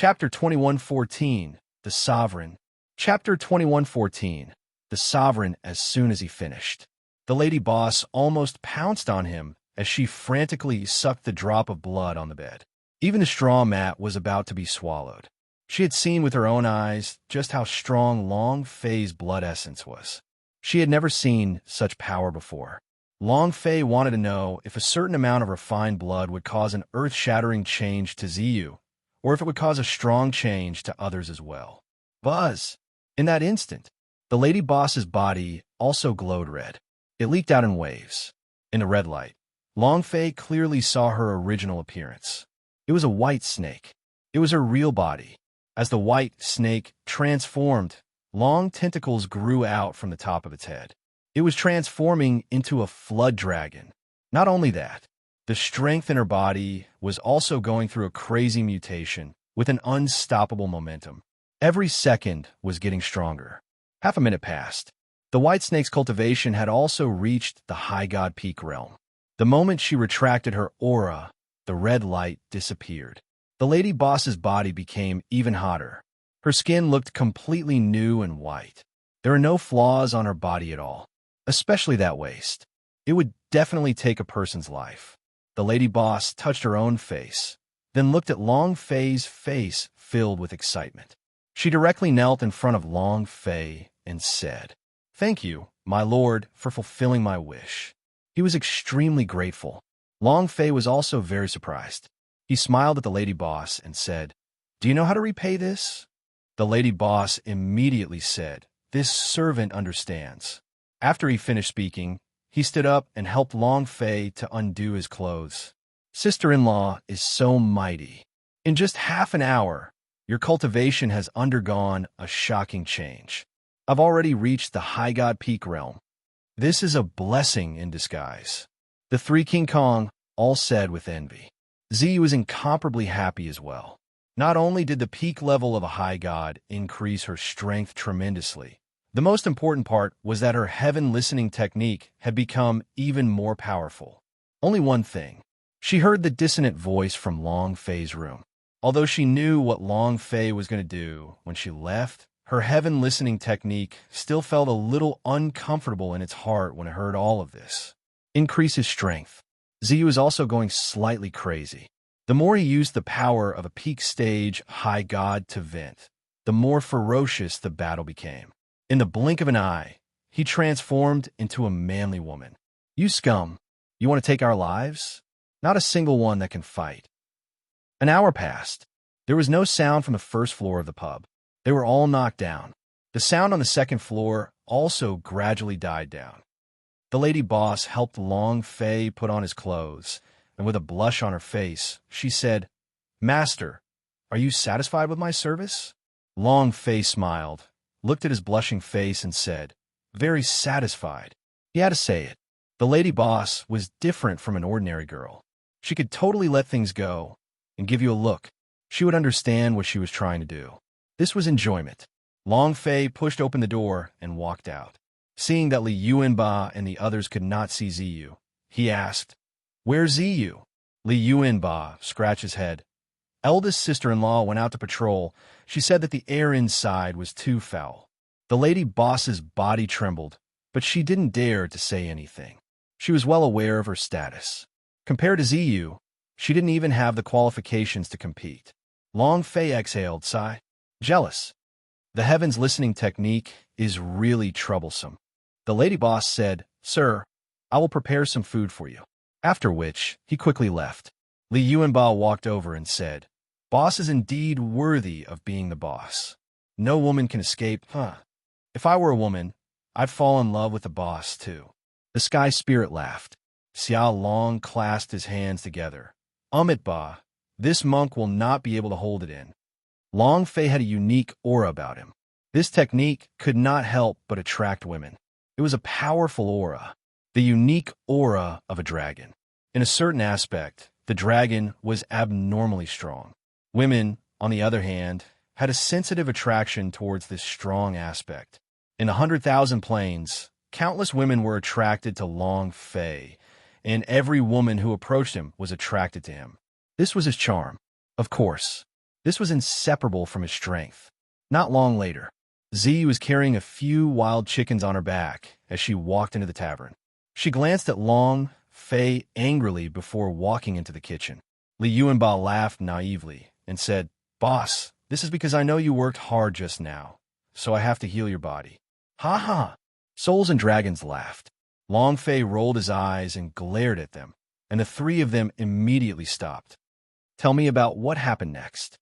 Chapter 21:14, The Sovereign. Chapter 21:14, The Sovereign. As soon as he finished, the lady boss almost pounced on him as she frantically sucked the drop of blood on the bed. Even the straw mat was about to be swallowed. She had seen with her own eyes just how strong Long Fei's blood essence was. She had never seen such power before. Long Fei wanted to know if a certain amount of refined blood would cause an earth-shattering change to Ziyu, or if it would cause a strong change to others as well. Buzz! In that instant, the lady boss's body also glowed red. It leaked out in waves. In the red light, Long Fei clearly saw her original appearance. It was a white snake. It was her real body. As the white snake transformed, long tentacles grew out from the top of its head. It was transforming into a flood dragon. Not only that, the strength in her body was also going through a crazy mutation with an unstoppable momentum. Every second was getting stronger. Half a minute passed. The white snake's cultivation had also reached the high god peak realm. The moment she retracted her aura, the red light disappeared. The lady boss's body became even hotter. Her skin looked completely new and white. There were no flaws on her body at all, especially that waist. It would definitely take a person's life. The lady boss touched her own face, then looked at Long Fei's face filled with excitement. She directly knelt in front of Long Fei and said, "Thank you, my lord, for fulfilling my wish." He was extremely grateful. Long Fei was also very surprised. He smiled at the lady boss and said, "Do you know how to repay this?" The lady boss immediately said, "This servant understands." After he finished speaking, he stood up and helped Long Fei to undo his clothes. "Sister-in-law is so mighty. In just half an hour, your cultivation has undergone a shocking change. I've already reached the high god peak realm. This is a blessing in disguise." The three King Kong all said with envy. Ziyu was incomparably happy as well. Not only did the peak level of a high god increase her strength tremendously, the most important part was that her heaven listening technique had become even more powerful. Only one thing. She heard the dissonant voice from Long Fei's room. Although she knew what Long Fei was going to do when she left, her heaven listening technique still felt a little uncomfortable in its heart when it heard all of this. Increase his strength. Ziyu was also going slightly crazy. The more he used the power of a peak stage high god to vent, the more ferocious the battle became. In the blink of an eye, he transformed into a manly woman. "You scum! You want to take our lives? Not a single one that can fight." An hour passed. There was no sound from the first floor of the pub. They were all knocked down. The sound on the second floor also gradually died down. The lady boss helped Long Fei put on his clothes, and with a blush on her face, she said, "Master, are you satisfied with my service?" Long Fei smiled, looked at his blushing face and said, "Very satisfied." He had to say it. The lady boss was different from an ordinary girl. She could totally let things go and give you a look. She would understand what she was trying to do. This was enjoyment. Long Fei pushed open the door and walked out. Seeing that Li Yuanba and the others could not see Ziyu, he asked, "Where's Ziyu?" Li Yuanba scratched his head. Eldest sister-in-law went out to patrol. She said that the air inside was too foul. The lady boss's body trembled, but she didn't dare to say anything. She was well aware of her status. Compared to Ziyu, she didn't even have the qualifications to compete. Long Fei exhaled, sigh. Jealous. The heavens listening technique is really troublesome. The lady boss said, "Sir, I will prepare some food for you." After which, he quickly left. Li Yuanba walked over and said, "Boss is indeed worthy of being the boss. No woman can escape, huh? If I were a woman, I'd fall in love with the boss, too." The sky spirit laughed. Xiao Long clasped his hands together. Ba, this monk will not be able to hold it in." Long Fei had a unique aura about him. This technique could not help but attract women. It was a powerful aura, the unique aura of a dragon. In a certain aspect, the dragon was abnormally strong. Women, on the other hand, had a sensitive attraction towards this strong aspect. In 100,000 planes, countless women were attracted to Long Fei, and every woman who approached him was attracted to him. This was his charm. Of course, This was inseparable from his strength. Not long later, Z was carrying a few wild chickens on her back as she walked into the tavern. She glanced at Long Fei angrily before walking into the kitchen. Li Yuanba laughed naively and said, "Boss, this is because I know you worked hard just now, so I have to heal your body." "Ha ha!" Souls and dragons laughed. Long Fei rolled his eyes and glared at them, and the three of them immediately stopped. "Tell me about what happened next."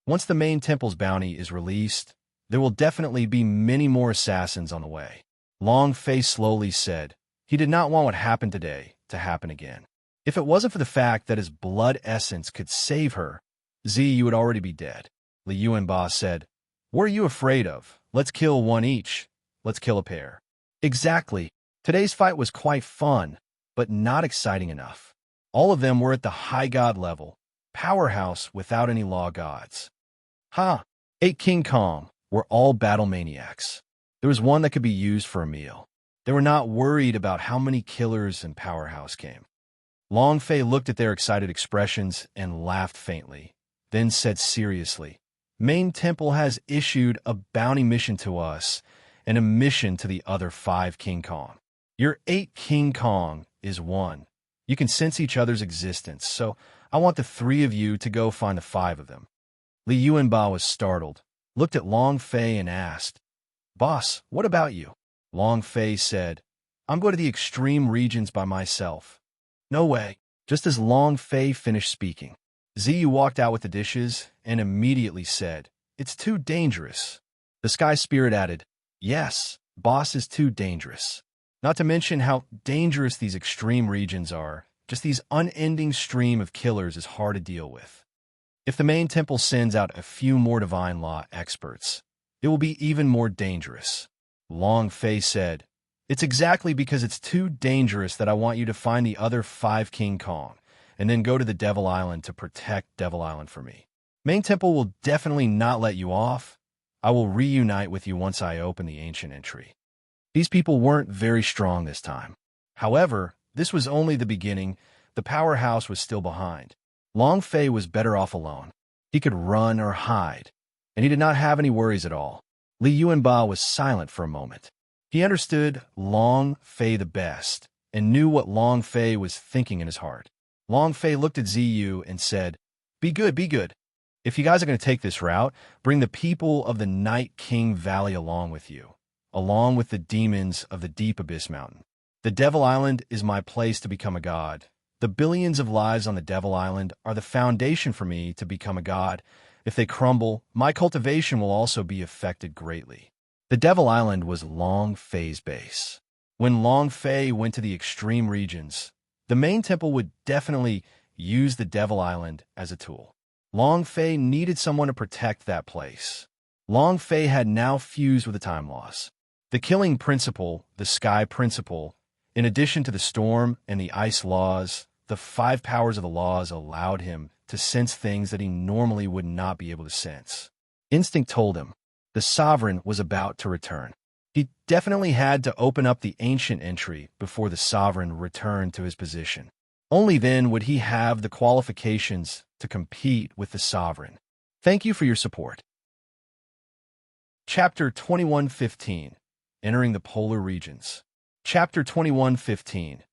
"Once the main temple's bounty is released, there will definitely be many more assassins on the way." Long Fei slowly said he did not want what happened today to happen again. If it wasn't for the fact that his blood essence could save her, Z, you would already be dead. Li Yuanba said, "What are you afraid of? Let's kill one each. Let's kill a pair." Exactly. Today's fight was quite fun, but not exciting enough. All of them were at the high god level, powerhouse without any law gods. Ha! 8 King Kong were all battle maniacs. There was one that could be used for a meal. They were not worried about how many killers and powerhouse came. Long Fei looked at their excited expressions and laughed faintly, then said seriously, "Main Temple has issued a bounty mission to us and a mission to the other 5 King Kong. Your 8 King Kong is one. You can sense each other's existence, so I want the 3 of you to go find the 5 of them." Li Yuanba was startled, looked at Long Fei and asked, "Boss, what about you?" Long Fei said, "I'm going to the extreme regions by myself." "No way." Just as Long Fei finished speaking, Ziyu walked out with the dishes and immediately said, "It's too dangerous." The Sky Spirit added, "Yes, boss is too dangerous. Not to mention how dangerous these extreme regions are. Just these unending stream of killers is hard to deal with. If the main temple sends out a few more divine law experts, it will be even more dangerous." Long Fei said, "It's exactly because it's too dangerous that I want you to find the other 5 King Kong, and then go to the Devil Island to protect Devil Island for me. Main Temple will definitely not let you off. I will reunite with you once I open the ancient entry." These people weren't very strong this time. However, this was only the beginning. The powerhouse was still behind. Long Fei was better off alone. He could run or hide, and he did not have any worries at all. Li Yuanba was silent for a moment. He understood Long Fei the best and knew what Long Fei was thinking in his heart. Long Fei looked at Ziyu and said, Be good, be good. If you guys are going to take this route, bring the people of the Night King Valley along with you, along with the demons of the Deep Abyss Mountain. The Devil Island is my place to become a god. The billions of lives on the Devil Island are the foundation for me to become a god. If they crumble, my cultivation will also be affected greatly. The Devil Island was Long Fei's base. When Long Fei went to the extreme regions, the main temple would definitely use the Devil Island as a tool. Long Fei needed someone to protect that place. Long Fei had now fused with the time laws. The killing principle, the sky principle, in addition to the storm and the ice laws, the 5 powers of the laws allowed him to sense things that he normally would not be able to sense. Instinct told him the sovereign was about to return. He definitely had to open up the ancient entry before the sovereign returned to his position. Only then would he have the qualifications to compete with the sovereign. Thank you for your support. Chapter 21:15, Entering the Polar Regions. Chapter 21:15,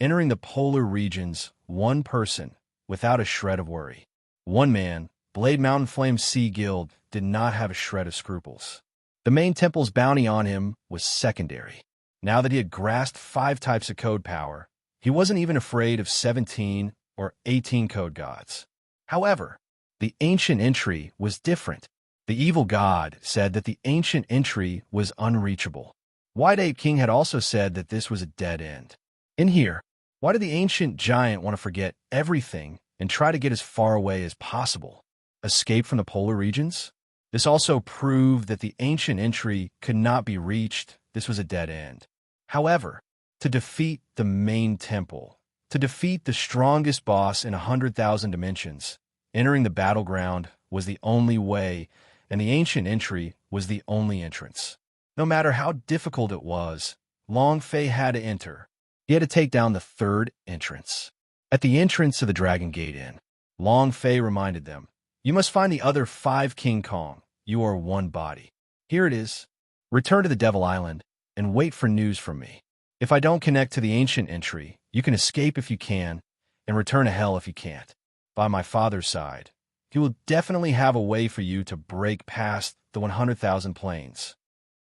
Entering the Polar Regions, one person, without a shred of worry. One man, Blade Mountain Flame Sea Guild, did not have a shred of scruples. The main temple's bounty on him was secondary. Now that he had grasped 5 types of code power, he wasn't even afraid of 17 or 18 code gods. However, the ancient entry was different. The evil god said that the ancient entry was unreachable. White Ape King had also said that this was a dead end. In here, why did the ancient giant want to forget everything and try to get as far away as possible? Escape from the polar regions? This also proved that the ancient entry could not be reached. This was a dead end. However, to defeat the main temple, to defeat the strongest boss in 100,000 dimensions, entering the battleground was the only way, and the ancient entry was the only entrance. No matter how difficult it was, Long Fei had to enter. He had to take down the 3rd entrance. At the entrance of the Dragon Gate Inn, Long Fei reminded them, You must find the other 5 King Kong. You are one body. Here it is. Return to the Devil Island and wait for news from me. If I don't connect to the ancient entry, you can escape if you can, and return to hell if you can't. By my father's side, he will definitely have a way for you to break past the 100,000 planes.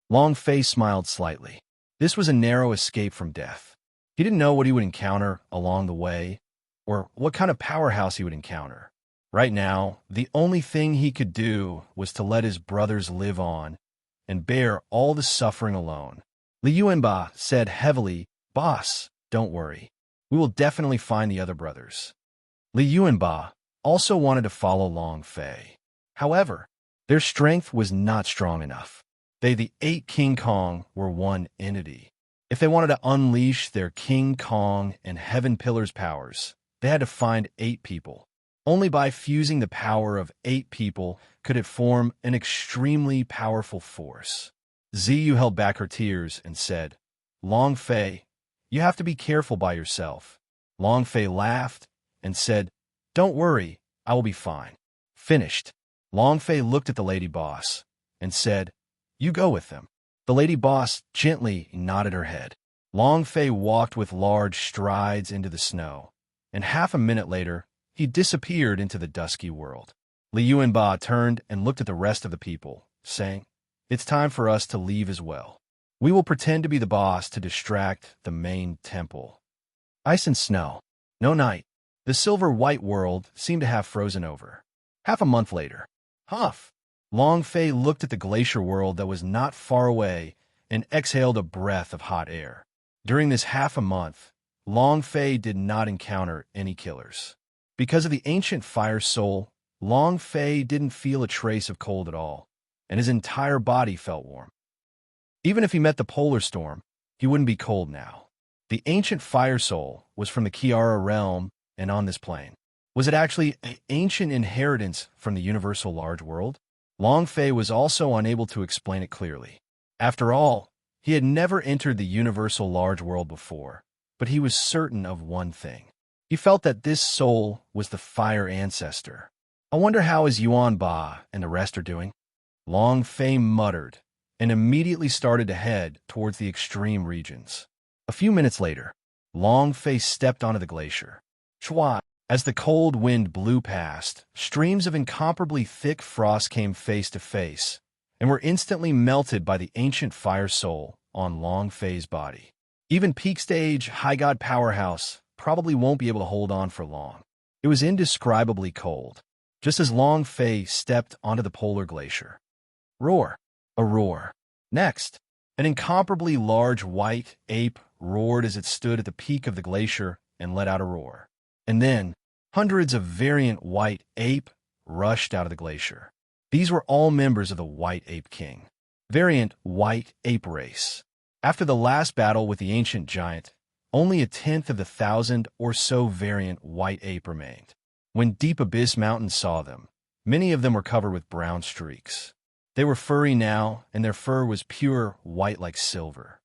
Long Fei smiled slightly. This was a narrow escape from death. He didn't know what he would encounter along the way, or what kind of powerhouse he would encounter. Right now, the only thing he could do was to let his brothers live on and bear all the suffering alone. Li Yuanba said heavily, "Boss, don't worry. We will definitely find the other brothers." Li Yuanba also wanted to follow Long Fei. However, their strength was not strong enough. They, the 8 King Kong, were one entity. If they wanted to unleash their King Kong and Heaven Pillar's powers, they had to find 8 people. Only by fusing the power of 8 people could it form an extremely powerful force. Ziyu held back her tears and said, "Long Fei, you have to be careful by yourself." Long Fei laughed and said, "Don't worry, I will be fine." Finished. Long Fei looked at the lady boss and said, "You go with them." The lady boss gently nodded her head. Long Fei walked with large strides into the snow, and half a minute later, he disappeared into the dusky world. Li Yuanba turned and looked at the rest of the people, saying, "It's time for us to leave as well. We will pretend to be the boss to distract the main temple." Ice and snow. No night. The silver-white world seemed to have frozen over. Half a month later. Huff! Long Fei looked at the glacier world that was not far away and exhaled a breath of hot air. During this half a month, Long Fei did not encounter any killers. Because of the ancient fire soul, Long Fei didn't feel a trace of cold at all, and his entire body felt warm. Even if he met the polar storm, he wouldn't be cold now. The ancient fire soul was from the Kiara realm and on this plane. Was it actually an ancient inheritance from the universal large world? Long Fei was also unable to explain it clearly. After all, he had never entered the universal large world before, but he was certain of one thing. He felt that this soul was the fire ancestor. I wonder how his Yuan Ba and the rest are doing? Long Fei muttered, and immediately started to head towards the extreme regions. A few minutes later, Long Fei stepped onto the glacier. Chua! As the cold wind blew past, streams of incomparably thick frost came face to face, and were instantly melted by the ancient fire soul on Long Fei's body. Even peak stage High God Powerhouse probably won't be able to hold on for long. It was indescribably cold, just as Long Fei stepped onto the polar glacier. Roar! A roar. Next, an incomparably large white ape roared as it stood at the peak of the glacier and let out a roar. And then, hundreds of variant white ape rushed out of the glacier. These were all members of the White Ape King. Variant White Ape Race. After the last battle with the ancient giant, only 1/10 of the 1,000 or so variant White Ape remained. When Deep Abyss Mountain saw them, many of them were covered with brown streaks. They were furry now, and their fur was pure white like silver.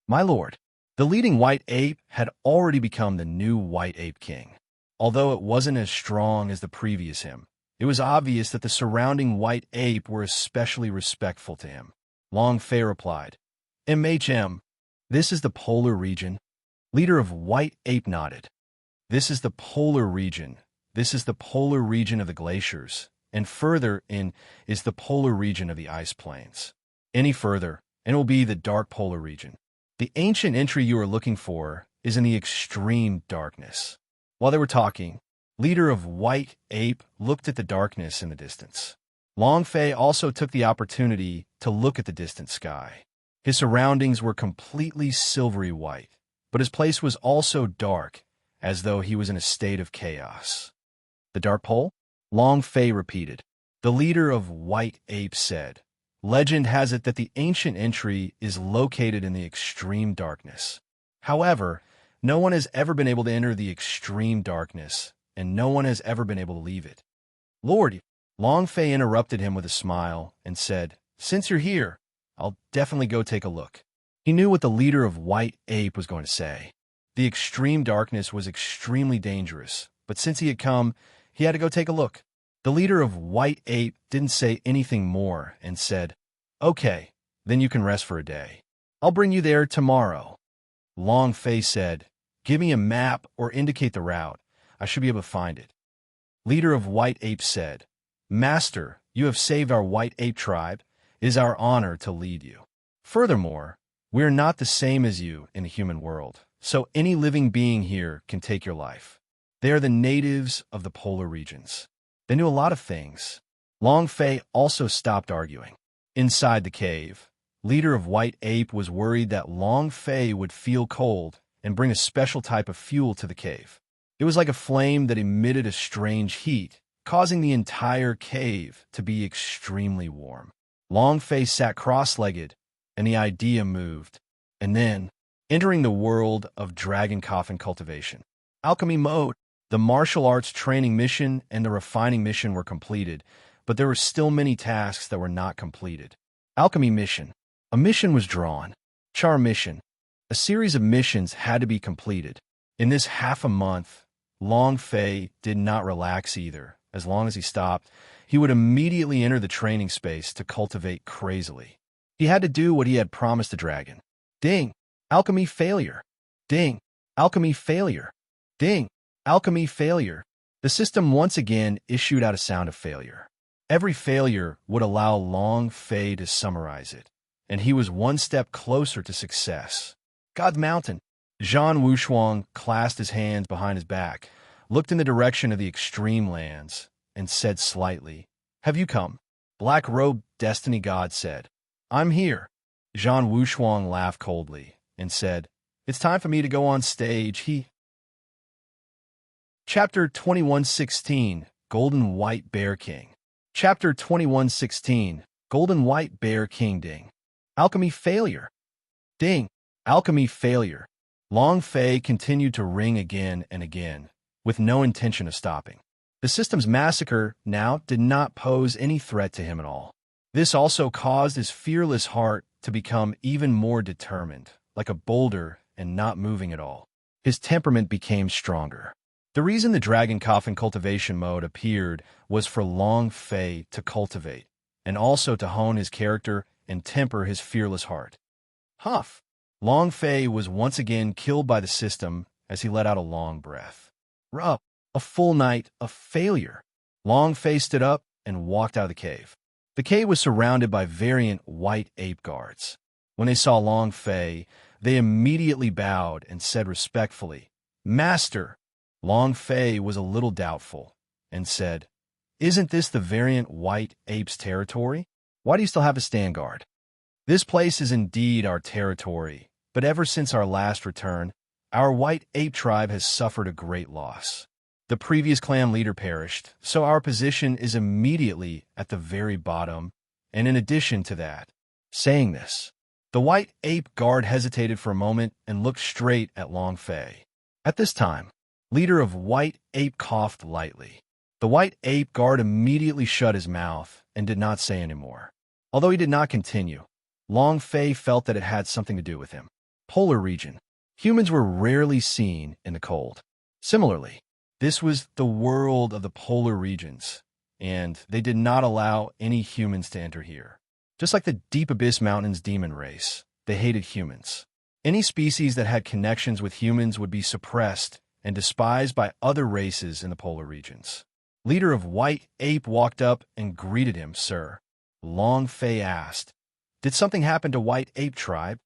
My lord, the leading White Ape had already become the new White Ape King. Although it wasn't as strong as the previous him, it was obvious that the surrounding White Ape were especially respectful to him. Long Fei replied, "MHM, this is the polar region." Leader of White Ape nodded. "This is the polar region. This is the polar region of the glaciers, and further in is the polar region of the ice plains. Any further, and it will be the dark polar region. The ancient entry you are looking for is in the extreme darkness." While they were talking, Leader of White Ape looked at the darkness in the distance. Long Fei also took the opportunity to look at the distant sky. His surroundings were completely silvery white, but his place was also dark, as though he was in a state of chaos. "The Dark Pole?" Long Fei repeated. The leader of White Ape said, "Legend has it that the ancient entry is located in the extreme darkness. However, no one has ever been able to enter the extreme darkness, and no one has ever been able to leave it." "Lord," Long Fei interrupted him with a smile and said, "Since you're here, I'll definitely go take a look." He knew what the leader of White Ape was going to say. The extreme darkness was extremely dangerous, but since he had come, he had to go take a look. The leader of White Ape didn't say anything more and said, "Okay, then you can rest for a day. I'll bring you there tomorrow." Long Fei said, "Give me a map or indicate the route. I should be able to find it." Leader of White Ape said, "Master, you have saved our White Ape tribe. It is our honor to lead you. Furthermore, we are not the same as you in the human world, so any living being here can take your life. They are the natives of the polar regions. They knew a lot of things." Long Fei also stopped arguing. Inside the cave, leader of White Ape was worried that Long Fei would feel cold and bring a special type of fuel to the cave. It was like a flame that emitted a strange heat, causing the entire cave to be extremely warm. Long Fei sat cross-legged, and the idea moved. And then, entering the world of dragon coffin cultivation. Alchemy mode. The martial arts training mission and the refining mission were completed, but there were still many tasks that were not completed. Alchemy mission. A mission was drawn. Charm mission. A series of missions had to be completed. In this half a month, Long Fei did not relax either. As long as he stopped, he would immediately enter the training space to cultivate crazily. He had to do what he had promised the dragon. Ding! Alchemy failure. Ding! Alchemy failure. Ding! Alchemy failure. The system once again issued out a sound of failure. Every failure would allow Long Fei to summarize it, and he was one step closer to success. God's Mountain. Zhan Wushuang clasped his hands behind his back, looked in the direction of the extreme lands, and said slightly, "Have you come?" Black-robed destiny god said, "I'm here." Zhan Wushuang laughed coldly and said, "It's time for me to go on stage." Chapter 2116, Golden White Bear King. Chapter 2116, Golden White Bear King. Ding! Alchemy failure. Ding! Alchemy failure. Long Fei continued to ring again and again, with no intention of stopping. The system's massacre now did not pose any threat to him at all. This also caused his fearless heart to become even more determined, like a boulder and not moving at all. His temperament became stronger. The reason the dragon coffin cultivation mode appeared was for Long Fei to cultivate, and also to hone his character and temper his fearless heart. Huff! Long Fei was once again killed by the system as he let out a long breath. Rup! A full night of failure. Long Fei stood up and walked out of the cave. The cave was surrounded by variant white ape guards. When they saw Long Fei, they immediately bowed and said respectfully, "Master." Long Fei was a little doubtful and said, "Isn't this the variant white ape's territory? Why do you still have a stand guard?" "This place is indeed our territory, but ever since our last return, our white ape tribe has suffered a great loss. The previous clan leader perished, so our position is immediately at the very bottom, and in addition to that." Saying this, the white ape guard hesitated for a moment and looked straight at Long Fei. At this time, leader of White Ape coughed lightly. The White Ape guard immediately shut his mouth and did not say any more. Although he did not continue, Long Fei felt that it had something to do with him. Polar region. Humans were rarely seen in the cold. Similarly, this was the world of the polar regions, and they did not allow any humans to enter here. Just like the Deep Abyss Mountains demon race, they hated humans. Any species that had connections with humans would be suppressed and despised by other races in the polar regions. Leader of White Ape walked up and greeted him. "Sir," Long Fei asked, "did something happen to White Ape tribe?"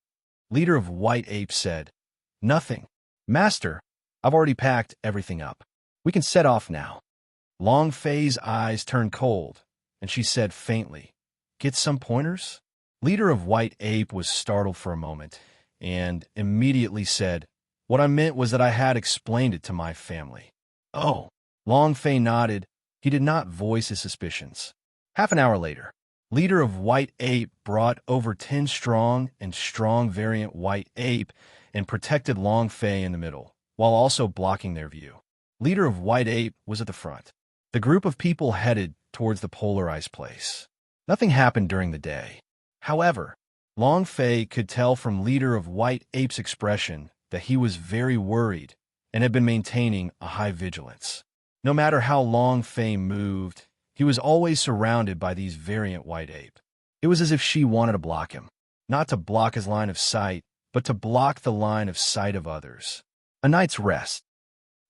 Leader of White Ape said, "Nothing. Master, I've already packed everything up. We can set off now." Long Fei's eyes turned cold, and she said faintly, "Get some pointers?" Leader of White Ape was startled for a moment and immediately said, "What I meant was that I had explained it to my family." "Oh." Long Fei nodded. He did not voice his suspicions. Half an hour later, leader of White Ape brought over 10 strong variant White Ape and protected Long Fei in the middle, while also blocking their view. Leader of White Ape was at the front. The group of people headed towards the polarized place. Nothing happened during the day. However, Long Fei could tell from leader of White Ape's expression that he was very worried and had been maintaining a high vigilance. No matter how Long Fei moved, He was always surrounded by these variant white ape. It was as if she wanted to block him. Not to block his line of sight, but to block the line of sight of others. A night's rest.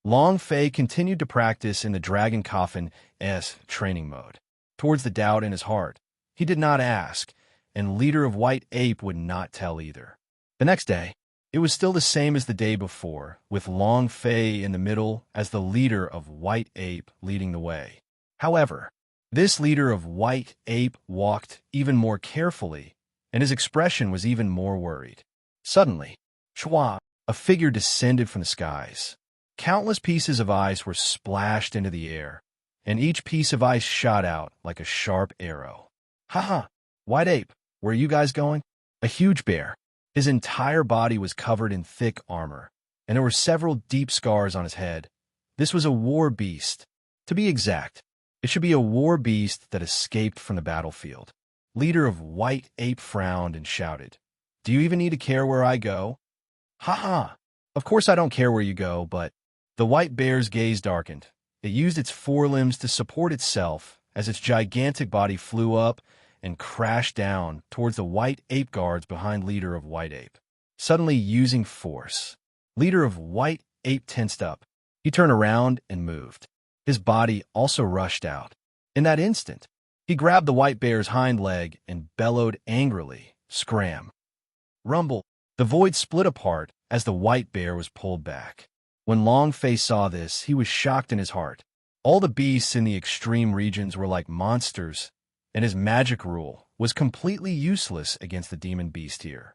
Long Fei continued to practice in the dragon coffin as training mode. Towards the doubt in his heart, he did not ask, and leader of white ape would not tell either. The next day, it was still the same as the day before, with Long Fei in the middle as the leader of white ape leading the way. However, this leader of white ape walked even more carefully, and his expression was even more worried. Suddenly, Chua, a figure descended from the skies. Countless pieces of ice were splashed into the air, and each piece of ice shot out like a sharp arrow. "Haha, white ape, where are you guys going?" A huge bear. His entire body was covered in thick armor, and there were several deep scars on his head. This was a war beast. To be exact, it should be a war beast that escaped from the battlefield. Leader of white ape frowned and shouted, "Do you even need to care where I go?" "Haha, of course I don't care where you go, but..." The white bear's gaze darkened. It used its forelimbs to support itself as its gigantic body flew up and crashed down towards the white ape guards behind leader of white ape. Suddenly using force, leader of white ape tensed up. He turned around and moved. His body also rushed out. In that instant, he grabbed the white bear's hind leg and bellowed angrily, "Scram!" Rumble. The void split apart as the white bear was pulled back. When Long Fei saw this, he was shocked in his heart. All the beasts in the extreme regions were like monsters, and his magic rule was completely useless against the demon beast here.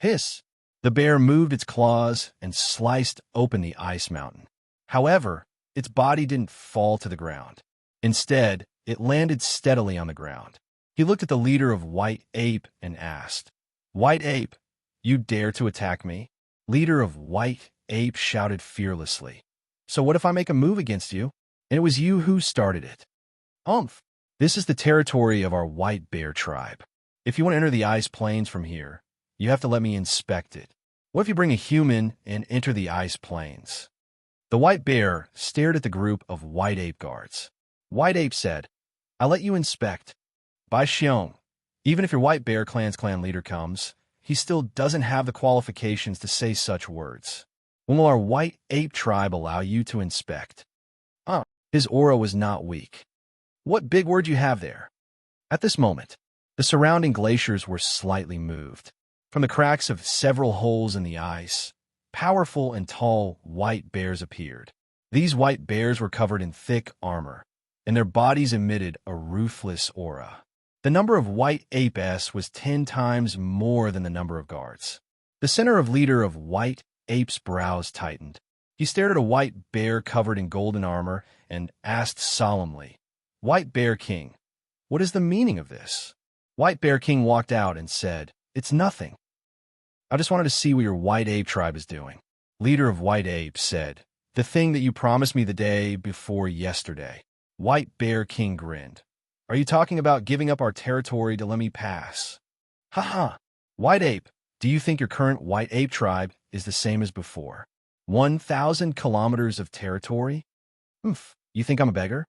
Hiss! The bear moved its claws and sliced open the ice mountain. However, its body didn't fall to the ground. Instead, it landed steadily on the ground. He looked at the leader of white ape and asked, "White ape, you dare to attack me?" Leader of white ape shouted fearlessly, "So what if I make a move against you? And it was you who started it." "Umph. This is the territory of our white bear tribe. If you want to enter the ice plains from here, you have to let me inspect it. What if you bring a human and enter the ice plains?" The white bear stared at the group of white ape guards. White ape said, "I let you inspect. By Xiong, even if your white bear clan's clan leader comes, he still doesn't have the qualifications to say such words. When will our white ape tribe allow you to inspect?" His aura was not weak. "What big word you have there?" At this moment, the surrounding glaciers were slightly moved. From the cracks of several holes in the ice, powerful and tall white bears appeared. These white bears were covered in thick armor, and their bodies emitted a ruthless aura. The number of white apes was 10 times more than the number of guards. The center of leader of white ape's brows tightened. He stared at a white bear covered in golden armor and asked solemnly, "White Bear King, what is the meaning of this?" White Bear King walked out and said, "It's nothing. I just wanted to see what your white ape tribe is doing." Leader of white ape said, "The thing that you promised me the day before yesterday." White Bear King grinned. "Are you talking about giving up our territory to let me pass?" "Haha, white ape, do you think your current white ape tribe is the same as before? 1,000 kilometers of territory? You think I'm a beggar?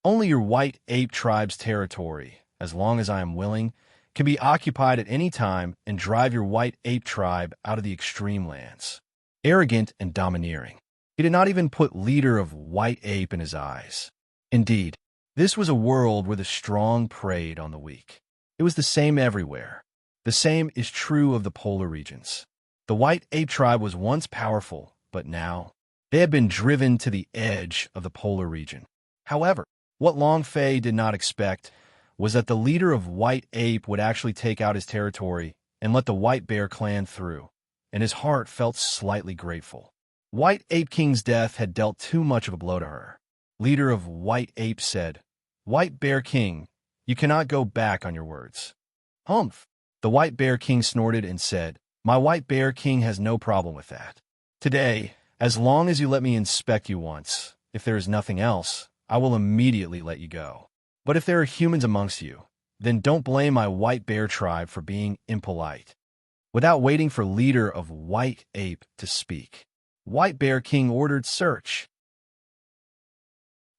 Only your white ape tribe's territory, as long as I am willing, can be occupied at any time and drive your white ape tribe out of the extreme lands." Arrogant and domineering. He did not even put leader of white ape in his eyes. Indeed, this was a world where the strong preyed on the weak. It was the same everywhere. The same is true of the polar regions. The white ape tribe was once powerful, but now they had been driven to the edge of the polar region. However, what Long Fei did not expect was that the leader of white ape would actually take out his territory and let the white bear clan through, and his heart felt slightly grateful. White Ape King's death had dealt too much of a blow to her. Leader of white ape said, "White Bear King, you cannot go back on your words." "Humph." The white bear king snorted and said, "My white bear king has no problem with that. Today, as long as you let me inspect you once, if there is nothing else, I will immediately let you go. But if there are humans amongst you, then don't blame my white bear tribe for being impolite." Without waiting for leader of white ape to speak, White Bear King ordered search.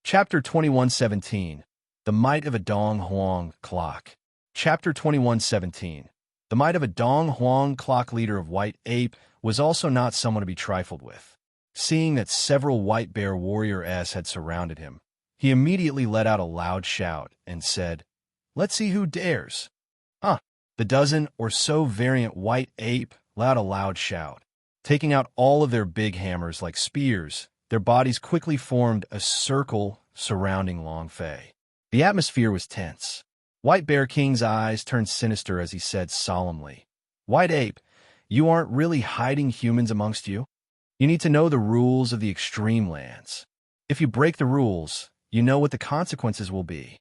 Chapter 21:17. The Might of a Dong Huang Clock. Chapter 21:17. The might of a Dong Huang Clock. Leader of White Ape was also not someone to be trifled with. Seeing that several white bear warriors had surrounded him, he immediately let out a loud shout and said, "Let's see who dares." Huh. The dozen or so variant white ape let out a loud shout. Taking out all of their big hammers like spears, their bodies quickly formed a circle surrounding Long Fei. The atmosphere was tense. White Bear King's eyes turned sinister as he said solemnly, "White Ape, you aren't really hiding humans amongst you? You need to know the rules of the extreme lands. If you break the rules, you know what the consequences will be."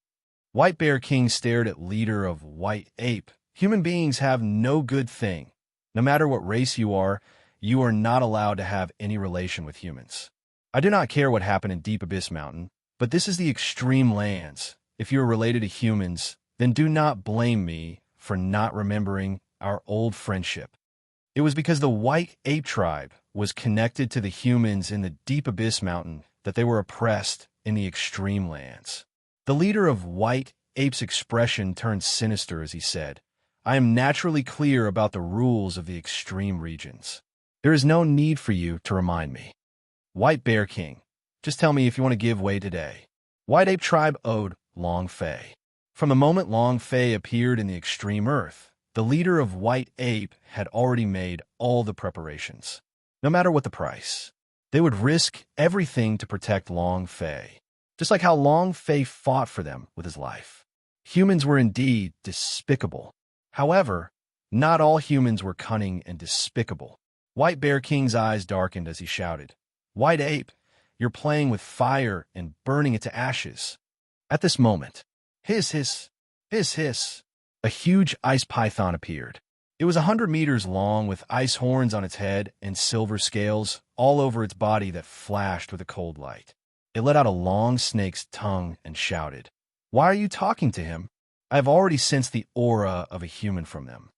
White Bear King stared at leader of White Ape. "Human beings have no good thing. No matter what race you are not allowed to have any relation with humans. I do not care what happened in Deep Abyss Mountain, but this is the extreme lands. If you are related to humans, then do not blame me for not remembering our old friendship. It was because the White Ape tribe was connected to the humans in the Deep Abyss Mountain that they were oppressed in the extreme lands." The leader of White Ape's expression turned sinister as he said, "I am naturally clear about the rules of the extreme regions. There is no need for you to remind me. White Bear King, just tell me if you want to give way today." White Ape tribe owed Long Fei. From the moment Long Fei appeared in the extreme earth, the leader of White Ape had already made all the preparations. No matter what the price, they would risk everything to protect Long Fei, just like how Long Fei fought for them with his life. Humans were indeed despicable. However, not all humans were cunning and despicable. White Bear King's eyes darkened as he shouted, "White Ape, you're playing with fire and burning it to ashes." At this moment, hiss, hiss, hiss, hiss, a huge ice python appeared. It was 100 meters long with ice horns on its head and silver scales all over its body that flashed with a cold light. It let out a long snake's tongue and shouted, "Why are you talking to him? I have already sensed the aura of a human from them."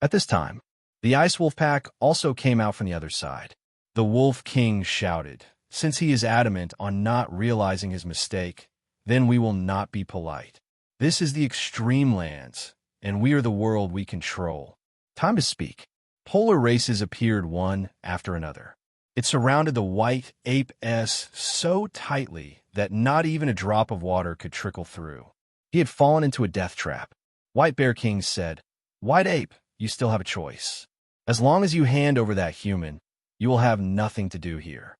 At this time, the Ice Wolf Pack also came out from the other side. The Wolf King shouted, "Since he is adamant on not realizing his mistake, then we will not be polite. This is the extreme lands, and we are the world we control. Time to speak." Polar races appeared one after another. It surrounded the White Ape-S so tightly that not even a drop of water could trickle through. He had fallen into a death trap. White Bear King said, "White Ape, you still have a choice. As long as you hand over that human, you will have nothing to do here.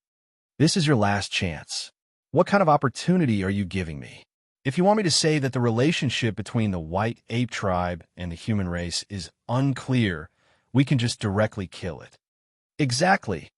This is your last chance. What kind of opportunity are you giving me? If you want me to say that the relationship between the White Ape tribe and the human race is unclear, we can just directly kill it." "Exactly.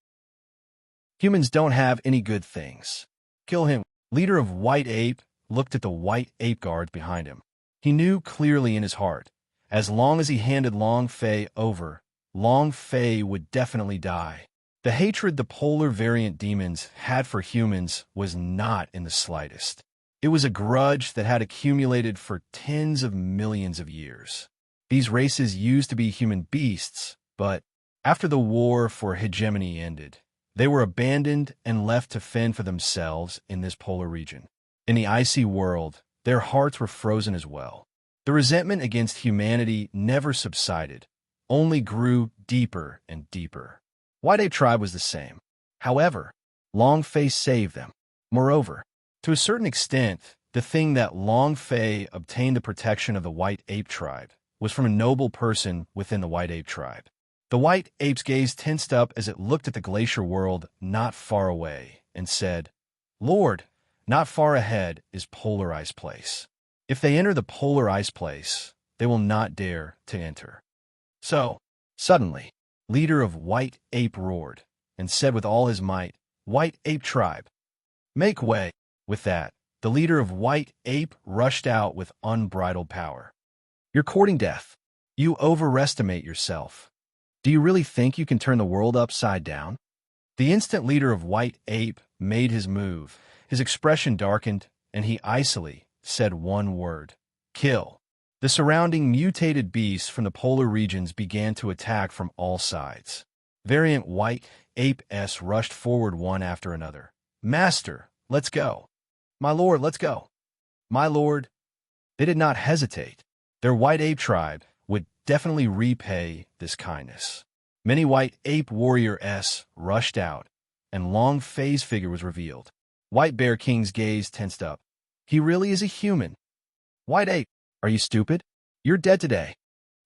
Humans don't have any good things. Kill him." Leader of White Ape looked at the White Ape guards behind him. He knew clearly in his heart, as long as he handed Long Fei over, Long Fei would definitely die. The hatred the polar variant demons had for humans was not in the slightest. It was a grudge that had accumulated for tens of millions of years. These races used to be human beasts, but after the war for hegemony ended, they were abandoned and left to fend for themselves in this polar region. In the icy world, their hearts were frozen as well. The resentment against humanity never subsided, only grew deeper and deeper. White Ape tribe was the same. However, Long Fei saved them. Moreover, to a certain extent, the thing that Long Fei obtained the protection of the White Ape tribe was from a noble person within the White Ape tribe. The White Ape's gaze tensed up as it looked at the glacier world not far away and said, "Lord, not far ahead is Polar Ice Place. If they enter the Polar Ice Place, they will not dare to enter." So, suddenly, leader of White Ape roared and said with all his might, "White Ape tribe, make way." With that, the leader of White Ape rushed out with unbridled power. "You're courting death. You overestimate yourself. Do you really think you can turn the world upside down?" The instant leader of White Ape made his move, his expression darkened, and he icily said one word, "Kill." The surrounding mutated beasts from the polar regions began to attack from all sides. Variant White Ape-S rushed forward one after another. "Master, let's go." "My lord, let's go." "My lord, They did not hesitate. Their white ape tribe would definitely repay this kindness. Many white ape warriors rushed out, and Long Fei's figure was revealed. White Bear King's gaze tensed up. He really is a human. White ape, are you stupid? You're dead today.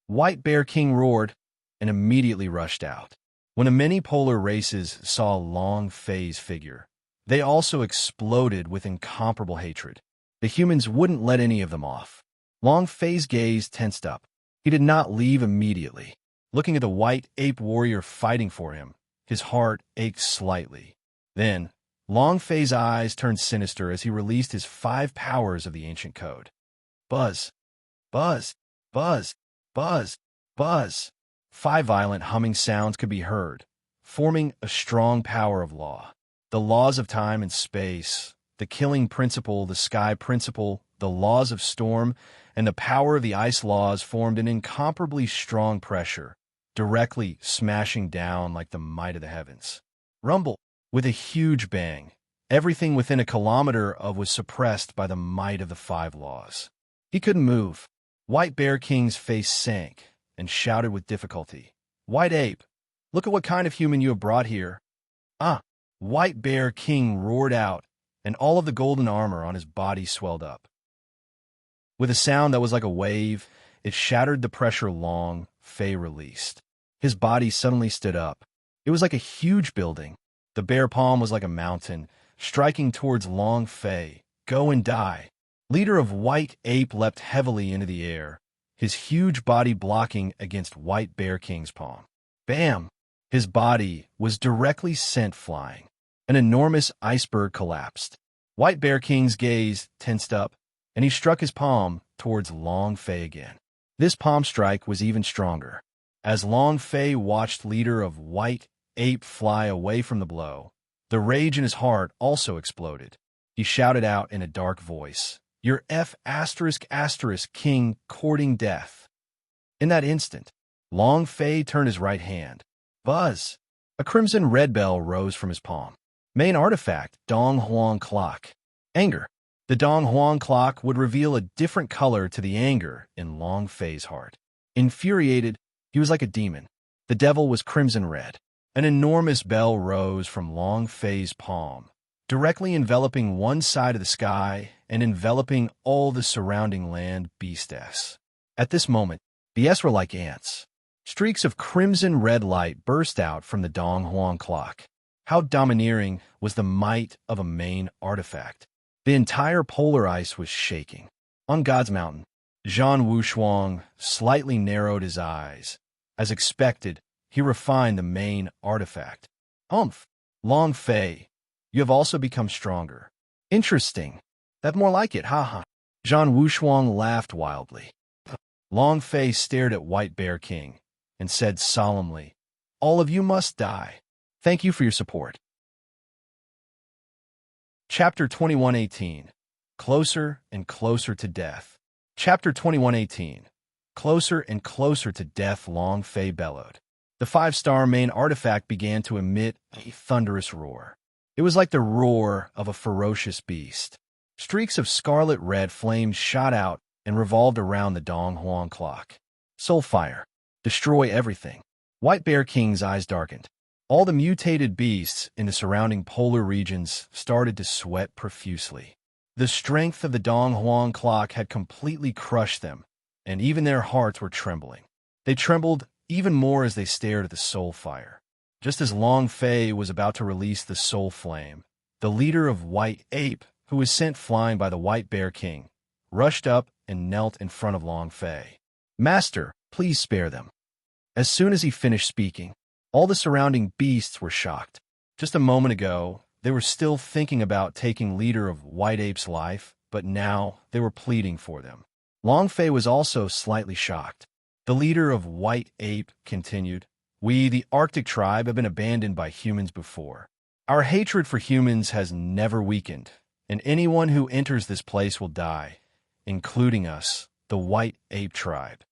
White Bear King roared and immediately rushed out. When the many polar races saw Long Fei's figure, they also exploded with incomparable hatred. The humans wouldn't let any of them off. Long Fei's gaze tensed up. He did not leave immediately. Looking at the white ape warrior fighting for him, his heart ached slightly. Then, Long Fei's eyes turned sinister as he released his 5 powers of the ancient code. Buzz, buzz, buzz, buzz, buzz. 5 violent humming sounds could be heard, forming a strong power of law. The laws of time and space, the killing principle, the sky principle, the laws of storm, and the power of the ice laws formed an incomparably strong pressure, directly smashing down like the might of the heavens. Rumble. With a huge bang, everything within a kilometer of was suppressed by the might of the 5 laws. He couldn't move. White Bear King's face sank and shouted with difficulty, White Ape, look at what kind of human you have brought here. Ah! White Bear King roared out, and all of the golden armor on his body swelled up. With a sound that was like a wave, it shattered the pressure Long Fei released. His body suddenly stood up. It was like a huge building. The bear palm was like a mountain, striking towards Long Fei. Go and die. Leader of White Ape leapt heavily into the air, his huge body blocking against White Bear King's palm. Bam! His body was directly sent flying. An enormous iceberg collapsed. White Bear King's gaze tensed up, and he struck his palm towards Long Fei again. This palm strike was even stronger. As Long Fei watched leader of White Ape fly away from the blow, the rage in his heart also exploded. He shouted out in a dark voice, Your King courting death. In that instant, Long Fei turned his right hand. Buzz! A crimson red bell rose from his palm. Main artifact, Dong Huang Clock. Anger. The Dong Huang Clock would reveal a different color to the anger in Long Fei's heart. Infuriated, he was like a demon. The devil was crimson red. An enormous bell rose from Long Fei's palm, directly enveloping one side of the sky and enveloping all the surrounding land beasts. At this moment, the S were like ants. Streaks of crimson red light burst out from the Dong Huang Clock. How domineering was the might of a main artifact. The entire polar ice was shaking. On God's mountain, Zhan Wushuang slightly narrowed his eyes. As expected, he refined the main artifact. Humph! Long Fei, you have also become stronger. Interesting. That's more like it, haha. Zhan Wushuang laughed wildly. Long Fei stared at White Bear King and said solemnly, All of you must die. Thank you for your support. Chapter 2118. Closer and Closer to Death. Chapter 2118. Closer and closer to death, Long Fei bellowed. The 5-star main artifact began to emit a thunderous roar. It was like the roar of a ferocious beast. Streaks of scarlet red flames shot out and revolved around the Dong Huang Clock. Soul fire. Destroy everything. White Bear King's eyes darkened. All the mutated beasts in the surrounding polar regions started to sweat profusely. The strength of the Dong Huang Clock had completely crushed them, and even their hearts were trembling. They trembled even more as they stared at the soul fire. Just as Long Fei was about to release the soul flame, the leader of White Ape, who was sent flying by the White Bear King, rushed up and knelt in front of Long Fei. Master, please spare them. As soon as he finished speaking, all the surrounding beasts were shocked. Just a moment ago, they were still thinking about taking leader of White Ape's life, but now they were pleading for them. Long Fei was also slightly shocked. The leader of White Ape continued, We, the Arctic tribe, have been abandoned by humans before. Our hatred for humans has never weakened, and anyone who enters this place will die, including us, the White Ape tribe.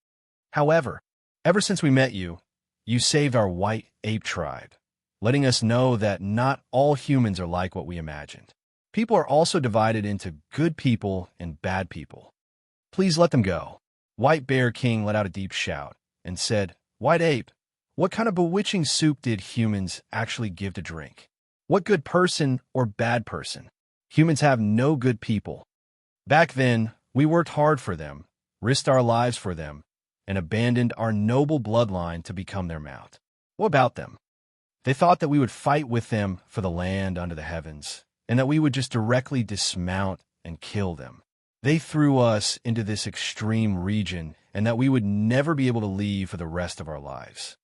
However, ever since we met you, you saved our White Ape tribe, letting us know that not all humans are like what we imagined. People are also divided into good people and bad people. Please let them go. White Bear King let out a deep shout and said, White Ape, what kind of bewitching soup did humans actually give to drink? What good person or bad person? Humans have no good people. Back then, we worked hard for them, risked our lives for them, and abandoned our noble bloodline to become their mount. What about them? They thought that we would fight with them for the land under the heavens, and that we would just directly dismount and kill them. They threw us into this extreme region, and that we would never be able to leave for the rest of our lives.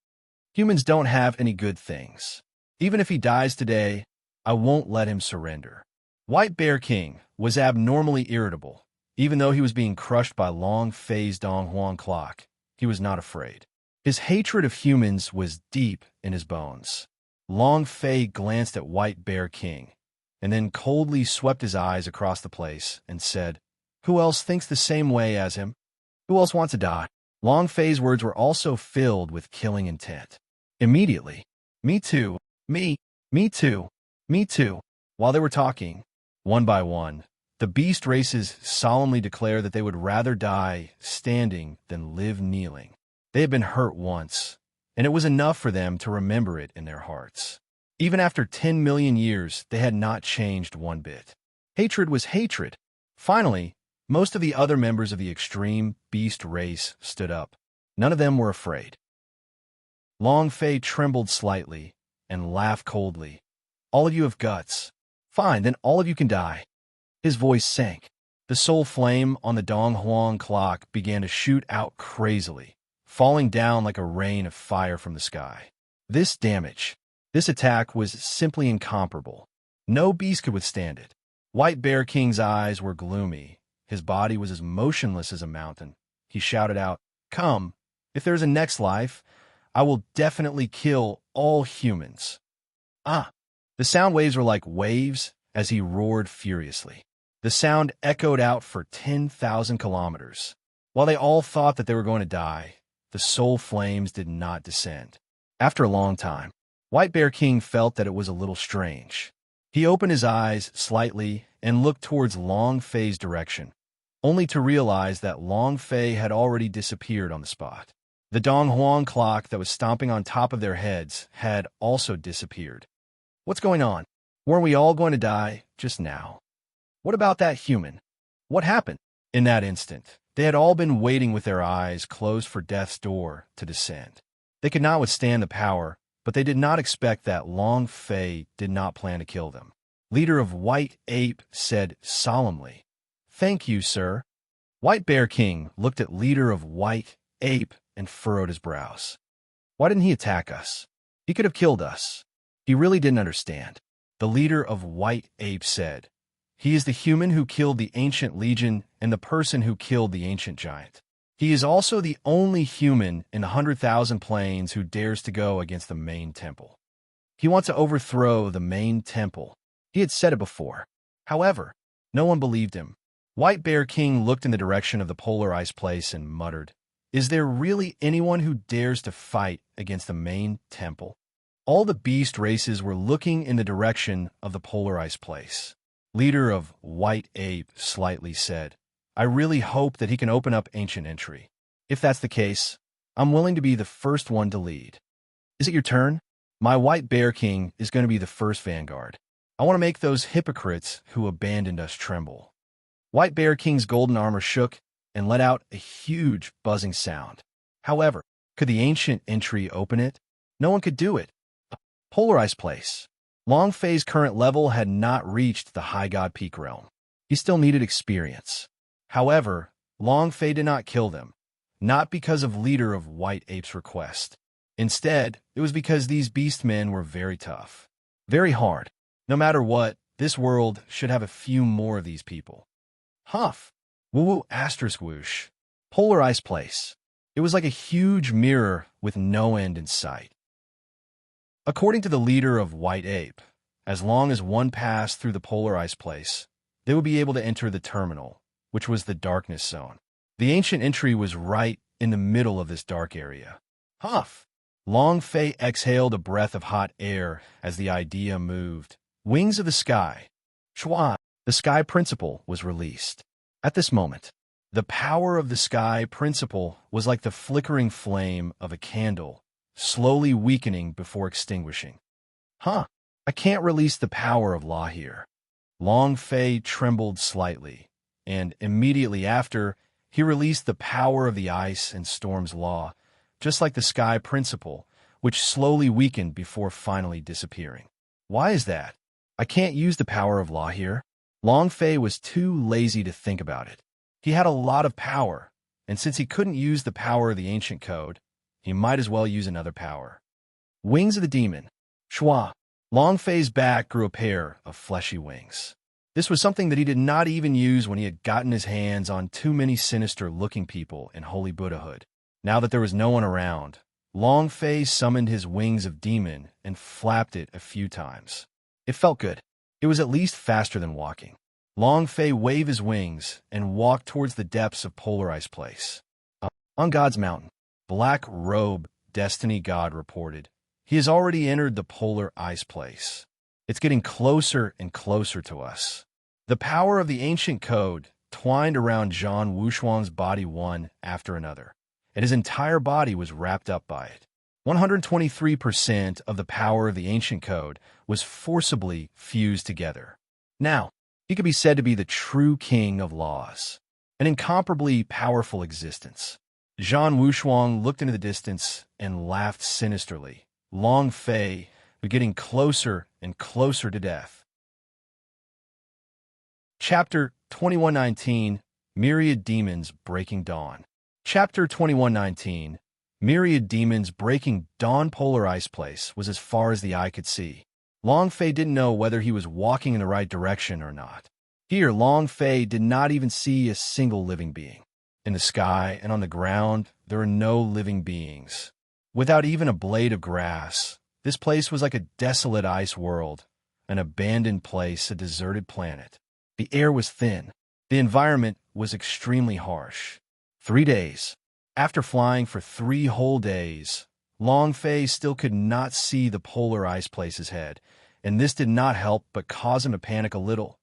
Humans don't have any good things. Even if he dies today, I won't let him surrender. White Bear King was abnormally irritable. Even though he was being crushed by Long Fei's Dong Huang clock, he was not afraid. His hatred of humans was deep in his bones. Long Fei glanced at White Bear King, and then coldly swept his eyes across the place and said, Who else thinks the same way as him? Who else wants to die? Long Fei's words were also filled with killing intent. Immediately, me too, me too, me too. While they were talking, one by one, the beast races solemnly declared that they would rather die standing than live kneeling. They had been hurt once, and it was enough for them to remember it in their hearts. Even after 10 million years, they had not changed one bit. Hatred was hatred. Finally, most of the other members of the extreme beast race stood up. None of them were afraid. Long Fei trembled slightly and laughed coldly. All of you have guts. Fine, then all of you can die. His voice sank. The soul flame on the Dong Huang clock began to shoot out crazily, falling down like a rain of fire from the sky. This damage, this attack was simply incomparable. No beast could withstand it. White Bear King's eyes were gloomy. His body was as motionless as a mountain. He shouted out, Come, if there's a next life, I will definitely kill all humans. Ah! The sound waves were like waves as he roared furiously. The sound echoed out for 10,000 kilometers. While they all thought that they were going to die, the soul flames did not descend. After a long time, White Bear King felt that it was a little strange. He opened his eyes slightly and looked towards Long Fei's direction, only to realize that Long Fei had already disappeared on the spot. The Dong Huang clock that was stomping on top of their heads had also disappeared. What's going on? Weren't we all going to die just now? What about that human? What happened? In that instant, they had all been waiting with their eyes closed for death's door to descend. They could not withstand the power, but they did not expect that Long Fei did not plan to kill them. Leader of White Ape said solemnly, Thank you, sir. White Bear King looked at Leader of White Ape and furrowed his brows. Why didn't he attack us? He could have killed us. He really didn't understand. The leader of White Ape said, He is the human who killed the ancient legion and the person who killed the ancient giant. He is also the only human in 100,000 planes who dares to go against the main temple. He wants to overthrow the main temple. He had said it before. However, no one believed him. White Bear King looked in the direction of the polar ice place and muttered, Is there really anyone who dares to fight against the main temple? All the beast races were looking in the direction of the polar ice place. Leader of White Ape slightly said, I really hope that he can open up ancient entry. If that's the case, I'm willing to be the first one to lead. Is it your turn? My White Bear King is going to be the first vanguard. I want to make those hypocrites who abandoned us tremble. White Bear King's golden armor shook and let out a huge buzzing sound. However, could the ancient entry open it? No one could do it. Polar ice place. Long Fei's current level had not reached the High God Peak realm. He still needed experience. However, Long Fei did not kill them, not because of Leader of White Ape's request. Instead, it was because these beast men were very tough, very hard. No matter what, this world should have a few more of these people. Huff. Woo-woo asterisk whoosh. Polar ice place. It was like a huge mirror with no end in sight. According to the leader of White Ape, as long as one passed through the polar ice place, they would be able to enter the terminal, which was the darkness zone. The ancient entry was right in the middle of this dark area. Huff! Long Fei exhaled a breath of hot air as the idea moved. Wings of the Sky. Chua! The Sky Principle was released. At this moment, The power of the sky principle was like the flickering flame of a candle, slowly weakening before extinguishing. I can't release the power of law here. Long Fei trembled slightly, and immediately after, he released the power of the ice and storm's law, just like the sky principle, which slowly weakened before finally disappearing. Why is that? I can't use the power of law here. Long Fei was too lazy to think about it. He had a lot of power, and since he couldn't use the power of the ancient code, he might as well use another power. Wings of the Demon. Shua. Long Fei's back grew a pair of fleshy wings. This was something that he did not even use when he had gotten his hands on too many sinister-looking people in Holy Buddhahood. Now that there was no one around, Long Fei summoned his wings of demon and flapped it a few times. It felt good. It was at least faster than walking. Long Fei waved his wings and walked towards the depths of Polar Ice Place. On God's Mountain, Black Robe Destiny God reported, he has already entered the Polar Ice Place. It's getting closer and closer to us. The power of the ancient code twined around Zhang Wushuang's body one after another, and his entire body was wrapped up by it. 123% of the power of the ancient code was forcibly fused together. Now, he could be said to be the true king of laws, an incomparably powerful existence. Zhang Wushuang looked into the distance and laughed sinisterly. Long Fei was getting closer and closer to death. Chapter 2119, Myriad Demons Breaking Dawn. Chapter 2119, Myriad Demons Breaking Dawn. Polar Ice Place was as far as the eye could see. Long Fei didn't know whether he was walking in the right direction or not. Here, Long Fei did not even see a single living being. In the sky and on the ground, there were no living beings. Without even a blade of grass, this place was like a desolate ice world, an abandoned place, a deserted planet. The air was thin. The environment was extremely harsh. 3 days. After flying for 3 whole days, Long Fei still could not see the Polar Ice Place's head, and this did not help but cause him to panic a little.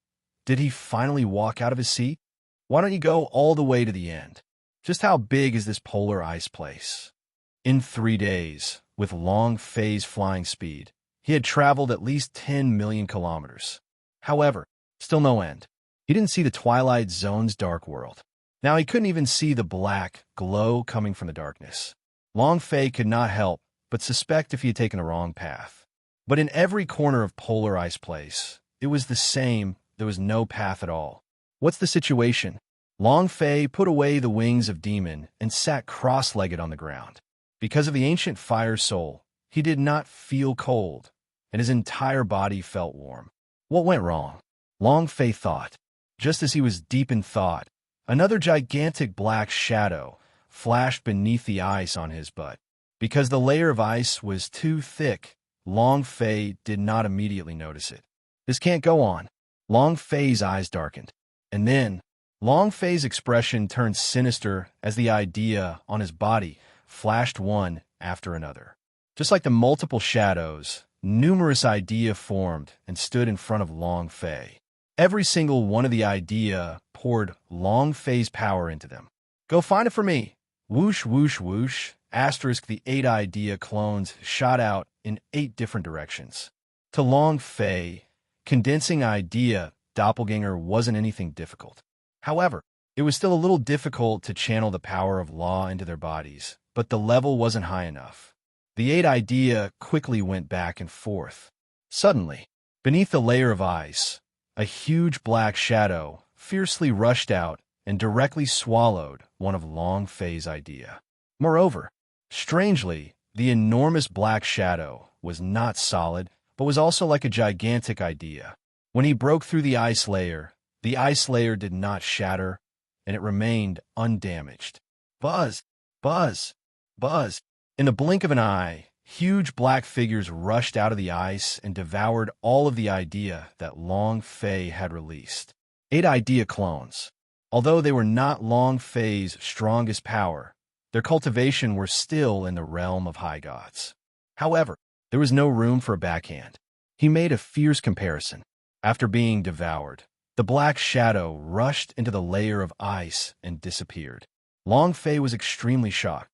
Did he finally walk out of his seat? Why don't you go all the way to the end? Just how big is this Polar Ice Place? In 3 days, with Long Fei's flying speed, he had traveled at least 10 million kilometers. However, still no end. He didn't see the Twilight Zone's dark world. Now he couldn't even see the black glow coming from the darkness. Long Fei could not help but suspect if he had taken the wrong path. But in every corner of Polar Ice Place, it was the same. There was no path at all. What's the situation? Long Fei put away the wings of demon and sat cross-legged on the ground. Because of the ancient fire soul, he did not feel cold, and his entire body felt warm. What went wrong? Long Fei thought. Just as he was deep in thought, another gigantic black shadow flashed beneath the ice on his butt. Because the layer of ice was too thick, Long Fei did not immediately notice it. This can't go on. Long Fei's eyes darkened. And then, Long Fei's expression turned sinister as the idea on his body flashed one after another. Just like the multiple shadows, numerous ideas formed and stood in front of Long Fei. Every single one of the idea poured Long Fei's power into them. Go find it for me. Whoosh, whoosh, whoosh. Asterisk, the 8 idea clones shot out in 8 different directions. To Long Fei, condensing idea doppelganger wasn't anything difficult. However, it was still a little difficult to channel the power of law into their bodies, but the level wasn't high enough. The 8 idea quickly went back and forth. Suddenly, beneath the layer of ice, a huge black shadow fiercely rushed out and directly swallowed one of Long Fei's idea. Moreover, strangely, the enormous black shadow was not solid, but was also like a gigantic idea. When he broke through the ice layer did not shatter, and it remained undamaged. Buzz! Buzz! Buzz! In the blink of an eye, huge black figures rushed out of the ice and devoured all of the idea that Long Fei had released. 8 idea clones. Although they were not Long Fei's strongest power, their cultivation were still in the realm of high gods. However, there was no room for a backhand. He made a fierce comparison. After being devoured, The black shadow rushed into the layer of ice and disappeared. Long Fei was extremely shocked.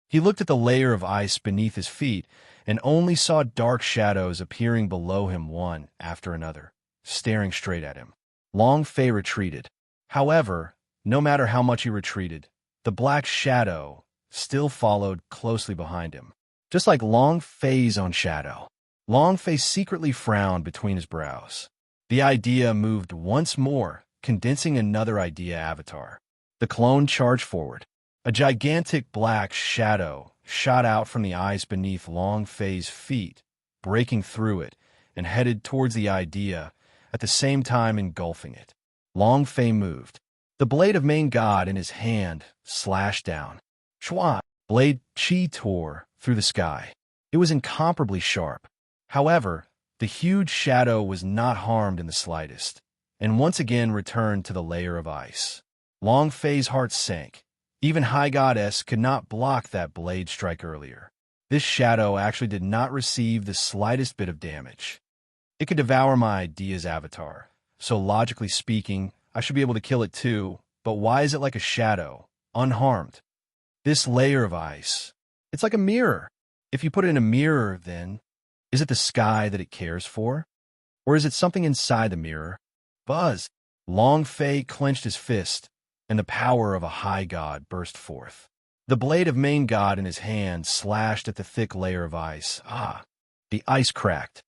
He looked at the layer of ice beneath his feet and only saw dark shadows appearing below him one after another, staring straight at him. Long Fei retreated. However, no matter how much he retreated, the black shadow still followed closely behind him. Just like Long Fei's own shadow, Long Fei secretly frowned between his brows. The idea moved once more, condensing another idea avatar. The clone charged forward. A gigantic black shadow shot out from the ice beneath Long Fei's feet, breaking through it, and headed towards the idea, at the same time engulfing it. Long Fei moved. The blade of main god in his hand slashed down. Chua! Blade chi tore through the sky. It was incomparably sharp. However, the huge shadow was not harmed in the slightest, and once again returned to the layer of ice. Long Fei's heart sank. Even High Goddess could not block that blade strike earlier. This shadow actually did not receive the slightest bit of damage. It could devour my idea's avatar, so logically speaking, I should be able to kill it too, but why is it like a shadow, unharmed? This layer of ice, it's like a mirror. If you put it in a mirror, then, is it the sky that it cares for? Or is it something inside the mirror? Buzz! Long Fei clenched his fist, and the power of a high god burst forth. The blade of main god in his hand slashed at the thick layer of ice. The ice cracked.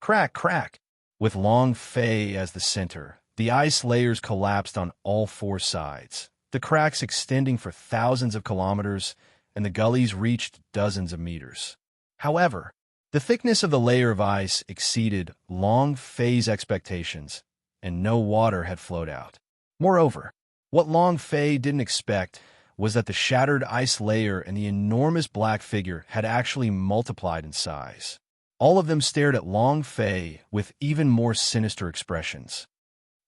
Crack, crack! With Long Fei as the center, the ice layers collapsed on all four sides, the cracks extending for thousands of kilometers, and the gullies reached dozens of meters. However, the thickness of the layer of ice exceeded Long Fei's expectations, and no water had flowed out. Moreover, what Long Fei didn't expect was that the shattered ice layer and the enormous black figure had actually multiplied in size. All of them stared at Long Fei with even more sinister expressions.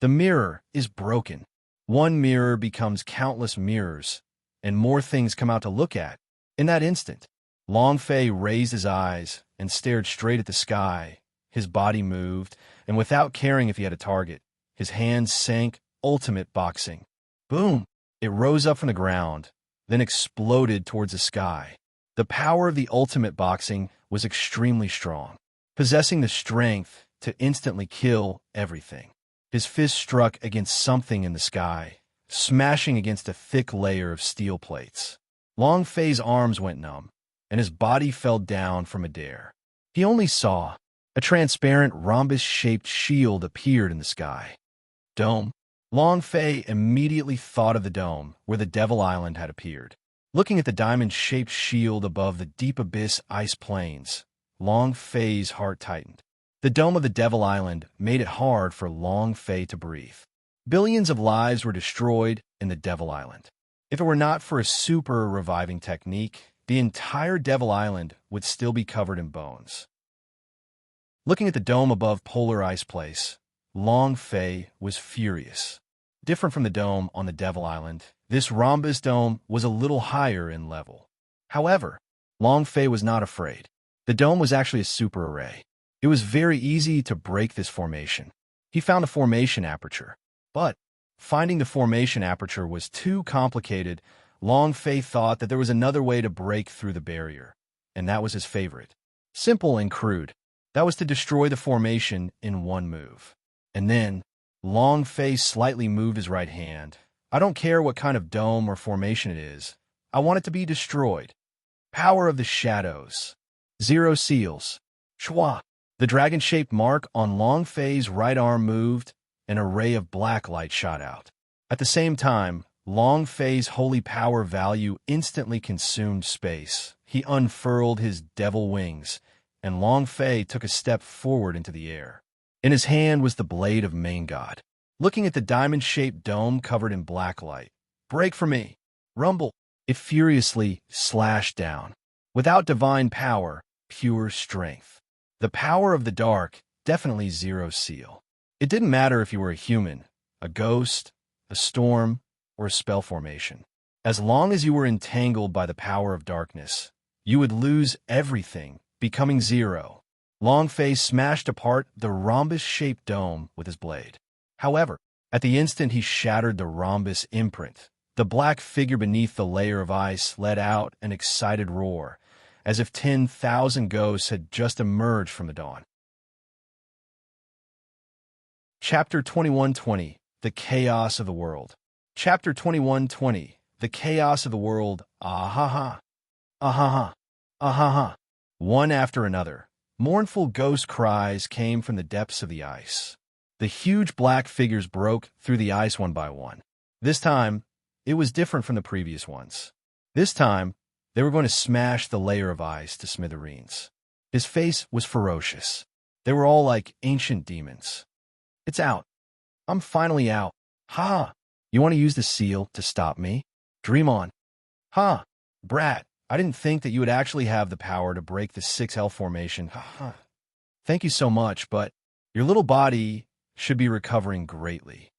The mirror is broken. One mirror becomes countless mirrors, and more things come out to look at. In that instant, Long Fei raised his eyes and stared straight at the sky. His body moved, and without caring if he had a target, his hands sank, ultimate boxing. Boom! It rose up from the ground, then exploded towards the sky. The power of the ultimate boxing was extremely strong, possessing the strength to instantly kill everything. His fist struck against something in the sky, smashing against a thick layer of steel plates. Long Fei's arms went numb, and his body fell down from midair. He only saw a transparent rhombus-shaped shield appeared in the sky. Dome. Long Fei immediately thought of the dome where the Devil Island had appeared. Looking at the diamond-shaped shield above the deep abyss ice plains, Long Fei's heart tightened. The dome of the Devil Island made it hard for Long Fei to breathe. Billions of lives were destroyed in the Devil Island. If it were not for a super reviving technique, the entire Devil Island would still be covered in bones. Looking at the dome above Polar Ice Place, Long Fei was furious. Different from the dome on the Devil Island, this rhombus dome was a little higher in level. However, Long Fei was not afraid. The dome was actually a super array. It was very easy to break this formation. He found a formation aperture, but finding the formation aperture was too complicated. Long Fei thought that there was another way to break through the barrier, and that was his favorite. Simple and crude. That was to destroy the formation in one move. And then, Long Fei slightly moved his right hand. I don't care what kind of dome or formation it is. I want it to be destroyed. Power of the shadows. Zero seals. Chua. The dragon-shaped mark on Long Fei's right arm moved. An array of black light shot out. At the same time, Long Fei's holy power value instantly consumed space. He unfurled his devil wings, and Long Fei took a step forward into the air. In his hand was the blade of main god. Looking at the diamond-shaped dome covered in black light. Break for me! Rumble! It furiously slashed down. Without divine power, pure strength. The power of the dark, definitely zero seal. It didn't matter if you were a human, a ghost, a storm, or a spell formation. As long as you were entangled by the power of darkness, you would lose everything, becoming zero. Long Fei smashed apart the rhombus-shaped dome with his blade. However, at the instant he shattered the rhombus imprint, the black figure beneath the layer of ice let out an excited roar, as if 10,000 ghosts had just emerged from the dawn. Chapter 2120, The Chaos of the World. Chapter 2120, The Chaos of the World. Ah-ha-ha. Ah-ha-ha. Ah-ha-ha. One after another, mournful ghost cries came from the depths of the ice. The huge black figures broke through the ice one by one. This time, it was different from the previous ones. This time, they were going to smash the layer of ice to smithereens. His face was ferocious. They were all like ancient demons. It's out. I'm finally out. Ha! You want to use the seal to stop me? Dream on. Ha! Brat, I didn't think that you would actually have the power to break the 6L formation. Ha ha. Thank you so much, but your little body should be recovering greatly.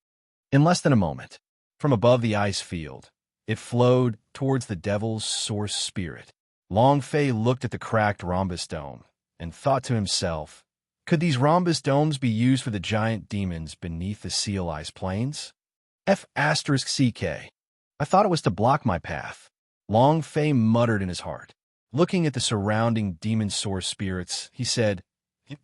In less than a moment, from above the ice field, it flowed towards the devil's source spirit. Long Fei looked at the cracked rhombus dome and thought to himself, could these rhombus domes be used for the giant demons beneath the seal ice plains? F*CK. I thought it was to block my path. Long Fei muttered in his heart. Looking at the surrounding demon source spirits, he said,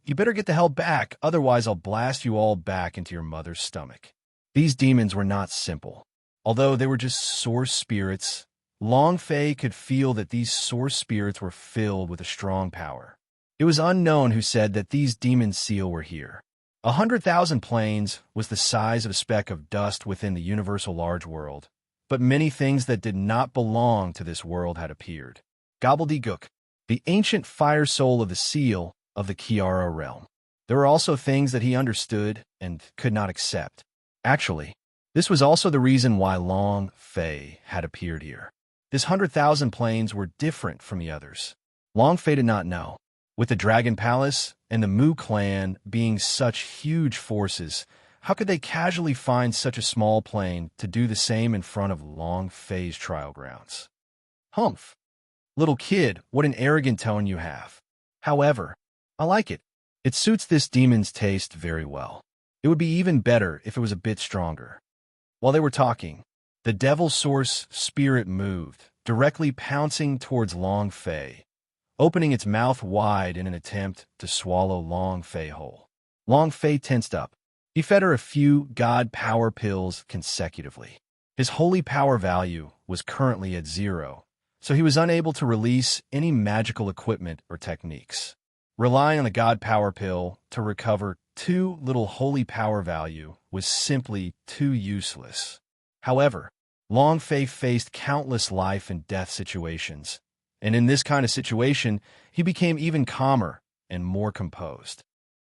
you better get the hell back, otherwise I'll blast you all back into your mother's stomach. These demons were not simple. Although they were just source spirits, Long Fei could feel that these source spirits were filled with a strong power. It was unknown who said that these demon seal were here. 100,000 planes was the size of a speck of dust within the universal large world, but many things that did not belong to this world had appeared. Gobbledygook, the ancient fire soul of the seal of the Kiara realm. There were also things that he understood and could not accept. Actually, this was also the reason why Long Fei had appeared here. This 100,000 planes were different from the others. Long Fei did not know. With the Dragon Palace and the Mu clan being such huge forces, how could they casually find such a small plane to do the same in front of Long Fei's trial grounds? Humph. Little kid, what an arrogant tone you have. However, I like it. It suits this demon's taste very well. It would be even better if it was a bit stronger. While they were talking, the devil source spirit moved, directly pouncing towards Long Fei, opening its mouth wide in an attempt to swallow Long Fei whole. Long Fei tensed up. He fed her a few god power pills consecutively. His holy power value was currently at 0, so he was unable to release any magical equipment or techniques. Relying on the god power pill to recover too little holy power value was simply too useless. However, Long Fei faced countless life and death situations, and in this kind of situation, he became even calmer and more composed.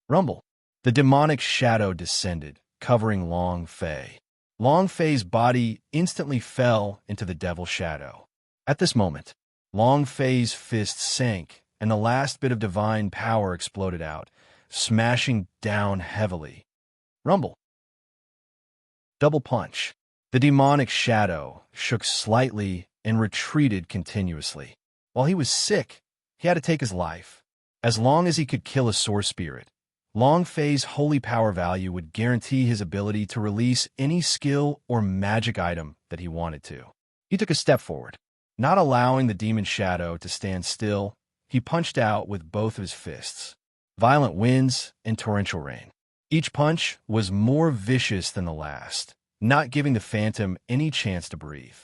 Rumble. The demonic shadow descended, covering Long Fei. Long Fei's body instantly fell into the devil shadow. At this moment, Long Fei's fist sank, and the last bit of divine power exploded out, smashing down heavily. Rumble. Double punch. The demonic shadow shook slightly and retreated continuously. While he was sick, he had to take his life. As long as he could kill a source spirit, Long Fei's holy power value would guarantee his ability to release any skill or magic item that he wanted to. He took a step forward. Not allowing the demon shadow to stand still, he punched out with both of his fists. Violent winds and torrential rain. Each punch was more vicious than the last, not giving the phantom any chance to breathe.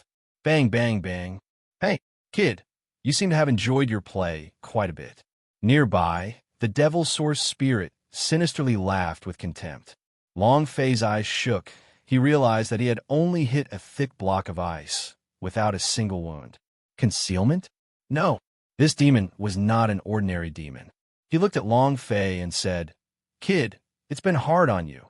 Bang, bang, bang. Hey, kid, you seem to have enjoyed your play quite a bit. Nearby, the devil source spirit sinisterly laughed with contempt. Long Fei's eyes shook. He realized that he had only hit a thick block of ice, without a single wound. Concealment? No, this demon was not an ordinary demon. He looked at Long Fei and said, Kid, it's been hard on you.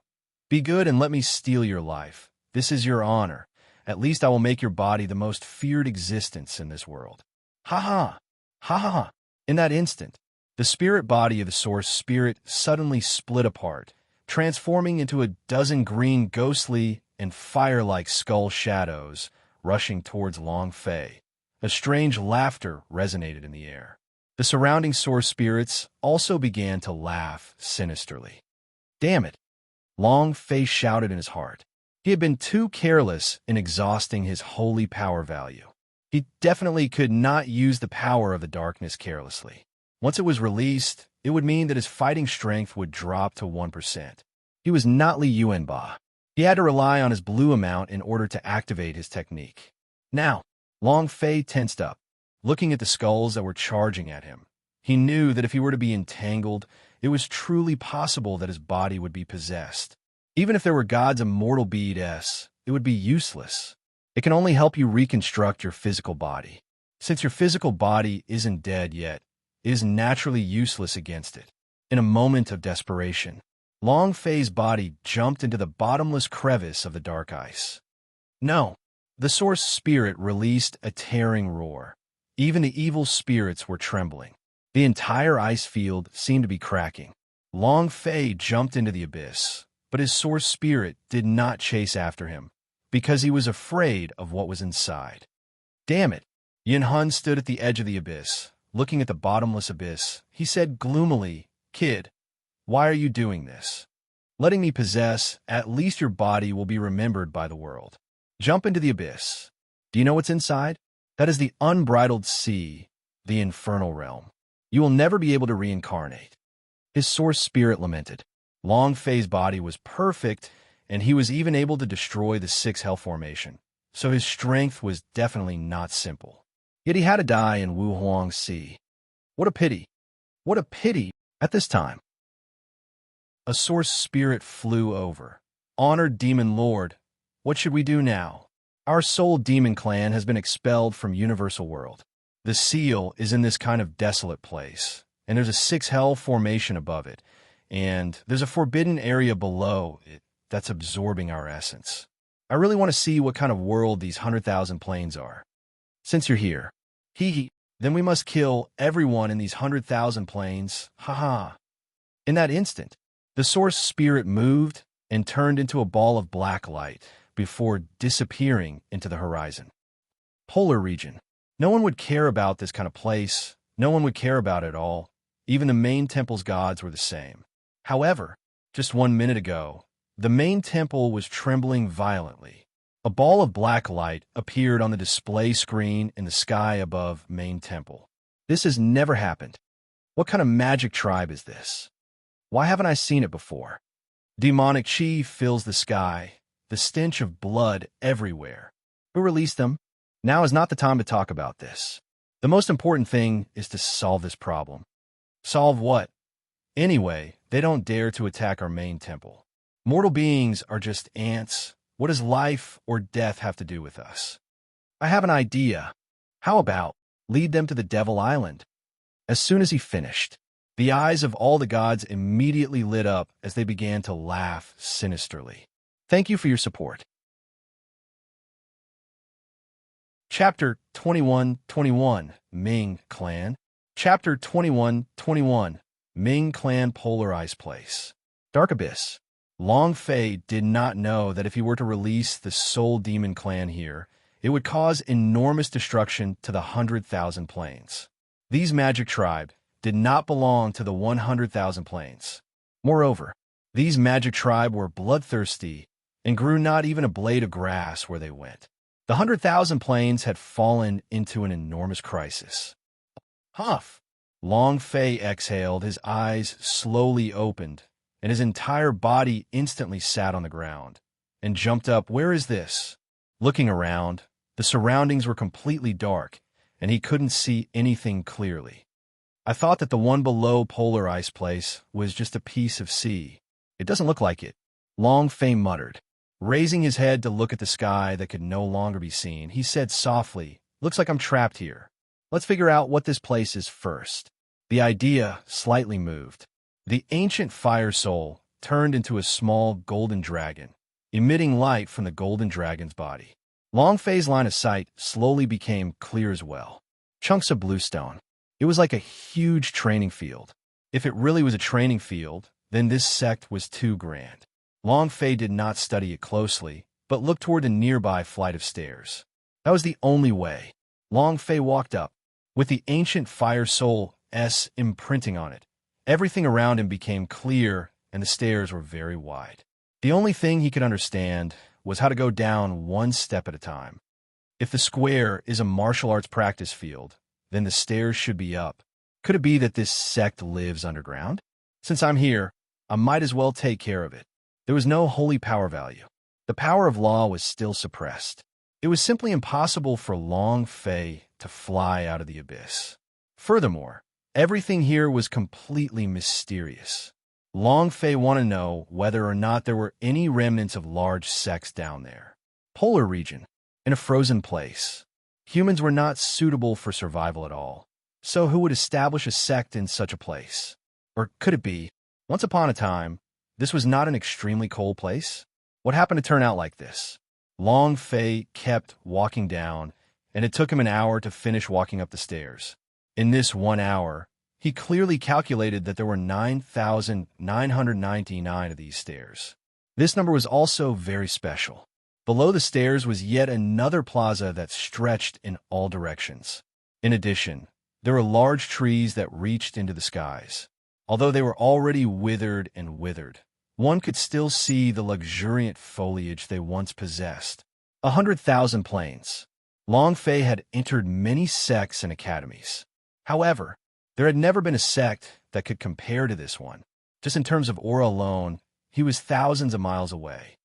Be good and let me steal your life. This is your honor. At least I will make your body the most feared existence in this world. Ha ha! Ha ha ha! In that instant, the spirit body of the source spirit suddenly split apart, transforming into a dozen green ghostly and fire-like skull shadows rushing towards Long Fei. A strange laughter resonated in the air. The surrounding source spirits also began to laugh sinisterly. Damn it! Long Fei shouted in his heart. He had been too careless in exhausting his holy power value. He definitely could not use the power of the darkness carelessly. Once it was released, it would mean that his fighting strength would drop to 1%. He was not Li Yuanba. He had to rely on his blue amount in order to activate his technique. Now, Long Fei tensed up, looking at the skulls that were charging at him. He knew that if he were to be entangled, it was truly possible that his body would be possessed. Even if there were God's immortal beads, it would be useless. It can only help you reconstruct your physical body. Since your physical body isn't dead yet, it is naturally useless against it. In a moment of desperation, Long Fei's body jumped into the bottomless crevice of the dark ice. No, the source spirit released a tearing roar. Even the evil spirits were trembling. The entire ice field seemed to be cracking. Long Fei jumped into the abyss, but his source spirit did not chase after him, because he was afraid of what was inside. Damn it! Yin Hun stood at the edge of the abyss, looking at the bottomless abyss. He said gloomily, "Kid, why are you doing this? Letting me possess, at least your body will be remembered by the world. Jump into the abyss. Do you know what's inside? That is the unbridled sea, the infernal realm. You will never be able to reincarnate." His source spirit lamented. Long Fei's body was perfect, and he was even able to destroy the 6 Hell Formation, so his strength was definitely not simple. Yet he had to die in Wu Huang's Sea. What a pity! What a pity at this time! A source spirit flew over. "Honored Demon Lord, what should we do now? Our soul demon clan has been expelled from Universal World. The seal is in this kind of desolate place, and there's a 6 Hell Formation above it, and there's a forbidden area below it that's absorbing our essence. I really want to see what kind of world these 100,000 planes are. Since you're here, then we must kill everyone in these 100,000 planes, haha." In that instant, the source spirit moved and turned into a ball of black light before disappearing into the horizon. Polar region. No one would care about this kind of place. No one would care about it at all. Even the main temple's gods were the same. However, just 1 minute ago, the main temple was trembling violently. A ball of black light appeared on the display screen in the sky above main temple. This has never happened. What kind of magic tribe is this? Why haven't I seen it before? Demonic chi fills the sky, the stench of blood everywhere. Who released them? Now is not the time to talk about this. The most important thing is to solve this problem. Solve what? Anyway, they don't dare to attack our main temple. Mortal beings are just ants. What does life or death have to do with us? I have an idea. How about lead them to the Devil Island? As soon as he finished, the eyes of all the gods immediately lit up as they began to laugh sinisterly. Thank you for your support. Chapter 21-21, Ming Clan. Chapter 21-21, Ming Clan Polar Ice Place. Dark Abyss. Long Fei did not know that if he were to release the Soul Demon Clan here, it would cause enormous destruction to the 100,000 planes. These magic tribe did not belong to the 100,000 planes. Moreover, these magic tribe were bloodthirsty and grew not even a blade of grass where they went. The 100,000 planes had fallen into an enormous crisis. Huff! Long Fei exhaled, his eyes slowly opened, and his entire body instantly sat on the ground and jumped up. Where is this? Looking around, the surroundings were completely dark, and he couldn't see anything clearly. I thought that the one below Polar Ice Place was just a piece of sea. It doesn't look like it, Long Fei muttered. Raising his head to look at the sky that could no longer be seen, he said softly, "Looks like I'm trapped here. Let's figure out what this place is first." The idea slightly moved. The ancient fire soul turned into a small golden dragon, emitting light from the golden dragon's body. Long Fei's line of sight slowly became clear as well. Chunks of bluestone. It was like a huge training field. If it really was a training field, then this sect was too grand. Long Fei did not study it closely, but looked toward a nearby flight of stairs. That was the only way. Long Fei walked up, with the ancient fire soul's imprinting on it. Everything around him became clear, and the stairs were very wide. The only thing he could understand was how to go down one step at a time. If the square is a martial arts practice field, then the stairs should be up. Could it be that this sect lives underground? Since I'm here, I might as well take care of it. There was no holy power value. The power of law was still suppressed. It was simply impossible for Long Fei to fly out of the abyss. Furthermore, everything here was completely mysterious. Long Fei wanted to know whether or not there were any remnants of large sects down there. Polar region, in a frozen place. Humans were not suitable for survival at all. So who would establish a sect in such a place? Or could it be, once upon a time, this was not an extremely cold place? What happened to turn out like this? Long Fei kept walking down, and it took him an hour to finish walking up the stairs. In this 1 hour, he clearly calculated that there were 9,999 of these stairs. This number was also very special. Below the stairs was yet another plaza that stretched in all directions. In addition, there were large trees that reached into the skies. Although they were already withered and withered, one could still see the luxuriant foliage they once possessed. 100,000 planes. Long Fei had entered many sects and academies. However, there had never been a sect that could compare to this one. Just in terms of aura alone, he was thousands of miles away.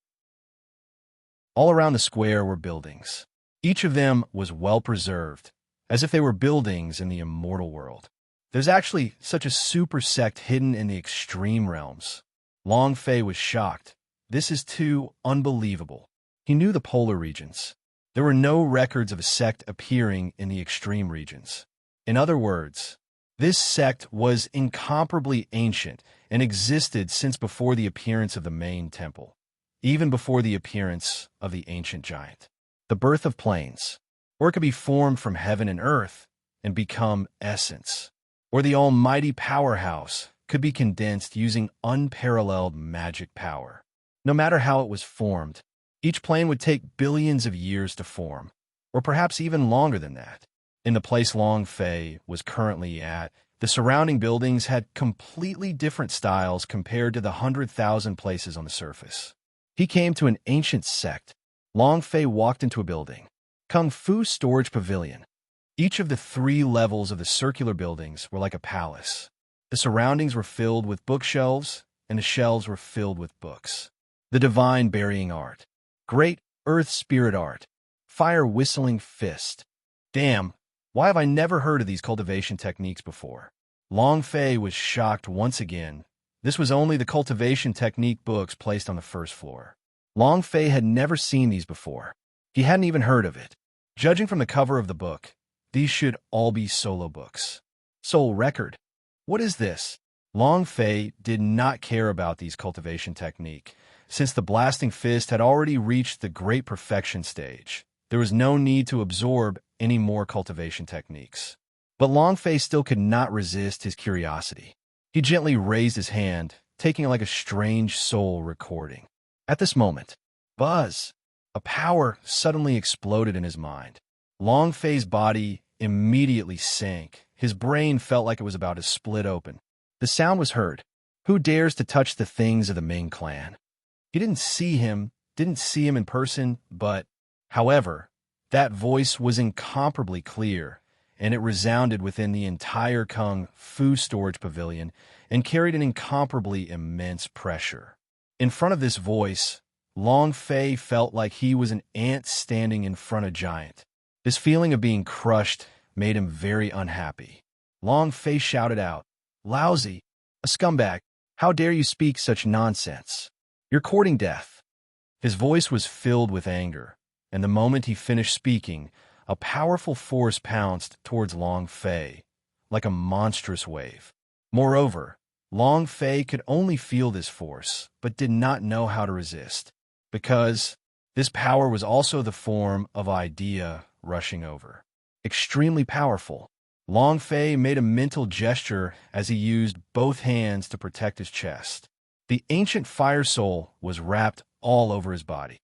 All around the square were buildings. Each of them was well preserved, as if they were buildings in the immortal world. There's actually such a super sect hidden in the extreme realms. Long Fei was shocked. This is too unbelievable. He knew the polar regions. There were no records of a sect appearing in the extreme regions. In other words, this sect was incomparably ancient and existed since before the appearance of the main temple, even before the appearance of the ancient giant. The birth of planes, or it could be formed from heaven and earth and become essence, or the almighty powerhouse could be condensed using unparalleled magic power. No matter how it was formed, each plane would take billions of years to form, or perhaps even longer than that. In the place Long Fei was currently at, the surrounding buildings had completely different styles compared to the 100,000 places on the surface. He came to an ancient sect. Long Fei walked into a building. Kung Fu Storage Pavilion. Each of the 3 levels of the circular buildings were like a palace. The surroundings were filled with bookshelves, and the shelves were filled with books. The divine burying art. Great earth spirit art. Fire whistling fist. Damn, why have I never heard of these cultivation techniques before? Long Fei was shocked once again. This was only the cultivation technique books placed on the first floor. Long Fei had never seen these before. He hadn't even heard of it. Judging from the cover of the book, these should all be solo books. Soul record. What is this? Long Fei did not care about these cultivation technique. Since the blasting fist had already reached the great perfection stage, there was no need to absorb any more cultivation techniques. But Long Fei still could not resist his curiosity. He gently raised his hand, taking it like a strange soul recording. At this moment, buzz! A power suddenly exploded in his mind. Long Fei's body immediately sank. His brain felt like it was about to split open. The sound was heard. Who dares to touch the things of the Ming clan? He didn't see him in person, but, however, that voice was incomparably clear, and it resounded within the entire Kung Fu Storage Pavilion and carried an incomparably immense pressure. In front of this voice, Long Fei felt like he was an ant standing in front of a giant. This feeling of being crushed made him very unhappy. Long Fei shouted out, "Lousy! A scumbag! How dare you speak such nonsense? You're courting death." His voice was filled with anger, and the moment he finished speaking, a powerful force pounced towards Long Fei, like a monstrous wave. Moreover, Long Fei could only feel this force, but did not know how to resist, because this power was also the form of idea rushing over. Extremely powerful. Long Fei made a mental gesture as he used both hands to protect his chest. The ancient fire soul was wrapped all over his body.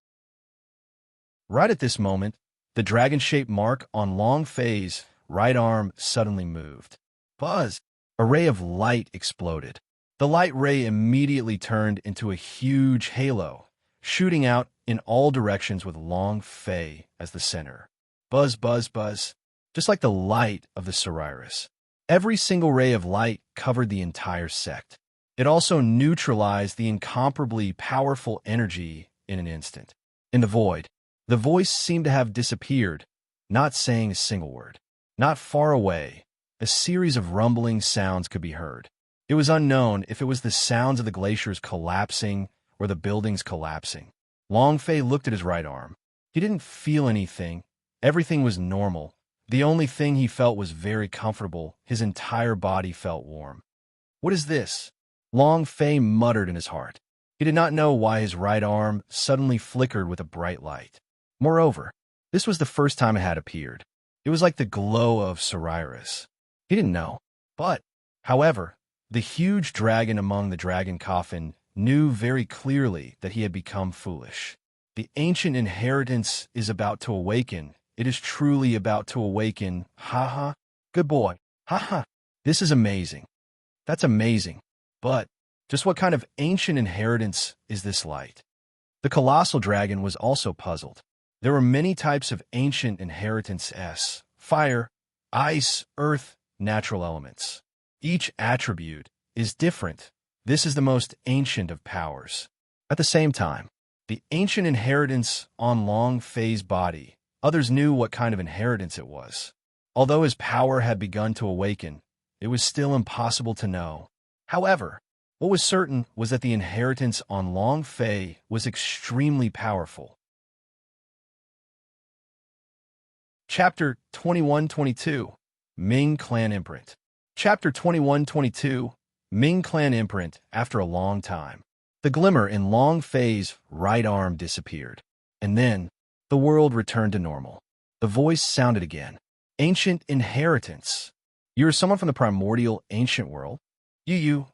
Right at this moment, the dragon-shaped mark on Long Fei's right arm suddenly moved. Buzz! A ray of light exploded. The light ray immediately turned into a huge halo, shooting out in all directions with Long Fei as the center. Buzz, buzz, buzz, just like the light of the Sirius. Every single ray of light covered the entire sect. It also neutralized the incomparably powerful energy in an instant. In the void, the voice seemed to have disappeared, not saying a single word. Not far away, a series of rumbling sounds could be heard. It was unknown if it was the sounds of the glaciers collapsing or the buildings collapsing. Long Fei looked at his right arm. He didn't feel anything. Everything was normal. The only thing he felt was very comfortable. His entire body felt warm. What is this? Long Fei muttered in his heart. He did not know why his right arm suddenly flickered with a bright light. Moreover, this was the first time it had appeared. It was like the glow of Sirius. He didn't know. But, however, the huge dragon among the dragon coffin knew very clearly that he had become foolish. The ancient inheritance is about to awaken. It is truly about to awaken. Ha ha. Good boy. Ha ha. This is amazing. That's amazing. But, just what kind of ancient inheritance is this light? The colossal dragon was also puzzled. There were many types of ancient inheritances: fire, ice, earth, natural elements. Each attribute is different. This is the most ancient of powers. At the same time, the ancient inheritance on Long Fei's body, others knew what kind of inheritance it was. Although his power had begun to awaken, it was still impossible to know. However, what was certain was that the inheritance on Long Fei was extremely powerful. Chapter 21-22, Ming Clan Imprint. Chapter 21-22, Ming Clan Imprint. After a long time, the glimmer in Long Fei's right arm disappeared. And then, the world returned to normal. The voice sounded again. Ancient inheritance. You are someone from the primordial ancient world? You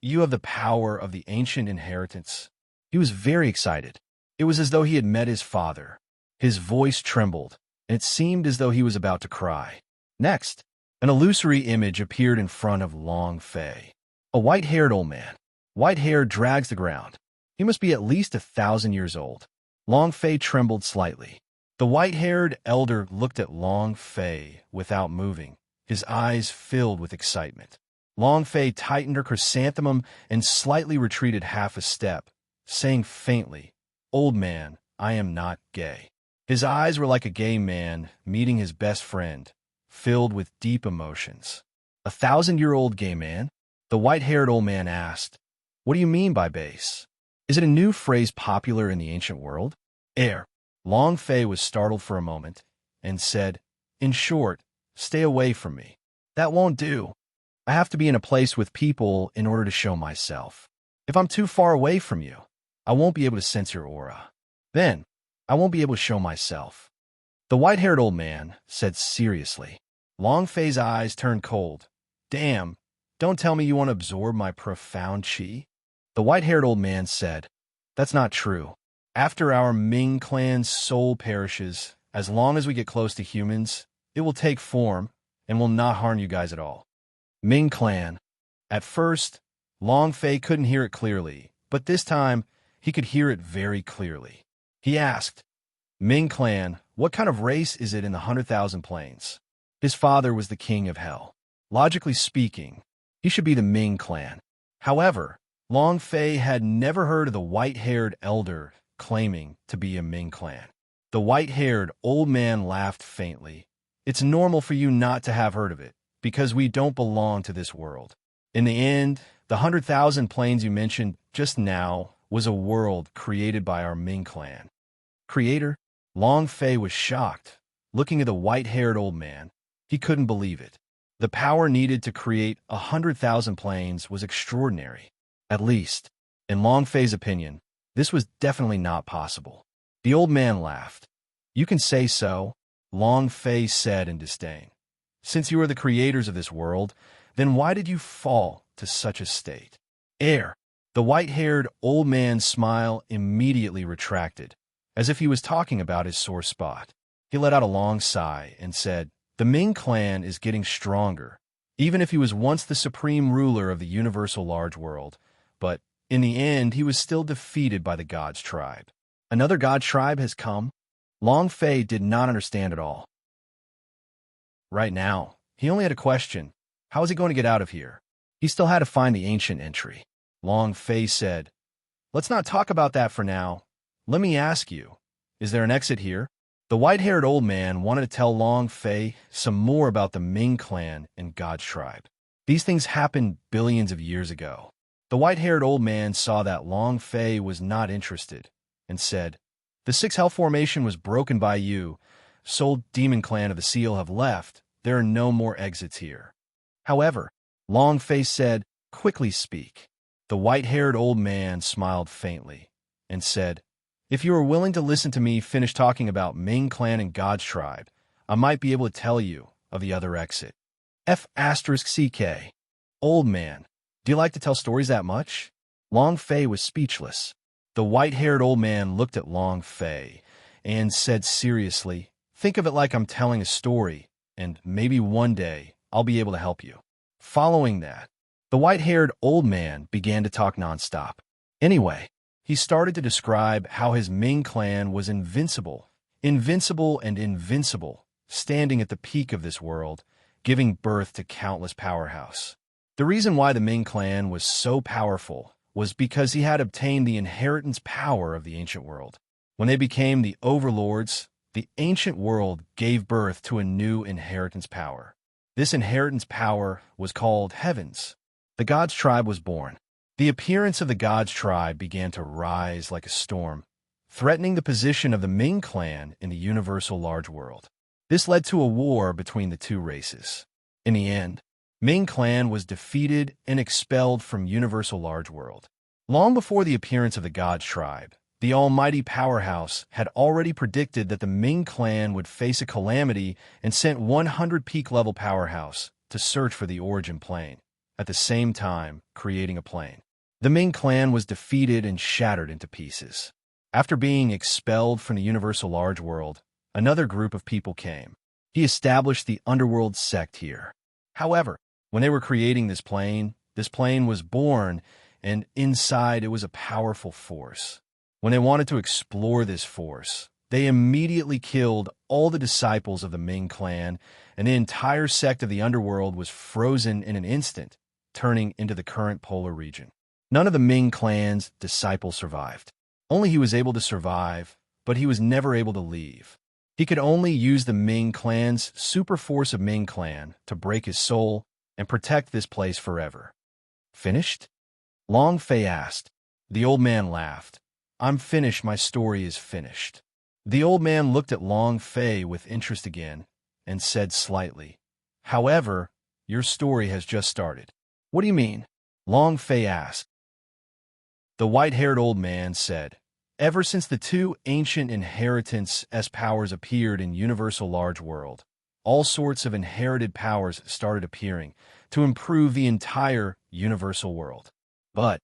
have the power of the ancient inheritance. He was very excited. It was as though he had met his father. His voice trembled, and it seemed as though he was about to cry. Next, an illusory image appeared in front of Long Fei. A white-haired old man. White hair drags the ground. He must be at least 1,000 years old. Long Fei trembled slightly. The white-haired elder looked at Long Fei without moving, his eyes filled with excitement. Long Fei tightened her chrysanthemum and slightly retreated half a step, saying faintly, "Old man, I am not gay." His eyes were like a gay man meeting his best friend, filled with deep emotions. 1,000-year-old gay man? The white-haired old man asked. What do you mean by base? Is it a new phrase popular in the ancient world? Long Fei was startled for a moment and said, "In short, stay away from me. That won't do. I have to be in a place with people in order to show myself. If I'm too far away from you, I won't be able to sense your aura. Then, I won't be able to show myself." The white-haired old man said seriously. Long Fei's eyes turned cold. "Damn, don't tell me you want to absorb my profound qi." The white-haired old man said, "That's not true. After our Ming clan's soul perishes, as long as we get close to humans, it will take form and will not harm you guys at all." Ming clan. At first, Long Fei couldn't hear it clearly, but this time, he could hear it very clearly. He asked, "Ming clan, what kind of race is it in the 100,000 planes?" His father was the king of hell. Logically speaking, he should be the Ming clan. However, Long Fei had never heard of the white-haired elder claiming to be a Ming clan. The white-haired old man laughed faintly. "It's normal for you not to have heard of it, because we don't belong to this world. In the end, the 100,000 planes you mentioned just now was a world created by our Ming clan." Creator? Long Fei was shocked. Looking at the white-haired old man, he couldn't believe it. The power needed to create 100,000 planes was extraordinary. At least, in Long Fei's opinion, this was definitely not possible. The old man laughed. "You can say so," Long Fei said in disdain. "Since you are the creators of this world, then why did you fall to such a state?" The white-haired old man's smile immediately retracted, as if he was talking about his sore spot. He let out a long sigh and said, "The Ming clan is getting stronger. even if he was once the supreme ruler of the universal large world. But in the end, he was still defeated by the God's tribe. Another God tribe has come? Long Fei did not understand at all. Right now, he only had a question. How was he going to get out of here? He still had to find the ancient entry. Long Fei said, "Let's not talk about that for now. Let me ask you, is there an exit here?" The white-haired old man wanted to tell Long Fei some more about the Ming clan and God's tribe. These things happened billions of years ago. The white-haired old man saw that Long Fei was not interested and said, "The 6 Hell formation was broken by you. Soul Demon clan of the Seal have left. There are no more exits here." However, Long Fei said, "Quickly speak." The white-haired old man smiled faintly and said, "If you are willing to listen to me finish talking about Ming clan and God's tribe, I might be able to tell you of the other exit." F***CK. Old man, do you like to tell stories that much? Long Fei was speechless. The white-haired old man looked at Long Fei and said seriously, "Think of it like I'm telling a story, and maybe one day I'll be able to help you." Following that, the white-haired old man began to talk nonstop. Anyway, he started to describe how his Ming clan was invincible, standing at the peak of this world, giving birth to countless powerhouse. The reason why the Ming clan was so powerful was because he had obtained the inheritance power of the ancient world. When they became the overlords, the ancient world gave birth to a new inheritance power. This inheritance power was called Heavens. The God's tribe was born. The appearance of the God's tribe began to rise like a storm, threatening the position of the Ming clan in the universal large world. This led to a war between the two races. In the end, Ming clan was defeated and expelled from universal large world. Long before the appearance of the God's tribe, the almighty powerhouse had already predicted that the Ming clan would face a calamity and sent 100 peak-level powerhouse to search for the origin plane, at the same time creating a plane. The Ming clan was defeated and shattered into pieces. After being expelled from the universal large world, another group of people came. He established the underworld sect here. However, when they were creating this plane was born, and inside it was a powerful force. When they wanted to explore this force, they immediately killed all the disciples of the Ming clan, and the entire sect of the underworld was frozen in an instant, turning into the current polar region. None of the Ming clan's disciples survived. Only he was able to survive, but he was never able to leave. He could only use the Ming clan's super force of Ming clan to break his soul and protect this place forever. Finished? Long Fei asked. The old man laughed. "I'm finished, my story is finished." The old man looked at Long Fei with interest again and said slightly, "However, your story has just started." "What do you mean?" Long Fei asked. The white-haired old man said, "Ever since the 2 ancient inheritance powers appeared in universal large world, all sorts of inherited powers started appearing to improve the entire universal world. But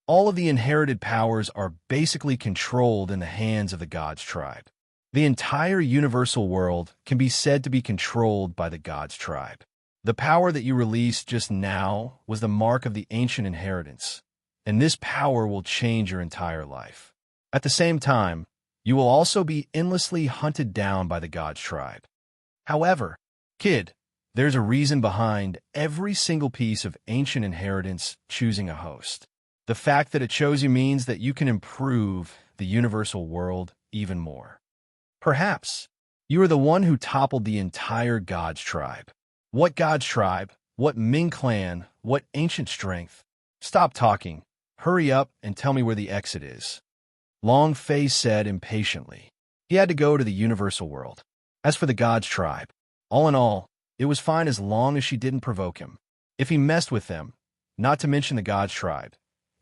all of the inherited powers are basically controlled in the hands of the God's tribe. The entire universal world can be said to be controlled by the God's tribe. The power that you released just now was the mark of the ancient inheritance, and this power will change your entire life. At the same time, you will also be endlessly hunted down by the God's tribe. However, kid, there's a reason behind every single piece of ancient inheritance choosing a host. The fact that it chose you means that you can improve the universal world even more. Perhaps you are the one who toppled the entire God's tribe. What God's tribe? What Ming clan? What ancient strength? Stop talking. Hurry up and tell me where the exit is. Long Fei said impatiently. He had to go to the universal world. As for the God's tribe, all in all, it was fine as long as she didn't provoke him. If he messed with them, not to mention the God's tribe,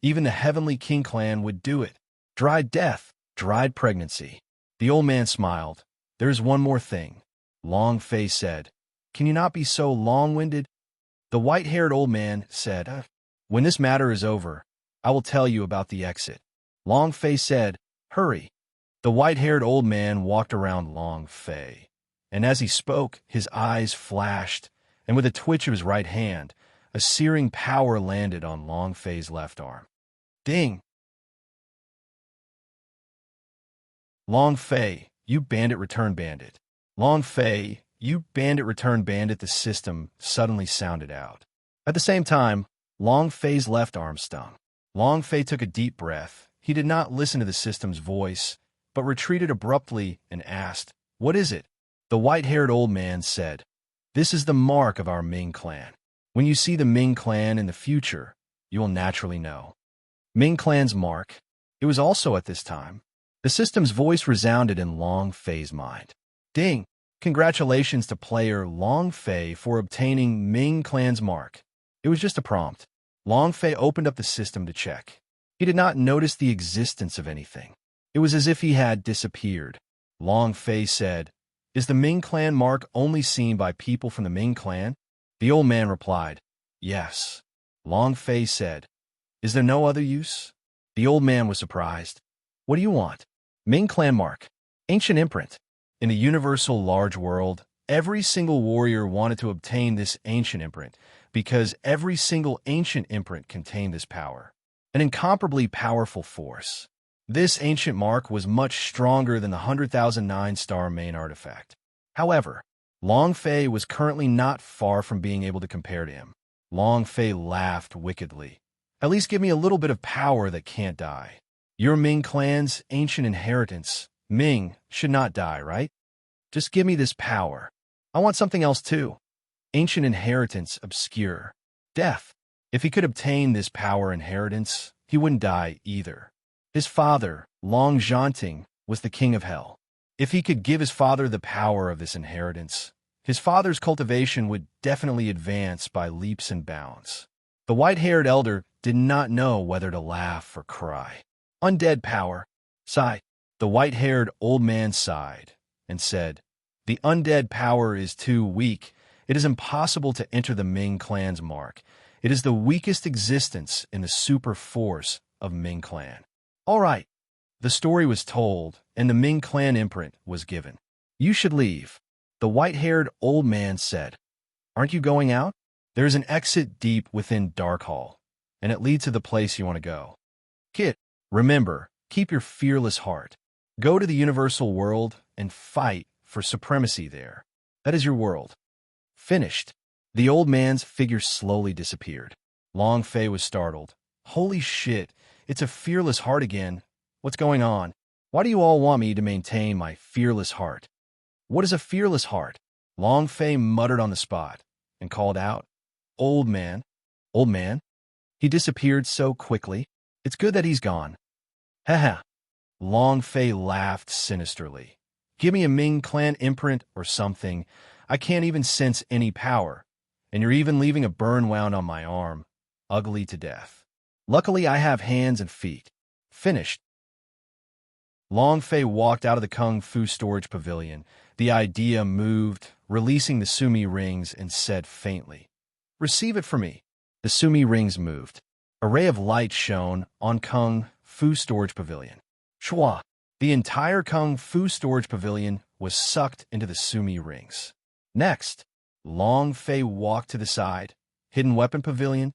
even the Heavenly King clan would do it. Dried death, dried pregnancy. The old man smiled. There's one more thing. Long Fei said. Can you not be so long-winded? The white-haired old man said, When this matter is over, I will tell you about the exit. Long Fei said, Hurry. The white-haired old man walked around Long Fei, and as he spoke, his eyes flashed and with a twitch of his right hand, a searing power landed on Long Fei's left arm. Ding! Long Fei, you bandit return bandit. Long Fei, you bandit return bandit, the system suddenly sounded out. At the same time, Long Fei's left arm stung. Long Fei took a deep breath. He did not listen to the system's voice, but retreated abruptly and asked, "What is it?" The white-haired old man said, "This is the mark of our Ming clan. When you see the Ming clan in the future, you will naturally know." Ming clan's mark. It was also at this time. The system's voice resounded in Long Fei's mind. Ding! Congratulations to player Long Fei for obtaining Ming clan's mark. It was just a prompt. Long Fei opened up the system to check. He did not notice the existence of anything. It was as if he had disappeared. Long Fei said, "Is the Ming clan mark only seen by people from the Ming clan?" The old man replied, "Yes." Long Fei said, "Is there no other use?" The old man was surprised. "What do you want?" Ming clan mark. Ancient imprint. In the universal large world, every single warrior wanted to obtain this ancient imprint because every single ancient imprint contained this power, an incomparably powerful force. This ancient mark was much stronger than the 100,000 9-star main artifact. However, Long Fei was currently not far from being able to compare to him. Long Fei laughed wickedly. "At least give me a little bit of power that can't die. Your Ming clan's ancient inheritance, Ming, should not die, right? Just give me this power. I want something else too. Ancient inheritance, obscure. Death. If he could obtain this power inheritance, he wouldn't die either. His father, Long Zhanting, was the king of hell. If he could give his father the power of this inheritance, his father's cultivation would definitely advance by leaps and bounds." The white-haired elder did not know whether to laugh or cry. "Undead power." Sigh. The white-haired old man sighed and said, "The undead power is too weak. It is impossible to enter the Ming clan's mark. It is the weakest existence in the super force of Ming clan." All right. The story was told, and the Ming clan imprint was given. "You should leave," the white-haired old man said. "Aren't you going out? There is an exit deep within Dark Hall, and it leads to the place you want to go. Kid, remember, keep your fearless heart. Go to the universal world and fight for supremacy there. That is your world." Finished. The old man's figure slowly disappeared. Long Fei was startled. "Holy shit, it's a fearless heart again. What's going on? Why do you all want me to maintain my fearless heart? What is a fearless heart?" Long Fei muttered on the spot and called out, "Old man, old man." He disappeared so quickly. It's good that he's gone. Haha. Long Fei laughed sinisterly. "Give me a Ming clan imprint or something. I can't even sense any power. And you're even leaving a burn wound on my arm. Ugly to death. Luckily, I have hands and feet." Finished. Long Fei walked out of the Kung Fu storage pavilion. The idea moved, releasing the Sumi rings, and said faintly, "Receive it for me." The Sumi rings moved. A ray of light shone on Kung Fu storage pavilion. Shwa! The entire Kung Fu storage pavilion was sucked into the Sumi rings. Next, Long Fei walked to the side. Hidden weapon pavilion?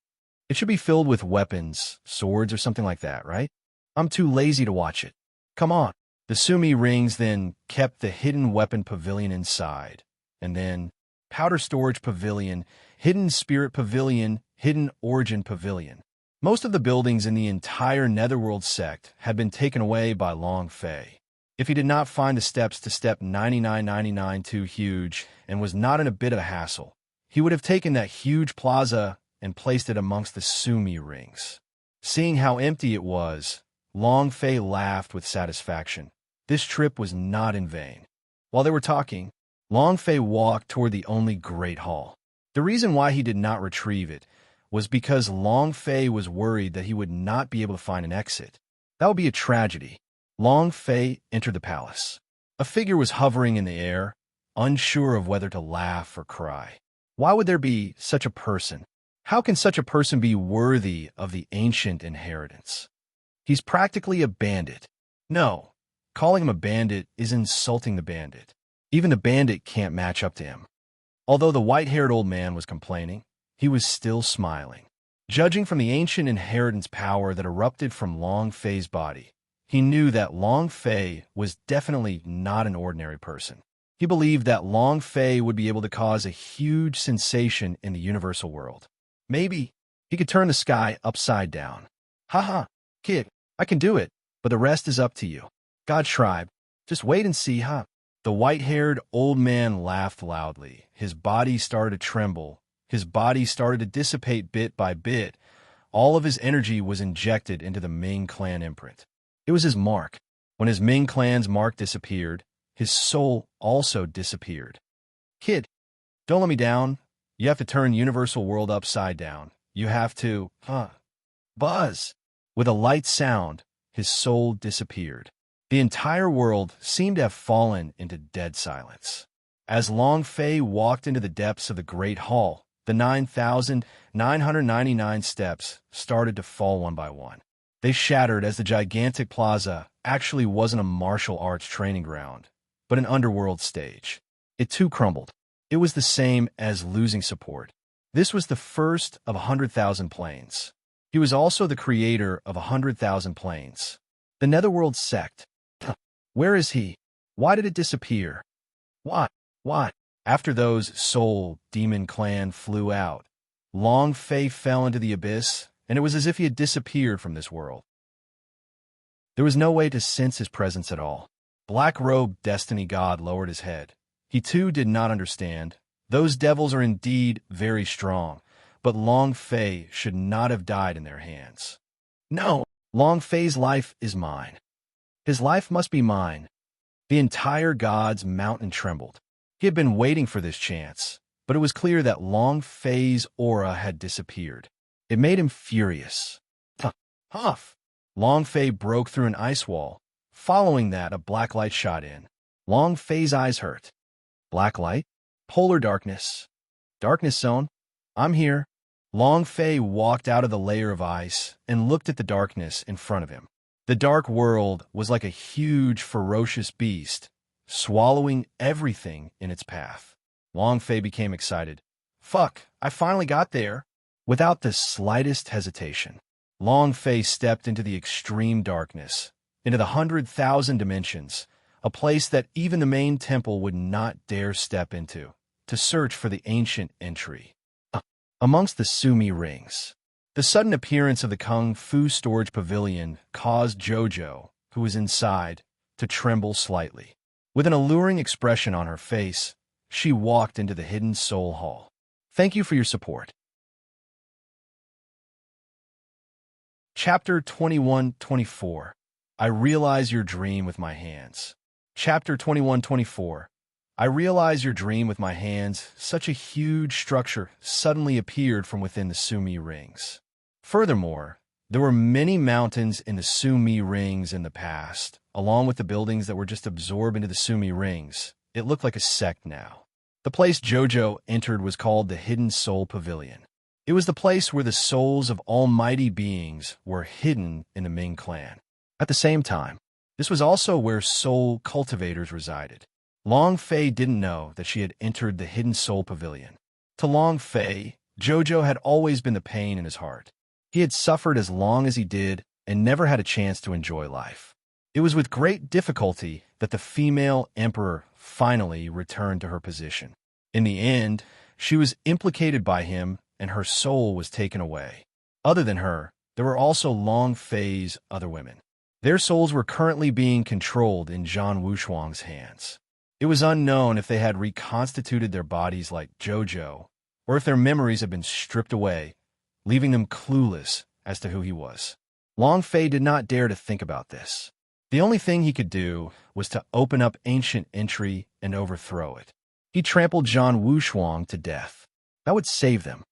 It should be filled with weapons, swords or something like that, right? I'm too lazy to watch it. Come on. The Sumi rings then kept the hidden weapon pavilion inside. And then powder storage pavilion, hidden spirit pavilion, hidden origin pavilion. Most of the buildings in the entire Netherworld sect had been taken away by Long Fei. If he did not find the steps to step 9999 too huge and was not in a bit of a hassle, he would have taken that huge plaza and placed it amongst the Sumi rings. Seeing how empty it was, Long Fei laughed with satisfaction. This trip was not in vain. While they were talking, Long Fei walked toward the only Great Hall. The reason why he did not retrieve it was because Long Fei was worried that he would not be able to find an exit. That would be a tragedy. Long Fei entered the palace. A figure was hovering in the air, unsure of whether to laugh or cry. Why would there be such a person? How can such a person be worthy of the ancient inheritance? He's practically a bandit. No, calling him a bandit is insulting the bandit. Even the bandit can't match up to him. Although the white-haired old man was complaining, he was still smiling. Judging from the ancient inheritance power that erupted from Long Fei's body, he knew that Long Fei was definitely not an ordinary person. He believed that Long Fei would be able to cause a huge sensation in the universal world. Maybe he could turn the sky upside down. Haha, kid, I can do it, but the rest is up to you. God Shribe, just wait and see, huh? The white-haired old man laughed loudly. His body started to tremble. His body started to dissipate bit by bit. All of his energy was injected into the Ming clan imprint. It was his mark. When his Ming clan's mark disappeared, his soul also disappeared. Kid, don't let me down. You have to turn universal world upside down. You have to, buzz. With a light sound, his soul disappeared. The entire world seemed to have fallen into dead silence. As Long Fei walked into the depths of the Great Hall, the 9,999 steps started to fall one by one. They shattered as the gigantic plaza actually wasn't a martial arts training ground, but an underworld stage. It too crumbled. It was the same as losing support. This was the first of 100,000 planes. He was also the creator of 100,000 planes. The Netherworld sect. Where is he? Why did it disappear? What? After those soul demon clan flew out, Long Fei fell into the abyss, and it was as if he had disappeared from this world. There was no way to sense his presence at all. Black-robed destiny god lowered his head. He too did not understand. Those devils are indeed very strong, but Long Fei should not have died in their hands. No, Long Fei's life is mine. His life must be mine. The entire god's mountain trembled. He had been waiting for this chance, but it was clear that Long Fei's aura had disappeared. It made him furious. Huff! Long Fei broke through an ice wall. Following that, a black light shot in. Long Fei's eyes hurt. Black light? Polar darkness. Darkness zone? I'm here. Long Fei walked out of the layer of ice and looked at the darkness in front of him. The dark world was like a huge, ferocious beast, swallowing everything in its path. Long Fei became excited. Fuck, I finally got there. Without the slightest hesitation, Long Fei stepped into the extreme darkness, into the 100,000 dimensions, a place that even the main temple would not dare step into, to search for the ancient entry. Amongst the Sumi rings, the sudden appearance of the Kung Fu storage pavilion caused Jojo, who was inside, to tremble slightly. With an alluring expression on her face, she walked into the hidden soul hall. Thank you for your support. Chapter 21-24. I realize your dream with my hands. Chapter 21-24. I realize your dream with my hands. Such a huge structure suddenly appeared from within the Sumi rings. Furthermore, there were many mountains in the Sumi rings in the past, along with the buildings that were just absorbed into the Sumi rings. It looked like a sect now. The place Jojo entered was called the Hidden Soul Pavilion. It was the place where the souls of almighty beings were hidden in the Ming clan. At the same time, this was also where soul cultivators resided. Long Fei didn't know that she had entered the Hidden Soul Pavilion. To Long Fei, Jojo had always been the pain in his heart. He had suffered as long as he did and never had a chance to enjoy life. It was with great difficulty that the female emperor finally returned to her position. In the end, she was implicated by him and her soul was taken away. Other than her, there were also Long Fei's other women. Their souls were currently being controlled in Zhang Wushuang's hands. It was unknown if they had reconstituted their bodies like Jojo, or if their memories had been stripped away, leaving them clueless as to who he was. Long Fei did not dare to think about this. The only thing he could do was to open up ancient entry and overthrow it. He trampled Zhang Wushuang to death. That would save them.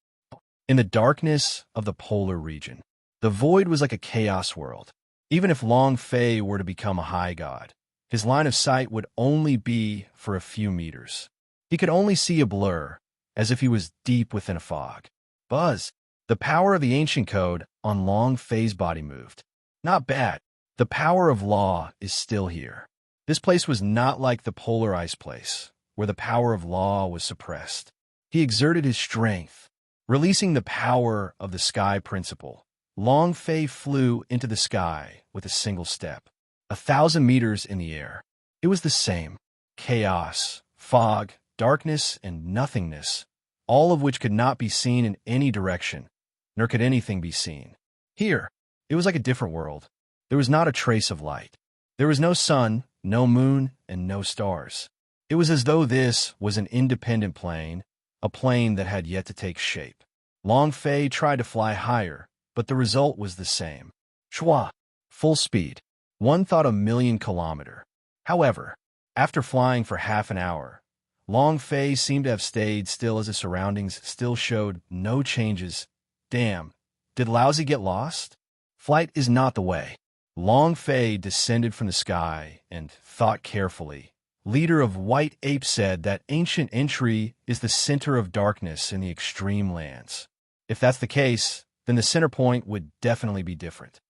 In the darkness of the polar region, the void was like a chaos world. Even if Long Fei were to become a high god, his line of sight would only be for a few meters. He could only see a blur, as if he was deep within a fog. Buzz. The power of the ancient code on Long Fei's body moved. Not bad. The power of law is still here. This place was not like the polar ice place, where the power of law was suppressed. He exerted his strength, releasing the power of the sky principle. Long Fei flew into the sky with a single step, 1,000 meters in the air. It was the same. Chaos, fog, darkness, and nothingness, all of which could not be seen in any direction, nor could anything be seen. Here, it was like a different world. There was not a trace of light. There was no sun, no moon, and no stars. It was as though this was an independent plane, a plane that had yet to take shape. Long Fei tried to fly higher, but the result was the same. Schwa, full speed. One thought 1,000,000 kilometers. However, after flying for half an hour, Long Fei seemed to have stayed still as the surroundings still showed no changes. Damn, did Lousy get lost? Flight is not the way. Long Fei descended from the sky and thought carefully. Leader of White Ape said that ancient entry is the center of darkness in the extreme lands. If that's the case, then the center point would definitely be different.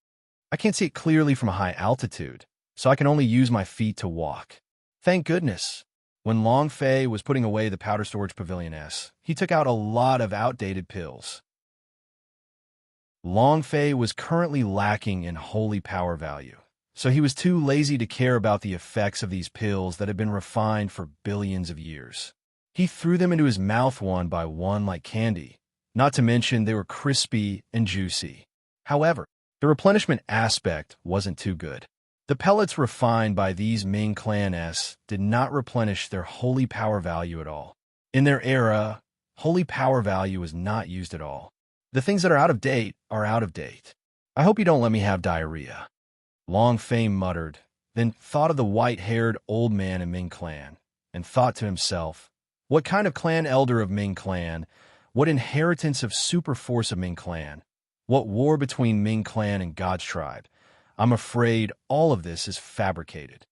I can't see it clearly from a high altitude, so I can only use my feet to walk. Thank goodness. When Long Fei was putting away the powder storage pavilion S, he took out a lot of outdated pills. Long Fei was currently lacking in holy power value, so he was too lazy to care about the effects of these pills that had been refined for billions of years. He threw them into his mouth one by one like candy, not to mention they were crispy and juicy. However, the replenishment aspect wasn't too good. The pellets refined by these Ming Clan S did not replenish their holy power value at all. In their era, holy power value was not used at all. The things that are out of date are out of date. I hope you don't let me have diarrhea. Long Fei muttered, then thought of the white-haired old man in Ming Clan, and thought to himself, what kind of clan elder of Ming Clan, what inheritance of super force of Ming Clan, what war between Ming Clan and God's tribe. I'm afraid all of this is fabricated.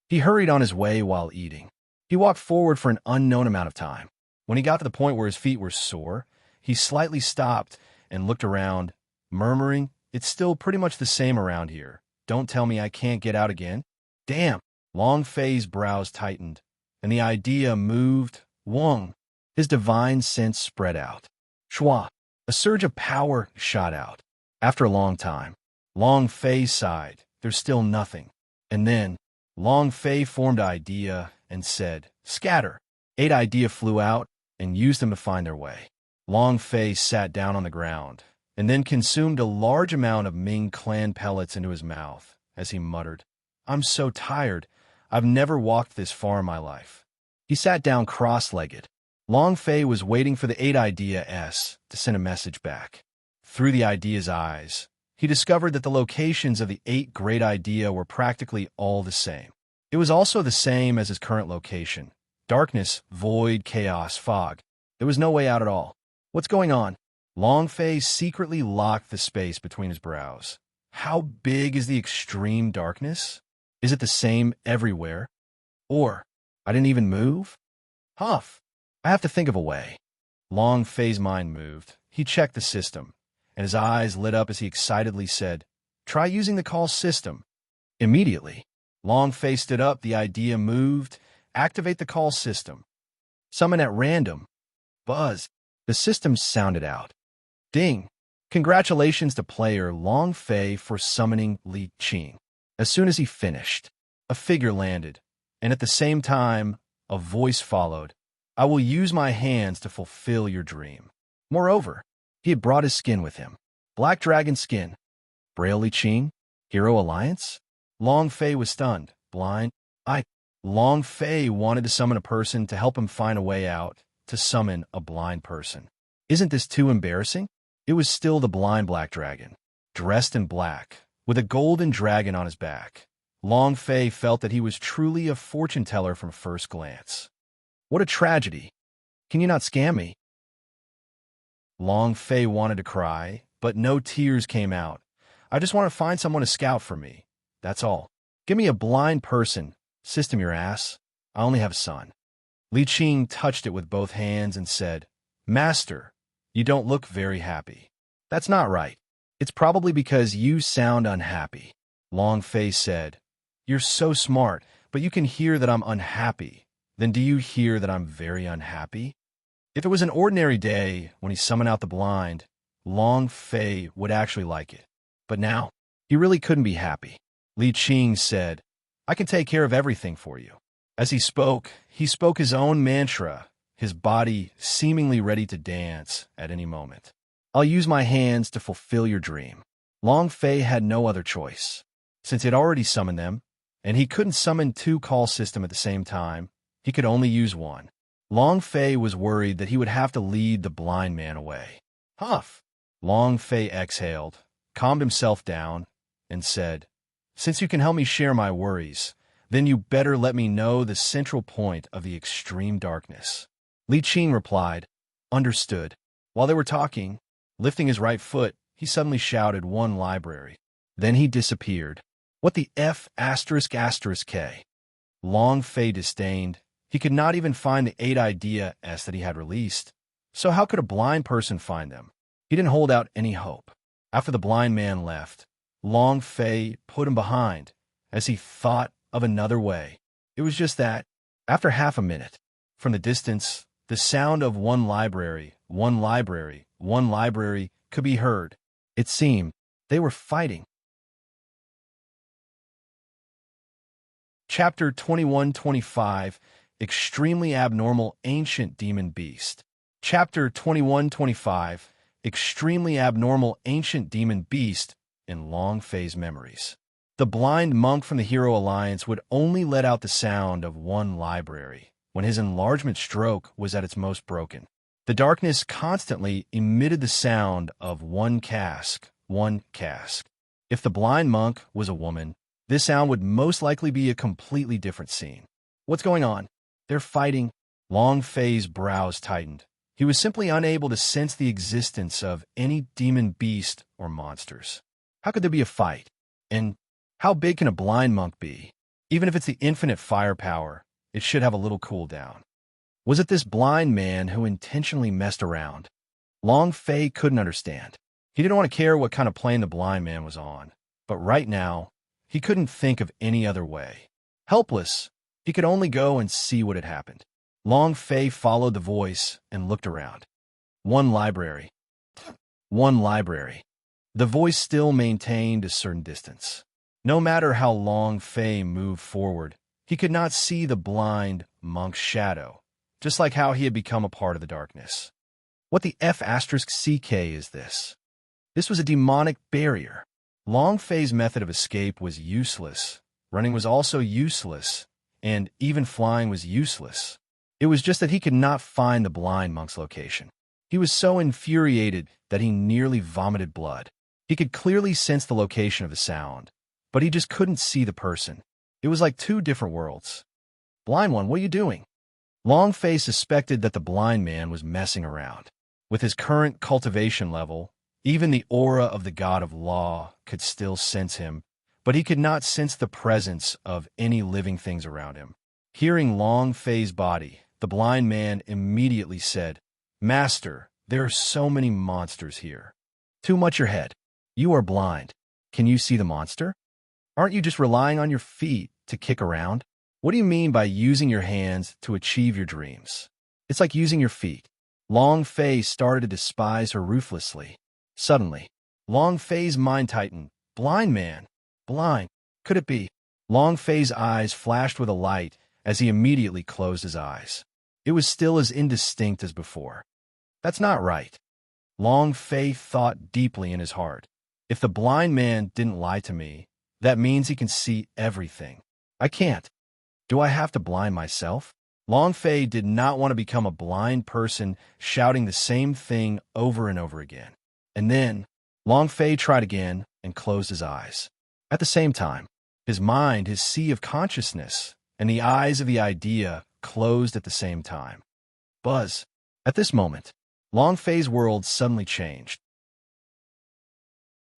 He hurried on his way while eating. He walked forward for an unknown amount of time. When he got to the point where his feet were sore, he slightly stopped and looked around, murmuring, it's still pretty much the same around here. Don't tell me I can't get out again. Damn! Long Fei's brows tightened, and the idea moved. Wong. His divine sense spread out. Schwa. A surge of power shot out. After a long time, Long Fei sighed. There's still nothing. And then, Long Fei formed idea and said, scatter. 8 idea flew out and used them to find their way. Long Fei sat down on the ground, and then consumed a large amount of Ming Clan pellets into his mouth, as he muttered, I'm so tired. I've never walked this far in my life. He sat down cross-legged. Long Fei was waiting for the 8 idea S to send a message back. Through the idea's eyes, he discovered that the locations of the 8 great idea were practically all the same. It was also the same as his current location. Darkness, void, chaos, fog. There was no way out at all. What's going on? Long Fei secretly locked the space between his brows. How big is the extreme darkness? Is it the same everywhere? Or, I didn't even move? Huff. I have to think of a way. Long Fei's mind moved. He checked the system, and his eyes lit up as he excitedly said, try using the call system. Immediately, Long Fei stood up, the idea moved, activate the call system. Summon at random. Buzz. The system sounded out. Ding. Congratulations to player Long Fei for summoning Li Qing. As soon as he finished, a figure landed, and at the same time, a voice followed. I will use my hands to fulfill your dream. Moreover, he had brought his skin with him. Black dragon skin. Braille Li Qing? Hero Alliance? Long Fei was stunned, blind. Long Fei wanted to summon a person to help him find a way out, to summon a blind person. Isn't this too embarrassing? It was still the blind black dragon, dressed in black, with a golden dragon on his back. Long Fei felt that he was truly a fortune teller from first glance. What a tragedy. Can you not scam me? Long Fei wanted to cry, but no tears came out. I just want to find someone to scout for me. That's all. Give me a blind person. System your ass. I only have a son. Li Qing touched it with both hands and said, Master, you don't look very happy. That's not right. It's probably because you sound unhappy. Long Fei said, You're so smart, but you can hear that I'm unhappy. Then do you hear that I'm very unhappy? If it was an ordinary day when he summoned out the blind, Long Fei would actually like it. But now, he really couldn't be happy. Li Qing said, "I can take care of everything for you." As he spoke his own mantra, his body seemingly ready to dance at any moment. "I'll use my hands to fulfill your dream." Long Fei had no other choice. Since he had already summoned them, and he couldn't summon two call systems at the same time, he could only use one. Long Fei was worried that he would have to lead the blind man away. Huff! Long Fei exhaled, calmed himself down, and said, "Since you can help me share my worries, then you better let me know the central point of the extreme darkness." Li Qing replied, "Understood." While they were talking, lifting his right foot, he suddenly shouted, "One library." Then he disappeared. What the F***? Long Fei disdained. He could not even find the 8 ideas that he had released. So how could a blind person find them? He didn't hold out any hope. After the blind man left, Long Fei put him behind as he thought of another way. It was just that, after half a minute, from the distance, the sound of one library, one library, one library could be heard. It seemed they were fighting. Chapter 21-25, Extremely Abnormal Ancient Demon Beast. Chapter 21-25, Extremely Abnormal Ancient Demon Beast in Long Fei's Memories. The blind monk from the Hero Alliance would only let out the sound of one library when his enlargement stroke was at its most broken. The darkness constantly emitted the sound of one cask, one cask. If the blind monk was a woman, this sound would most likely be a completely different scene. What's going on? They're fighting. Long Fei's brows tightened. He was simply unable to sense the existence of any demon beast or monsters. How could there be a fight? And how big can a blind monk be? Even if it's the infinite firepower, it should have a little cooldown. Was it this blind man who intentionally messed around? Long Fei couldn't understand. He didn't want to care what kind of plane the blind man was on. But right now, he couldn't think of any other way. Helpless, he could only go and see what had happened. Long Fei followed the voice and looked around. One library. One library. The voice still maintained a certain distance. No matter how Long Fei moved forward, he could not see the blind monk's shadow, just like how he had become a part of the darkness. What the F*** is this? This was a demonic barrier. Long Fei's method of escape was useless. Running was also useless, and even flying was useless. It was just that he could not find the blind monk's location. He was so infuriated that he nearly vomited blood. He could clearly sense the location of the sound, but he just couldn't see the person. It was like two different worlds. "Blind one, what are you doing?" Long Fei suspected that the blind man was messing around. With his current cultivation level, even the aura of the god of law could still sense him, but he could not sense the presence of any living things around him. Hearing Long Fei's body, the blind man immediately said, "Master, there are so many monsters here." "Too much your head. You are blind. Can you see the monster? Aren't you just relying on your feet to kick around? What do you mean by using your hands to achieve your dreams? It's like using your feet." Long Fei started to despise her ruthlessly. Suddenly, Long Fei's mind tightened. Blind man. Blind. Could it be? Long Fei's eyes flashed with a light as he immediately closed his eyes. It was still as indistinct as before. That's not right. Long Fei thought deeply in his heart. If the blind man didn't lie to me, that means he can see everything. I can't. Do I have to blind myself? Long Fei did not want to become a blind person shouting the same thing over and over again. And then, Long Fei tried again and closed his eyes. At the same time, his mind, his sea of consciousness, and the eyes of the idea closed at the same time. Buzz. At this moment, Long Fei's world suddenly changed.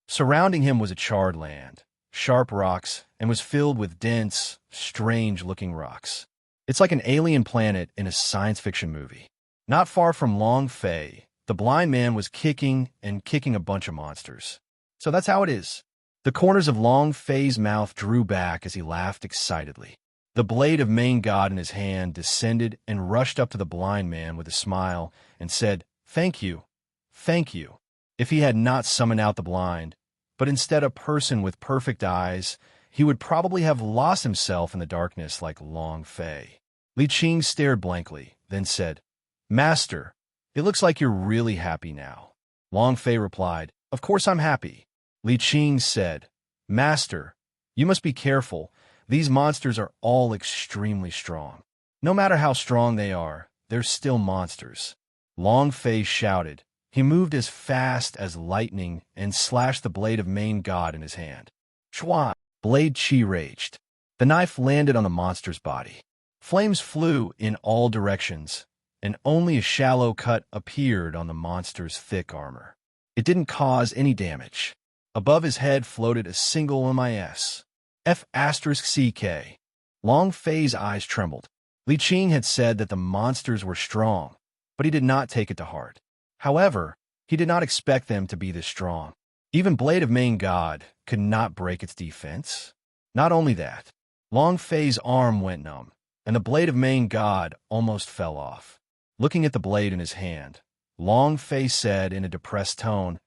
Surrounding him was a charred land, sharp rocks, and was filled with dense, strange-looking rocks. It's like an alien planet in a science fiction movie. Not far from Long Fei, the blind man was kicking a bunch of monsters. So that's how it is. The corners of Long Fei's mouth drew back as he laughed excitedly. The blade of main god in his hand descended and rushed up to the blind man with a smile and said, "Thank you, thank you." If he had not summoned out the blind, but instead a person with perfect eyes, he would probably have lost himself in the darkness like Long Fei. Li Qing stared blankly, then said, "Master, it looks like you're really happy now." Long Fei replied, "Of course I'm happy." Li Qing said, "Master, you must be careful. These monsters are all extremely strong. No matter how strong they are, they're still monsters." Long Fei shouted. He moved as fast as lightning and slashed the blade of main god in his hand. Chua! Blade chi raged. The knife landed on the monster's body. Flames flew in all directions, and only a shallow cut appeared on the monster's thick armor. It didn't cause any damage. Above his head floated a single MIS. F*CK. Long Fei's eyes trembled. Li Qing had said that the monsters were strong, but he did not take it to heart. However, he did not expect them to be this strong. Even Blade of Main God could not break its defense. Not only that, Long Fei's arm went numb, and the Blade of Main God almost fell off. Looking at the blade in his hand, Long Fei said in a depressed tone,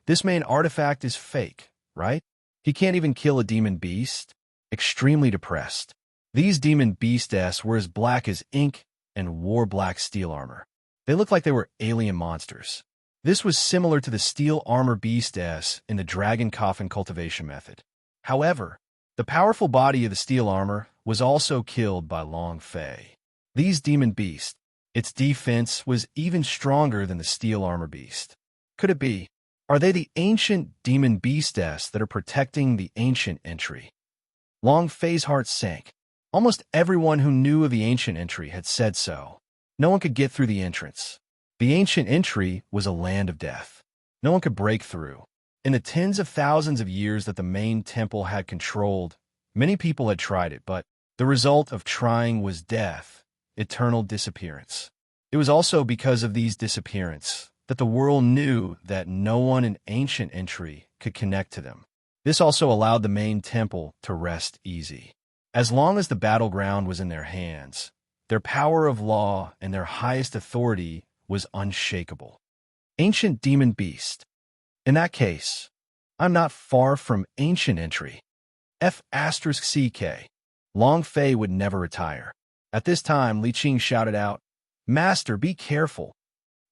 "This main artifact is fake, right? He can't even kill a demon beast?" Extremely depressed. These demon beasts were as black as ink and wore black steel armor. They looked like they were alien monsters. This was similar to the steel armor beasts in the dragon coffin cultivation method. However, the powerful body of the steel armor was also killed by Long Fei. These demon beasts, its defense was even stronger than the steel armor beast. Could it be? Are they the ancient demon beasts that are protecting the ancient entry? Long Fei's heart sank. Almost everyone who knew of the ancient entry had said so. No one could get through the entrance. The ancient entry was a land of death. No one could break through. In the tens of thousands of years that the main temple had controlled, many people had tried it, but the result of trying was death, eternal disappearance. It was also because of these disappearances that the world knew that no one in ancient entry could connect to them. This also allowed the main temple to rest easy. As long as the battleground was in their hands, their power of law and their highest authority was unshakable. Ancient demon beast. In that case, I'm not far from ancient entry. F*CK. Long Fei would never retire. At this time, Li Qing shouted out, "Master, be careful."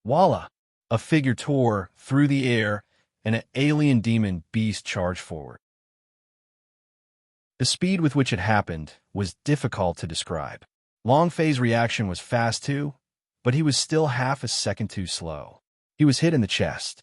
Voila! A figure tore through the air, and an alien demon beast charged forward. The speed with which it happened was difficult to describe. Long Fei's reaction was fast too, but he was still half a second too slow. He was hit in the chest.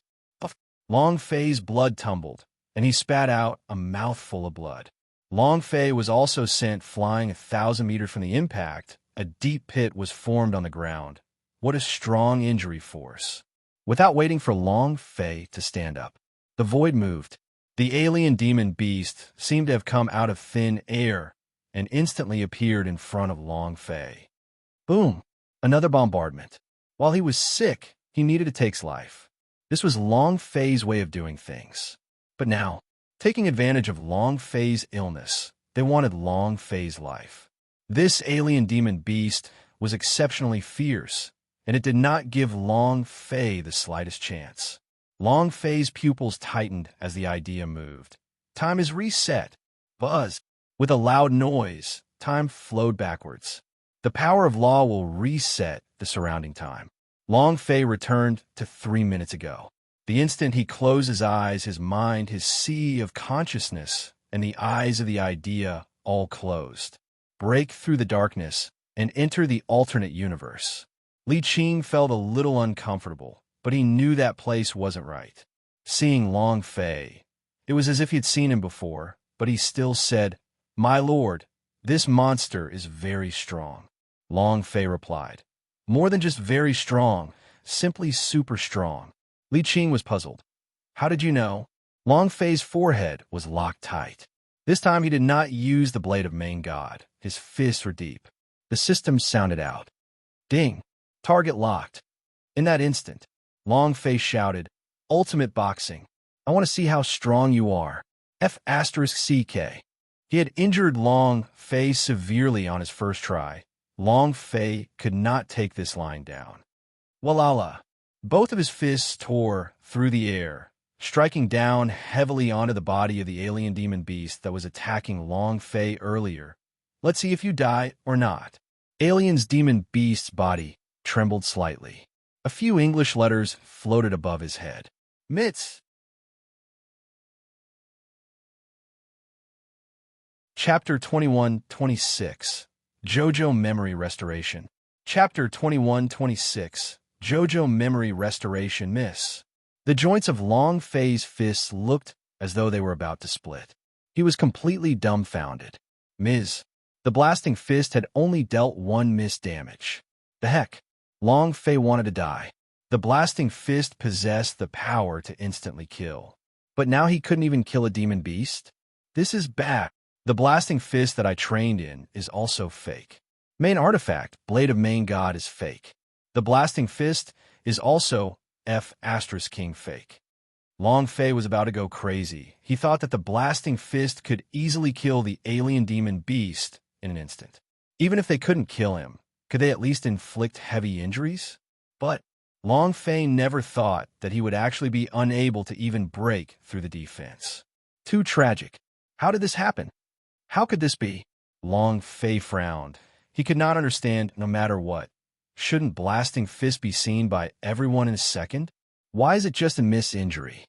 Long Fei's blood tumbled, and he spat out a mouthful of blood. Long Fei was also sent flying 1,000 meters from the impact. A deep pit was formed on the ground. What a strong injury force. Without waiting for Long Fei to stand up, the void moved. The alien demon beast seemed to have come out of thin air and instantly appeared in front of Long Fei. Boom! Another bombardment. While he was sick, he needed to take his life. This was Long Fei's way of doing things. But now, taking advantage of Long Fei's illness, they wanted Long Fei's life. This alien demon beast was exceptionally fierce, and it did not give Long Fei the slightest chance. Long Fei's pupils tightened as the idea moved. Time is reset. Buzz. With a loud noise, time flowed backwards. The power of law will reset the surrounding time. Long Fei returned to 3 minutes ago. The instant he closed his eyes, his mind, his sea of consciousness, and the eyes of the idea all closed. Break through the darkness and enter the alternate universe. Li Qing felt a little uncomfortable, but he knew that place wasn't right. Seeing Long Fei, it was as if he had seen him before, but he still said, "My lord, this monster is very strong." Long Fei replied, "More than just very strong, simply super strong." Li Qing was puzzled. "How did you know?" Long Fei's forehead was locked tight. This time he did not use the blade of main god. His fists were deep. The system sounded out. Ding! Target locked. In that instant, Long Fei shouted, "Ultimate boxing. I want to see how strong you are." F*CK. He had injured Long Fei severely on his first try. Long Fei could not take this line down. Walala! Both of his fists tore through the air, striking down heavily onto the body of the alien demon beast that was attacking Long Fei earlier. Let's see if you die or not. Alien's demon beast's body trembled slightly. A few English letters floated above his head. Mitts. Chapter 21-26 JoJo Memory Restoration. Chapter 21-26 JoJo Memory Restoration Miss. The joints of Long Fei's fists looked as though they were about to split. He was completely dumbfounded. Ms. The blasting fist had only dealt 1 miss damage. The heck? Long Fei wanted to die. The blasting fist possessed the power to instantly kill. But now he couldn't even kill a demon beast? This is bad. The blasting fist that I trained in is also fake. Main artifact, Blade of Main God, is fake. The blasting fist is also F*King fake. Long Fei was about to go crazy. He thought that the blasting fist could easily kill the alien demon beast in an instant. Even if they couldn't kill him, could they at least inflict heavy injuries? But Long Fei never thought that he would actually be unable to even break through the defense. Too tragic. How did this happen? How could this be? Long Fei frowned. He could not understand no matter what. Shouldn't blasting fist be seen by everyone in a second? Why is it just a miss-injury?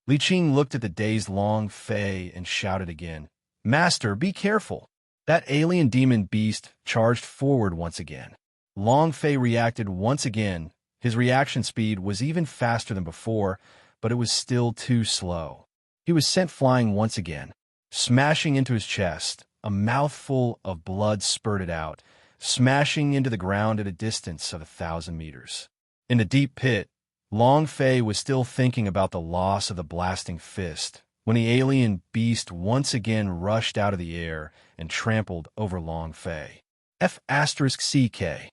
Li Qing looked at the dazed Long Fei and shouted again, "Master, be careful!" That alien demon beast charged forward once again. Long Fei reacted once again. His reaction speed was even faster than before, but it was still too slow. He was sent flying once again. Smashing into his chest, a mouthful of blood spurted out, smashing into the ground at a distance of 1,000 meters. In the deep pit, Long Fei was still thinking about the loss of the blasting fist when the alien beast once again rushed out of the air and trampled over Long Fei. F*CK.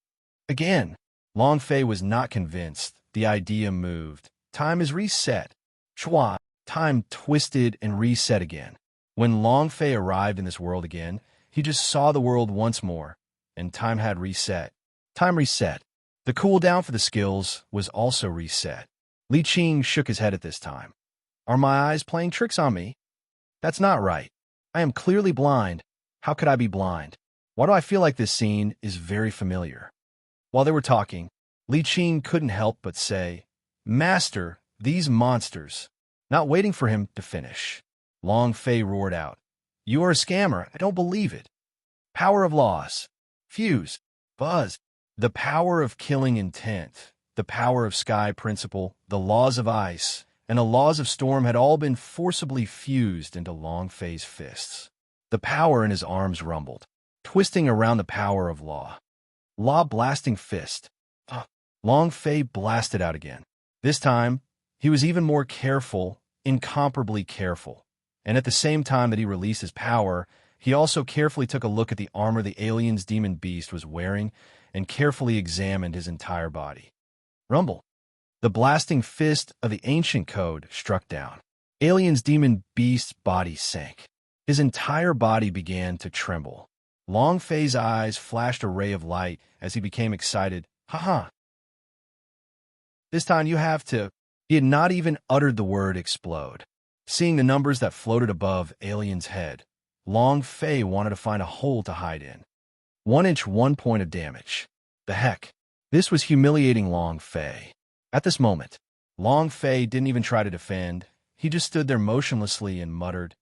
Again, Long Fei was not convinced. The idea moved. Time is reset. Chua. Time twisted and reset again. When Long Fei arrived in this world again, he just saw the world once more, and time had reset. Time reset. The cooldown for the skills was also reset. Li Qing shook his head at this time. Are my eyes playing tricks on me? That's not right. I am clearly blind. How could I be blind? Why do I feel like this scene is very familiar? While they were talking, Li Qing couldn't help but say, "Master, these monsters." Not waiting for him to finish, Long Fei roared out, "You are a scammer. I don't believe it. Power of laws. Fuse. Buzz. The power of killing intent, the power of sky principle, the laws of ice, and the laws of storm had all been forcibly fused into Long Fei's fists. The power in his arms rumbled, twisting around the power of law. Law blasting fist. Long Fei blasted out again. This time, he was even more careful, incomparably careful. And at the same time that he released his power, he also carefully took a look at the armor the alien's demon beast was wearing and carefully examined his entire body. Rumble. The blasting fist of the ancient code struck down. Alien's demon beast's body sank. His entire body began to tremble. Long Fei's eyes flashed a ray of light as he became excited. Haha. This time you have to. He had not even uttered the word explode. Seeing the numbers that floated above Alien's head, Long Fei wanted to find a hole to hide in. 1 inch, 1 point of damage. The heck? This was humiliating Long Fei. At this moment, Long Fei didn't even try to defend. He just stood there motionlessly and muttered,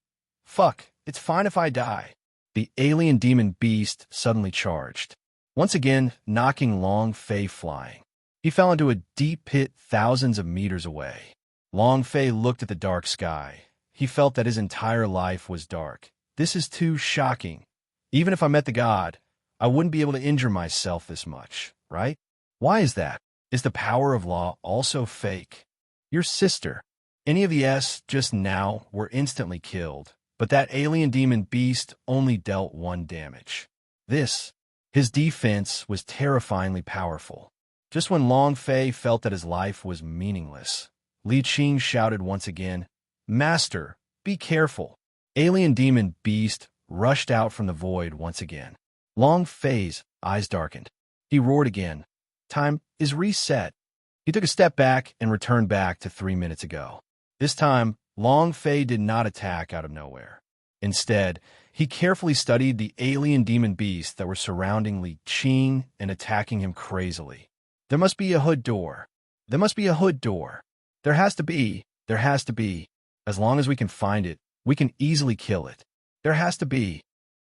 "Fuck, it's fine if I die." The alien demon beast suddenly charged, once again knocking Long Fei flying. He fell into a deep pit thousands of meters away. Long Fei looked at the dark sky. He felt that his entire life was dark. This is too shocking. Even if I met the god, I wouldn't be able to injure myself this much, right? Why is that? Is the power of law also fake? Your sister. Any of the S just now were instantly killed, but that alien demon beast only dealt 1 damage. His defense was terrifyingly powerful. Just when Long Fei felt that his life was meaningless, Li Qing shouted once again, "Master, be careful." Alien demon beast rushed out from the void once again. Long Fei's eyes darkened. He roared again. Time is reset. He took a step back and returned back to 3 minutes ago. This time, Long Fei did not attack out of nowhere. Instead, he carefully studied the alien demon beasts that were surrounding Li Qing and attacking him crazily. There must be a hood door. There must be a hood door. There has to be. There has to be. As long as we can find it, we can easily kill it. There has to be.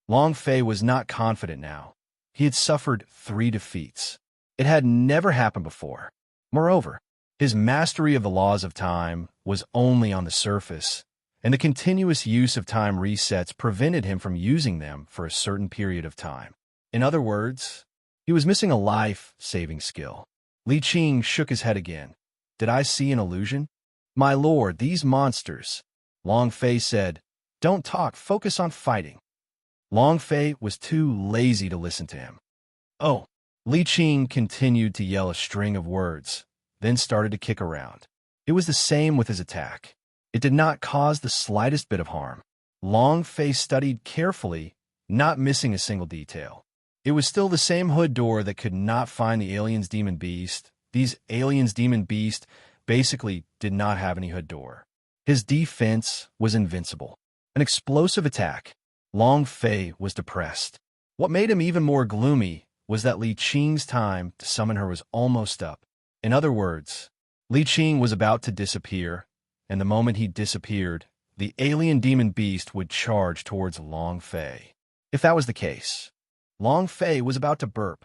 Long Fei was not confident now. He had suffered 3 defeats. It had never happened before. Moreover, his mastery of the laws of time was only on the surface, and the continuous use of time resets prevented him from using them for a certain period of time. In other words, he was missing a life-saving skill. Li Qing shook his head again. Did I see an illusion? My lord, these monsters. Long Fei said, don't talk, focus on fighting. Long Fei was too lazy to listen to him. Oh, Li Qing continued to yell a string of words, then started to kick around. It was the same with his attack. It did not cause the slightest bit of harm. Long Fei studied carefully, not missing a single detail. It was still the same hood door that could not find the alien's demon beast. These aliens' demon beast basically did not have any hood door. His defense was invincible. An explosive attack. Long Fei was depressed. What made him even more gloomy was that Li Qing's time to summon her was almost up. In other words, Li Qing was about to disappear, and the moment he disappeared, the alien demon beast would charge towards Long Fei. If that was the case, Long Fei was about to burp.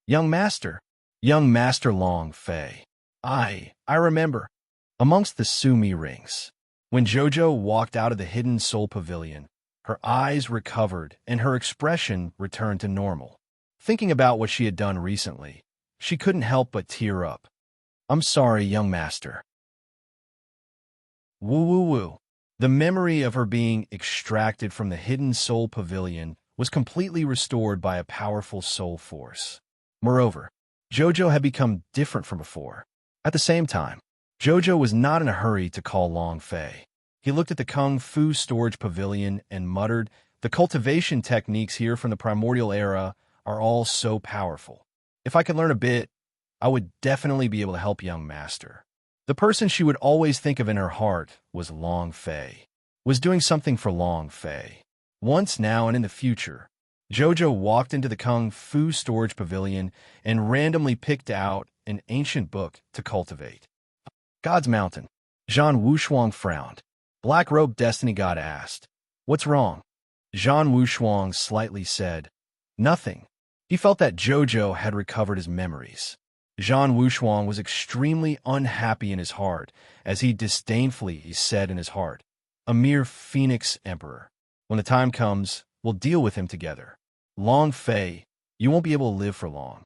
Young Master Long Fei. I remember. Amongst the Sumi rings, when Jojo walked out of the hidden soul pavilion, her eyes recovered and her expression returned to normal. Thinking about what she had done recently, she couldn't help but tear up. I'm sorry, young master. Woo. The memory of her being extracted from the hidden soul pavilion was completely restored by a powerful soul force. Moreover, Jojo had become different from before. At the same time, Jojo was not in a hurry to call Long Fei. He looked at the Kung Fu storage pavilion and muttered, the cultivation techniques here from the primordial era are all so powerful. If I could learn a bit, I would definitely be able to help young master. The person she would always think of in her heart was Long Fei. Was doing something for Long Fei. Once now and in the future, Jojo walked into the Kung Fu storage pavilion and randomly picked out an ancient book to cultivate. God's Mountain. Zhan Wushuang frowned. Black-robed destiny god asked, what's wrong? Zhan Wushuang slightly said, nothing. He felt that Jojo had recovered his memories. Zhan Wushuang was extremely unhappy in his heart, as he disdainfully said in his heart, a mere phoenix emperor. When the time comes, we'll deal with him together. Long Fei, you won't be able to live for long.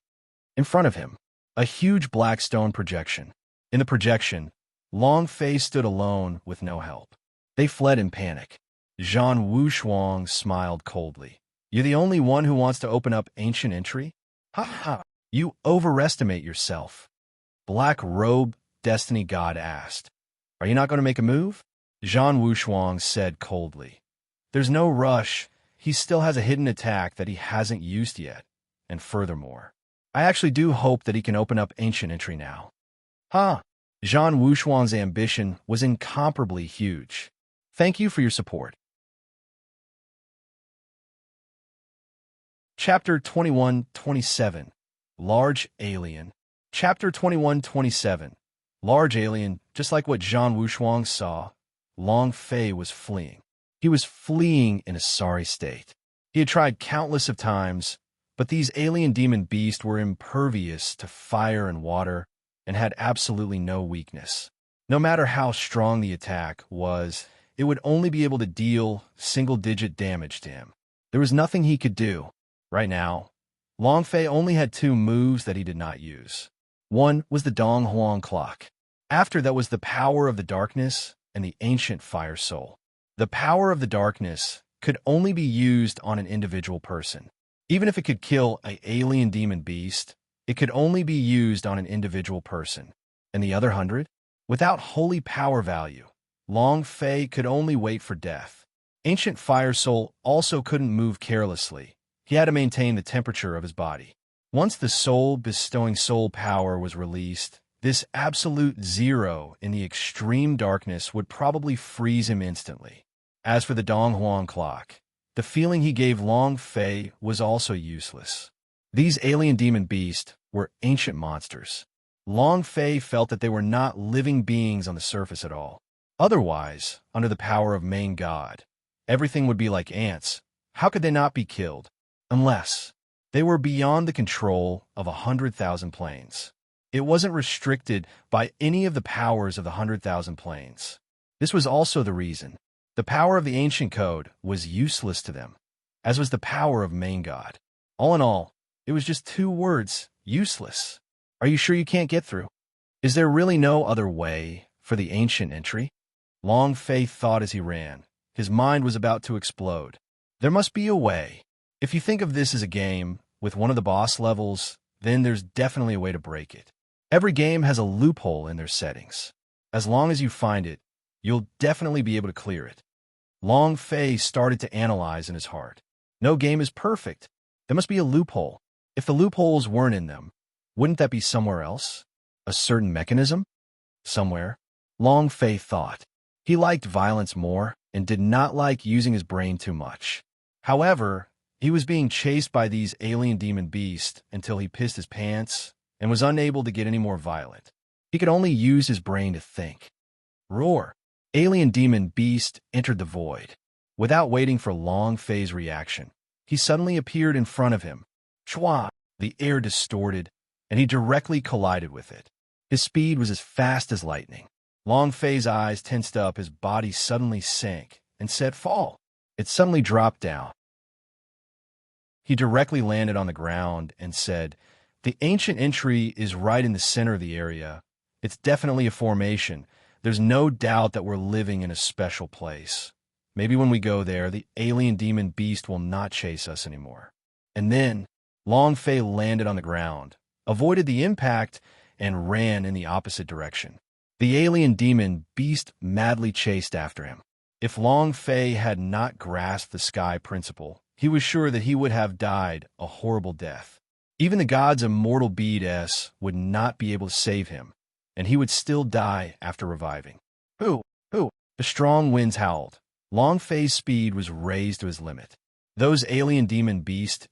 In front of him, a huge black stone projection. In the projection, Long Fei stood alone with no help. They fled in panic. Zhan Wushuang smiled coldly. You're the only one who wants to open up ancient entry? Ha ha! You overestimate yourself. Black-robed destiny god asked. Are you not going to make a move? Zhan Wushuang said coldly. There's no rush. He still has a hidden attack that he hasn't used yet. And furthermore, I actually do hope that he can open up ancient entry now. Huh? Zhan Wushuang's ambition was incomparably huge. Thank you for your support. Chapter 21-27. Large Alien. Chapter 21-27. Large Alien, just like what Zhan Wushuang saw, Long Fei was fleeing. He was fleeing in a sorry state. He had tried countless of times, but these alien demon beasts were impervious to fire and water and had absolutely no weakness. No matter how strong the attack was, it would only be able to deal single-digit damage to him. There was nothing he could do. Right now, Long Fei only had 2 moves that he did not use. One was the Dong Huang clock. After that was the power of the darkness and the ancient fire soul. The power of the darkness could only be used on an individual person. Even if it could kill an alien demon beast, it could only be used on an individual person. And the other 100? Without holy power value, Long Fei could only wait for death. Ancient Fire Soul also couldn't move carelessly. He had to maintain the temperature of his body. Once the soul-bestowing soul power was released, this absolute zero in the extreme darkness would probably freeze him instantly. As for the Donghuang clock, the feeling he gave Long Fei was also useless. These alien demon beasts were ancient monsters. Long Fei felt that they were not living beings on the surface at all. Otherwise, under the power of Main God, everything would be like ants. How could they not be killed? Unless they were beyond the control of 100,000 planes. It wasn't restricted by any of the powers of the 100,000 planes. This was also the reason the power of the ancient code was useless to them, as was the power of Main God. All in all, it was just 2 words, useless. Are you sure you can't get through? Is there really no other way for the ancient entry? Long Fei thought as he ran. His mind was about to explode. There must be a way. If you think of this as a game with one of the boss levels, then there's definitely a way to break it. Every game has a loophole in their settings. As long as you find it, you'll definitely be able to clear it. Long Fei started to analyze in his heart. No game is perfect. There must be a loophole. If the loopholes weren't in them, wouldn't that be somewhere else? A certain mechanism? Somewhere. Long Fei thought. He liked violence more and did not like using his brain too much. However, he was being chased by these alien demon beasts until he pissed his pants and was unable to get any more violent. He could only use his brain to think. Roar! Alien demon beast entered the void. Without waiting for Long Fei's reaction, he suddenly appeared in front of him. Chua! The air distorted, and he directly collided with it. His speed was as fast as lightning. Long Fei's eyes tensed up, his body suddenly sank and said, "Fall." It suddenly dropped down. He directly landed on the ground and said, "The ancient entry is right in the center of the area. It's definitely a formation. There's no doubt that we're living in a special place. Maybe when we go there, the alien demon beast will not chase us anymore." And then Long Fei landed on the ground, avoided the impact, and ran in the opposite direction. The alien demon beast madly chased after him. If Long Fei had not grasped the sky principle, he was sure that he would have died a horrible death. Even the god's immortal beads would not be able to save him, and he would still die after reviving. Hoo! Hoo! The strong winds howled. Long Fei's speed was raised to his limit. Those alien demon beasts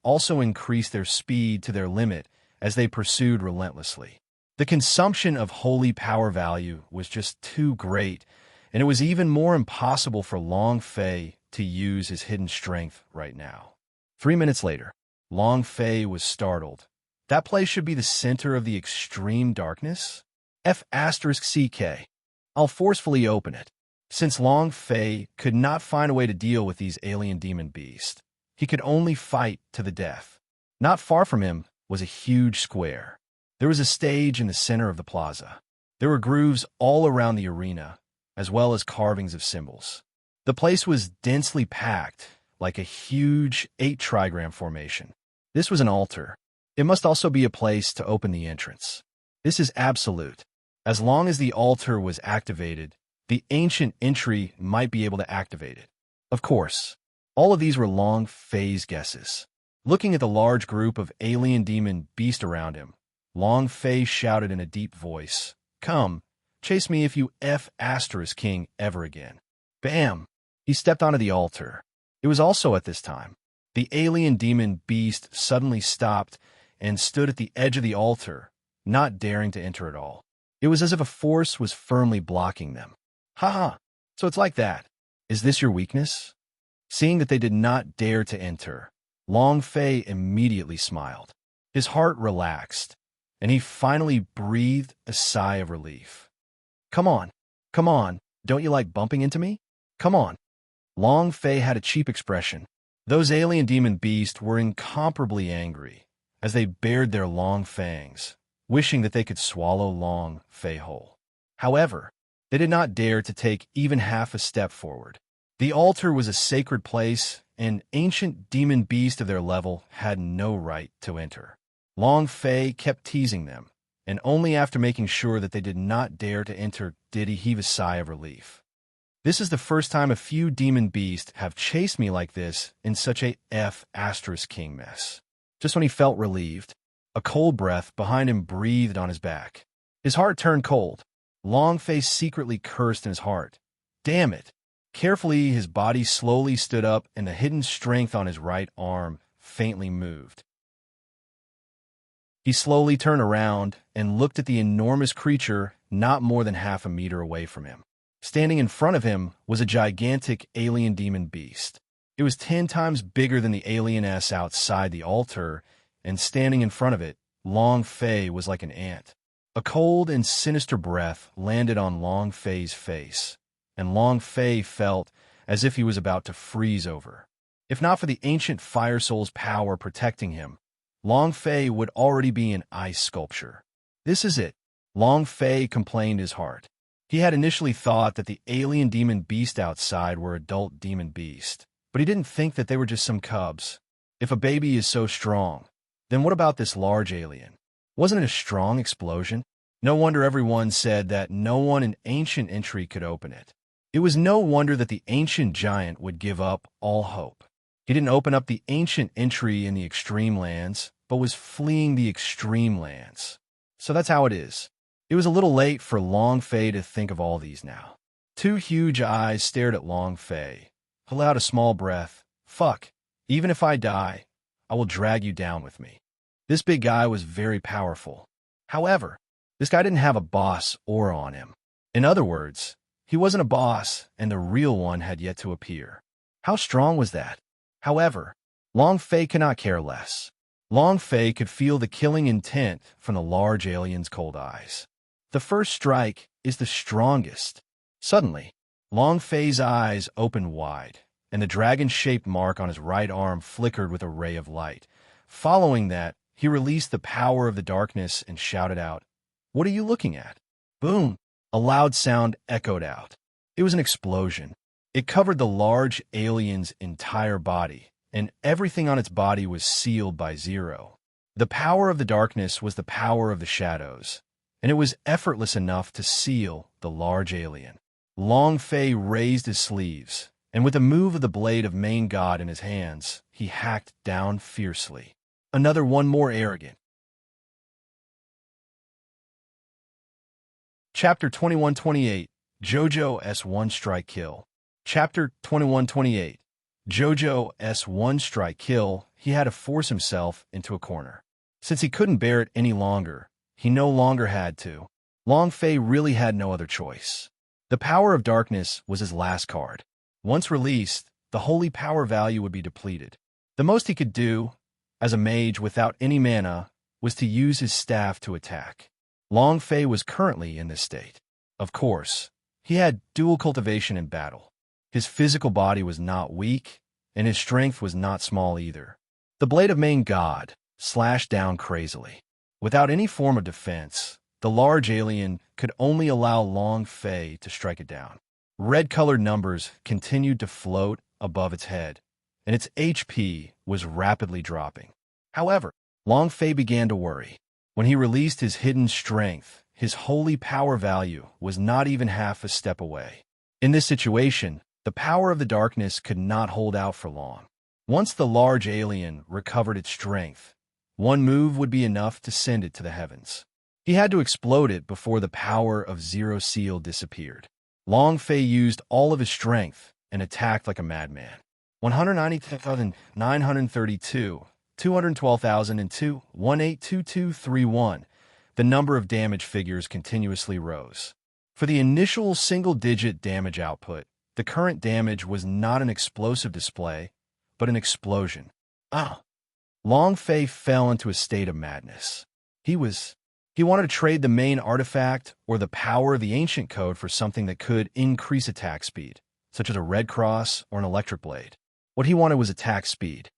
also increased their speed to their limit as they pursued relentlessly. The consumption of holy power value was just too great, and it was even more impossible for Long Fei to use his hidden strength right now. 3 minutes later, Long Fei was startled. That place should be the center of the extreme darkness? F***CK. I'll forcefully open it. Since Long Fei could not find a way to deal with these alien demon beasts, he could only fight to the death. Not far from him was a huge square. There was a stage in the center of the plaza. There were grooves all around the arena, as well as carvings of symbols. The place was densely packed, like a huge 8-trigram formation. This was an altar. It must also be a place to open the entrance. This is absolute. As long as the altar was activated, the ancient entry might be able to activate it. Of course, all of these were Long Fei's guesses. Looking at the large group of alien demon beast around him, Long Fei shouted in a deep voice, "Come, chase me if you F***king ever again." Bam! He stepped onto the altar. It was also at this time. The alien demon beast suddenly stopped and stood at the edge of the altar, not daring to enter at all. It was as if a force was firmly blocking them. Haha, so it's like that. Is this your weakness? Seeing that they did not dare to enter, Long Fei immediately smiled. His heart relaxed, and he finally breathed a sigh of relief. Come on, don't you like bumping into me? Come on. Long Fei had a cheap expression. Those alien demon beasts were incomparably angry as they bared their long fangs, wishing that they could swallow Long Fei whole. However, they did not dare to take even half a step forward. The altar was a sacred place, and ancient demon beasts of their level had no right to enter. Long Fei kept teasing them, and only after making sure that they did not dare to enter did he heave a sigh of relief. This is the first time a few demon beasts have chased me like this in such a F***king mess. Just when he felt relieved, a cold breath behind him breathed on his back. His heart turned cold. Longface secretly cursed in his heart. Damn it. Carefully, his body slowly stood up and the hidden strength on his right arm faintly moved. He slowly turned around and looked at the enormous creature not more than half a meter away from him. Standing in front of him was a gigantic alien demon beast. It was 10 times bigger than the alien-s outside the altar, and standing in front of it, Long Fei was like an ant. A cold and sinister breath landed on Long Fei's face, and Long Fei felt as if he was about to freeze over. If not for the ancient fire soul's power protecting him, Long Fei would already be an ice sculpture. This is it, Long Fei complained his heart. He had initially thought that the alien demon beast outside were adult demon beast, but he didn't think that they were just some cubs. If a baby is so strong, then what about this large alien? Wasn't it a strong explosion? No wonder everyone said that no one in ancient entry could open it. It was no wonder that the ancient giant would give up all hope. He didn't open up the ancient entry in the extreme lands, but was fleeing the extreme lands. So that's how it is. It was a little late for Long Fei to think of all these now. 2 huge eyes stared at Long Fei. He allowed a small breath. Fuck, even if I die, I will drag you down with me. This big guy was very powerful. However, this guy didn't have a boss aura on him. In other words, he wasn't a boss, and the real one had yet to appear. How strong was that? However, Long Fei could not care less. Long Fei could feel the killing intent from the large alien's cold eyes. The first strike is the strongest. Suddenly, Long Fei's eyes opened wide, and the dragon-shaped mark on his right arm flickered with a ray of light. Following that, he released the power of the darkness and shouted out, "What are you looking at?" Boom! A loud sound echoed out. It was an explosion. It covered the large alien's entire body, and everything on its body was sealed by zero. The power of the darkness was the power of the shadows, and it was effortless enough to seal the large alien. Long Fei raised his sleeves, and with a move of the blade of Main God in his hands, he hacked down fiercely. Another one more arrogant. Chapter 2128, JoJo's One-Strike Kill. Chapter 2128, JoJo's One-Strike Kill. He had to force himself into a corner. Since he couldn't bear it any longer, he no longer had to. Long Fei really had no other choice. The power of darkness was his last card. Once released, the holy power value would be depleted. The most he could do, as a mage without any mana, was to use his staff to attack. Long Fei was currently in this state. Of course, he had dual cultivation in battle. His physical body was not weak, and his strength was not small either. The blade of Main God slashed down crazily. Without any form of defense, the large alien could only allow Long Fei to strike it down. Red-colored numbers continued to float above its head, and its HP was rapidly dropping. However, Long Fei began to worry. When he released his hidden strength, his holy power value was not even half a step away. In this situation, the power of the darkness could not hold out for long. Once the large alien recovered its strength, one move would be enough to send it to the heavens. He had to explode it before the power of Zero Seal disappeared. Long Fei used all of his strength and attacked like a madman. 190,932, 212,002, 182231. The number of damage figures continuously rose. For the initial single-digit damage output, the current damage was not an explosive display, but an explosion. Long Fei fell into a state of madness. He wanted to trade the main artifact or the power of the ancient code for something that could increase attack speed, such as a red cross or an electric blade. What he wanted was attack speed.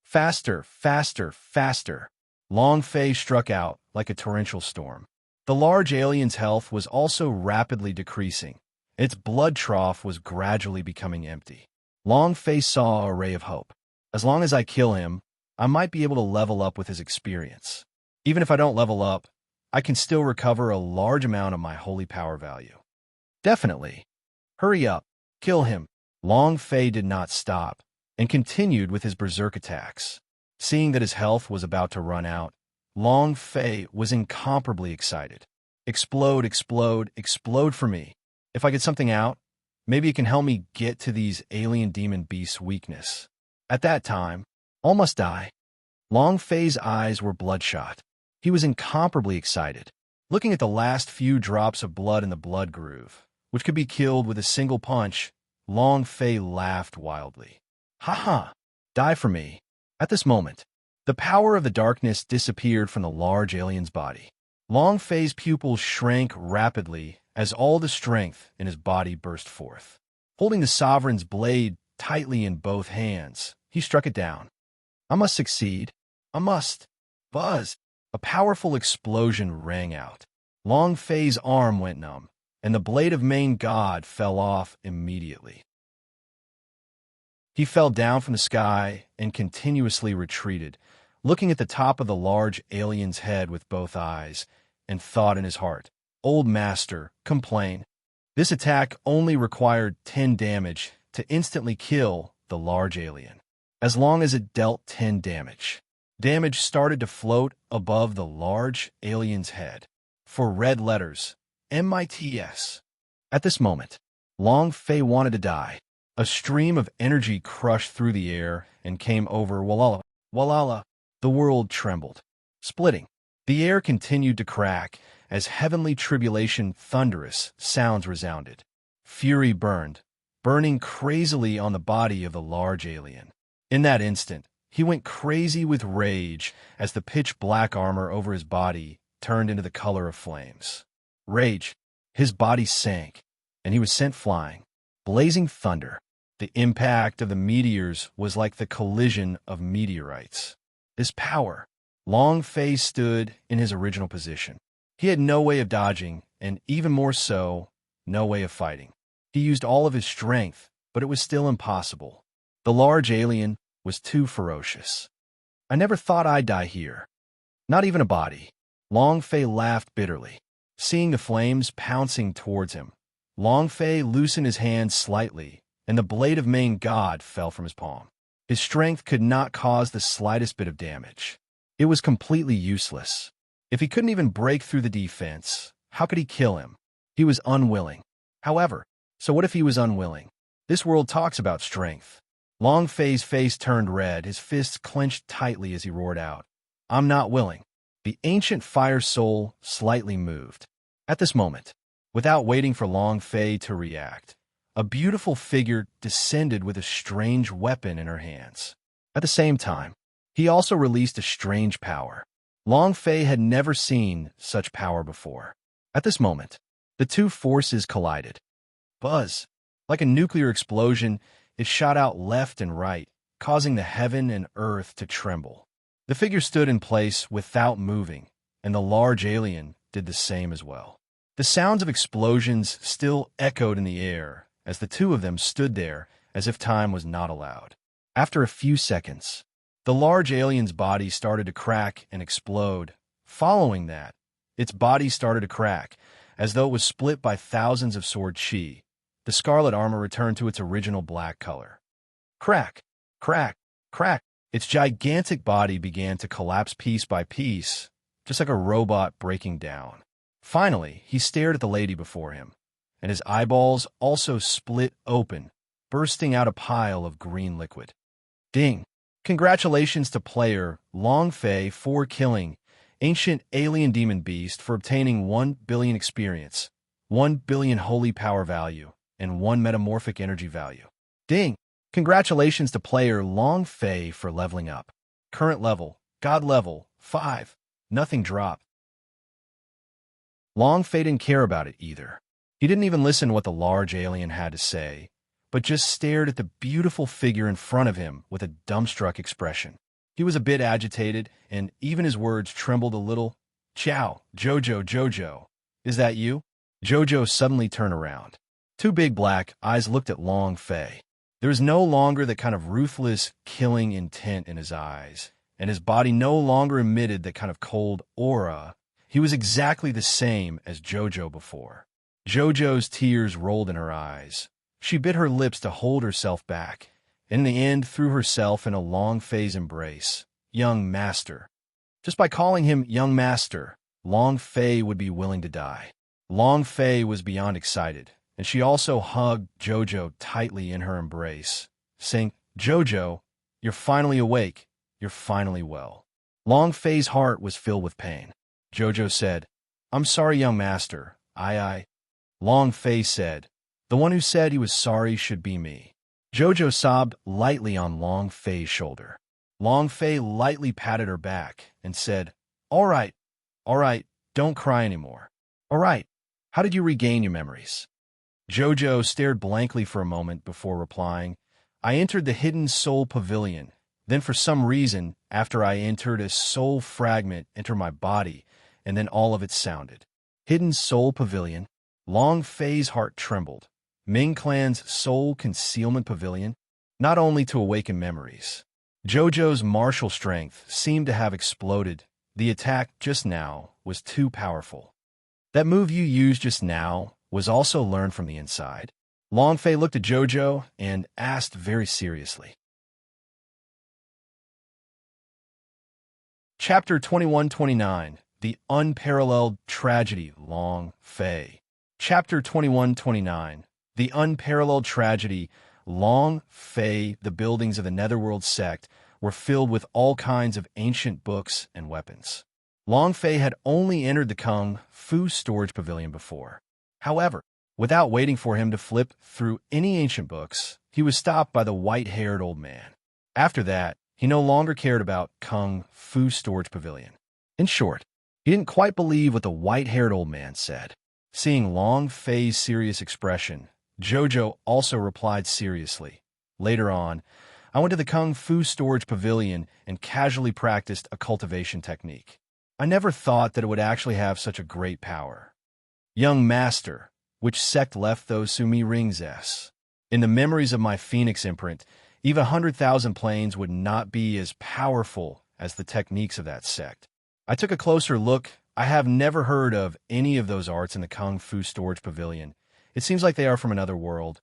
Faster, faster, faster. Long Fei struck out like a torrential storm. The large alien's health was also rapidly decreasing. Its blood trough was gradually becoming empty. Long Fei saw a ray of hope. As long as I kill him, I might be able to level up with his experience. Even if I don't level up, I can still recover a large amount of my holy power value. Definitely. Hurry up. Kill him. Long Fei did not stop, and continued with his berserk attacks. Seeing that his health was about to run out, Long Fei was incomparably excited. Explode, explode, explode for me. If I get something out, maybe it can help me get to these alien demon beasts' weakness. At that time, all must die. Long Fei's eyes were bloodshot. He was incomparably excited, looking at the last few drops of blood in the blood groove, which could be killed with a single punch. Long Fei laughed wildly. Ha ha! Die for me. At this moment, the power of the darkness disappeared from the large alien's body. Long Fei's pupils shrank rapidly as all the strength in his body burst forth. Holding the sovereign's blade tightly in both hands, he struck it down. I must succeed. I must. Buzz! A powerful explosion rang out. Long Fei's arm went numb, and the blade of main god fell off immediately. He fell down from the sky and continuously retreated, looking at the top of the large alien's head with both eyes, and thought in his heart, "Old master, complain." This attack only required 10 damage to instantly kill the large alien. As long as it dealt 10 damage, damage started to float above the large alien's head. For red letters, MITS. At this moment, Long Fei wanted to die. A stream of energy crushed through the air and came over Walala. Walala. The world trembled, splitting. The air continued to crack as heavenly tribulation thunderous sounds resounded. Fury burned, burning crazily on the body of the large alien. In that instant, he went crazy with rage as the pitch-black armor over his body turned into the color of flames. Rage. His body sank, and he was sent flying. Blazing thunder. The impact of the meteors was like the collision of meteorites. His power. Long Fei stood in his original position. He had no way of dodging, and even more so, no way of fighting. He used all of his strength, but it was still impossible. The large alien was too ferocious. I never thought I'd die here. Not even a body. Long Fei laughed bitterly. Seeing the flames pouncing towards him, Long Fei loosened his hand slightly, and the blade of main god fell from his palm. His strength could not cause the slightest bit of damage. It was completely useless. If he couldn't even break through the defense, how could he kill him? He was unwilling. However, so what if he was unwilling? This world talks about strength. Long Fei's face turned red, his fists clenched tightly as he roared out, "I'm not willing." The ancient fire soul slightly moved. At this moment, without waiting for Long Fei to react, a beautiful figure descended with a strange weapon in her hands. At the same time, he also released a strange power. Long Fei had never seen such power before. At this moment, the two forces collided. Buzz! Like a nuclear explosion, it shot out left and right, causing the heaven and earth to tremble. The figure stood in place without moving, and the large alien did the same as well. The sounds of explosions still echoed in the air as the two of them stood there as if time was not allowed. After a few seconds, the large alien's body started to crack and explode. Following that, its body started to crack, as though it was split by thousands of sword chi. The scarlet armor returned to its original black color. Crack, crack, crack. Its gigantic body began to collapse piece by piece, just like a robot breaking down. Finally, he stared at the lady before him, and his eyeballs also split open, bursting out a pile of green liquid. Ding! Congratulations to player Long Fei for killing Ancient Alien Demon Beast for obtaining 1 billion experience, 1 billion holy power value, and 1 metamorphic energy value. Ding! Congratulations to player Long Fei for leveling up. Current level, God level, 5. Nothing dropped. Long Fei didn't care about it either. He didn't even listen to what the large alien had to say, but just stared at the beautiful figure in front of him with a dumbstruck expression. He was a bit agitated, and even his words trembled a little. "Ciao, Jojo, Jojo. Is that you?" Jojo suddenly turned around. Two big black eyes looked at Long Fei. There was no longer the kind of ruthless, killing intent in his eyes, and his body no longer emitted that kind of cold aura. He was exactly the same as Jojo before. Jojo's tears rolled in her eyes, She bit her lips to hold herself back, and in the end threw herself in a Long Fei's embrace. Young master. Just by calling him young master, Long Fei would be willing to die. Long Fei was beyond excited, and she also hugged Jojo tightly in her embrace, saying, "Jojo, you're finally awake. You're finally well." Long Fei's heart was filled with pain. Jojo said, "I'm sorry, young master. I. Long Fei said, "The one who said he was sorry should be me." Jojo sobbed lightly on Long Fei's shoulder. Long Fei lightly patted her back and said, all right, don't cry anymore. All right, how did you regain your memories?" Jojo stared blankly for a moment before replying, "I entered the hidden soul pavilion. Then for some reason, after I entered, a soul fragment entered my body, and then all of it sounded." Hidden soul pavilion? Long Fei's heart trembled. Ming Clan's soul concealment pavilion? Not only to awaken memories. Jojo's martial strength seemed to have exploded. The attack just now was too powerful. That move you used just now was also learned from the inside. Long Fei looked at Jojo and asked very seriously. Chapter 21-29, The Unparalleled Tragedy, Long Fei. Chapter 21-29, The Unparalleled Tragedy, Long Fei. The buildings of the Netherworld sect were filled with all kinds of ancient books and weapons. Long Fei had only entered the Kung Fu storage pavilion before. However, without waiting for him to flip through any ancient books, he was stopped by the white-haired old man. After that, he no longer cared about Kung Fu storage pavilion. In short, he didn't quite believe what the white-haired old man said. Seeing Long Fei's serious expression, Jojo also replied seriously. Later on, I went to the Kung Fu storage pavilion and casually practiced a cultivation technique. I never thought that it would actually have such a great power. Young master, which sect left those Sumi rings s? In the memories of my Phoenix imprint, even 100,000 planes would not be as powerful as the techniques of that sect. I took a closer look. I have never heard of any of those arts in the Kung Fu storage pavilion. It seems like they are from another world.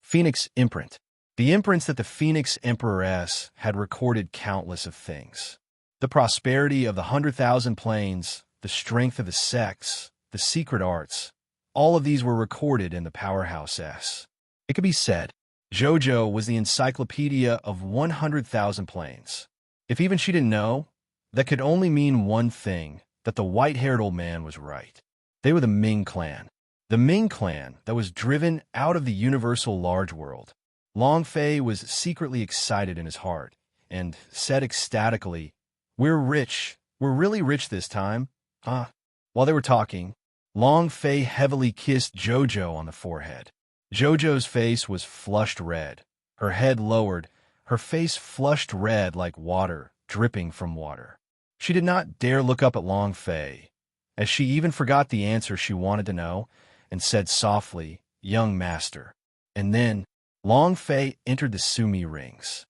Phoenix imprint. The imprints that the Phoenix Emperoress had recorded countless of things. The prosperity of the 100,000 planes, the strength of the sects, the secret arts, all of these were recorded in the Powerhouse S. It could be said, Jojo was the encyclopedia of 100,000 planes. If even she didn't know, that could only mean one thing, that the white-haired old man was right. They were the Ming clan. The Ming clan that was driven out of the universal large world. Long Fei was secretly excited in his heart, and said ecstatically, "We're rich. We're really rich this time, huh?" While they were talking, Long Fei heavily kissed Jojo on the forehead. Jojo's face was flushed red, her head lowered, her face flushed red like water, dripping from water. She did not dare look up at Long Fei, as she even forgot the answer she wanted to know, and said softly, "Young master." And then, Long Fei entered the Sumi rings.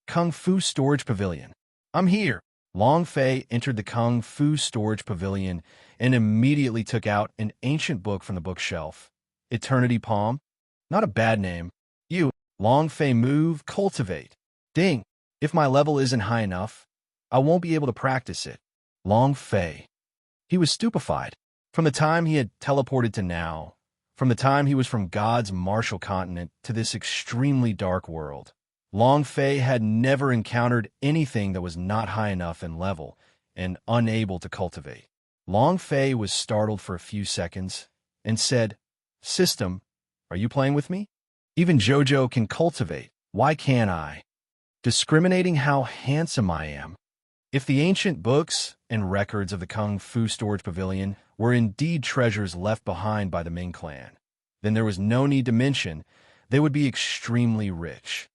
Kung Fu storage pavilion. "I'm here." Long Fei entered the Kung Fu storage pavilion and immediately took out an ancient book from the bookshelf. Eternity Palm? Not a bad name. You, Long Fei, move, cultivate. Ding. If my level isn't high enough, I won't be able to practice it. Long Fei. He was stupefied. From the time he had teleported to now, from the time he was from God's martial continent to this extremely dark world, Long Fei had never encountered anything that was not high enough in level and unable to cultivate. Long Fei was startled for a few seconds and said, "System, are you playing with me? Even Jojo can cultivate. Why can't I? Discriminating how handsome I am." If the ancient books and records of the Kung Fu storage pavilion were indeed treasures left behind by the Ming clan, then there was no need to mention they would be extremely rich.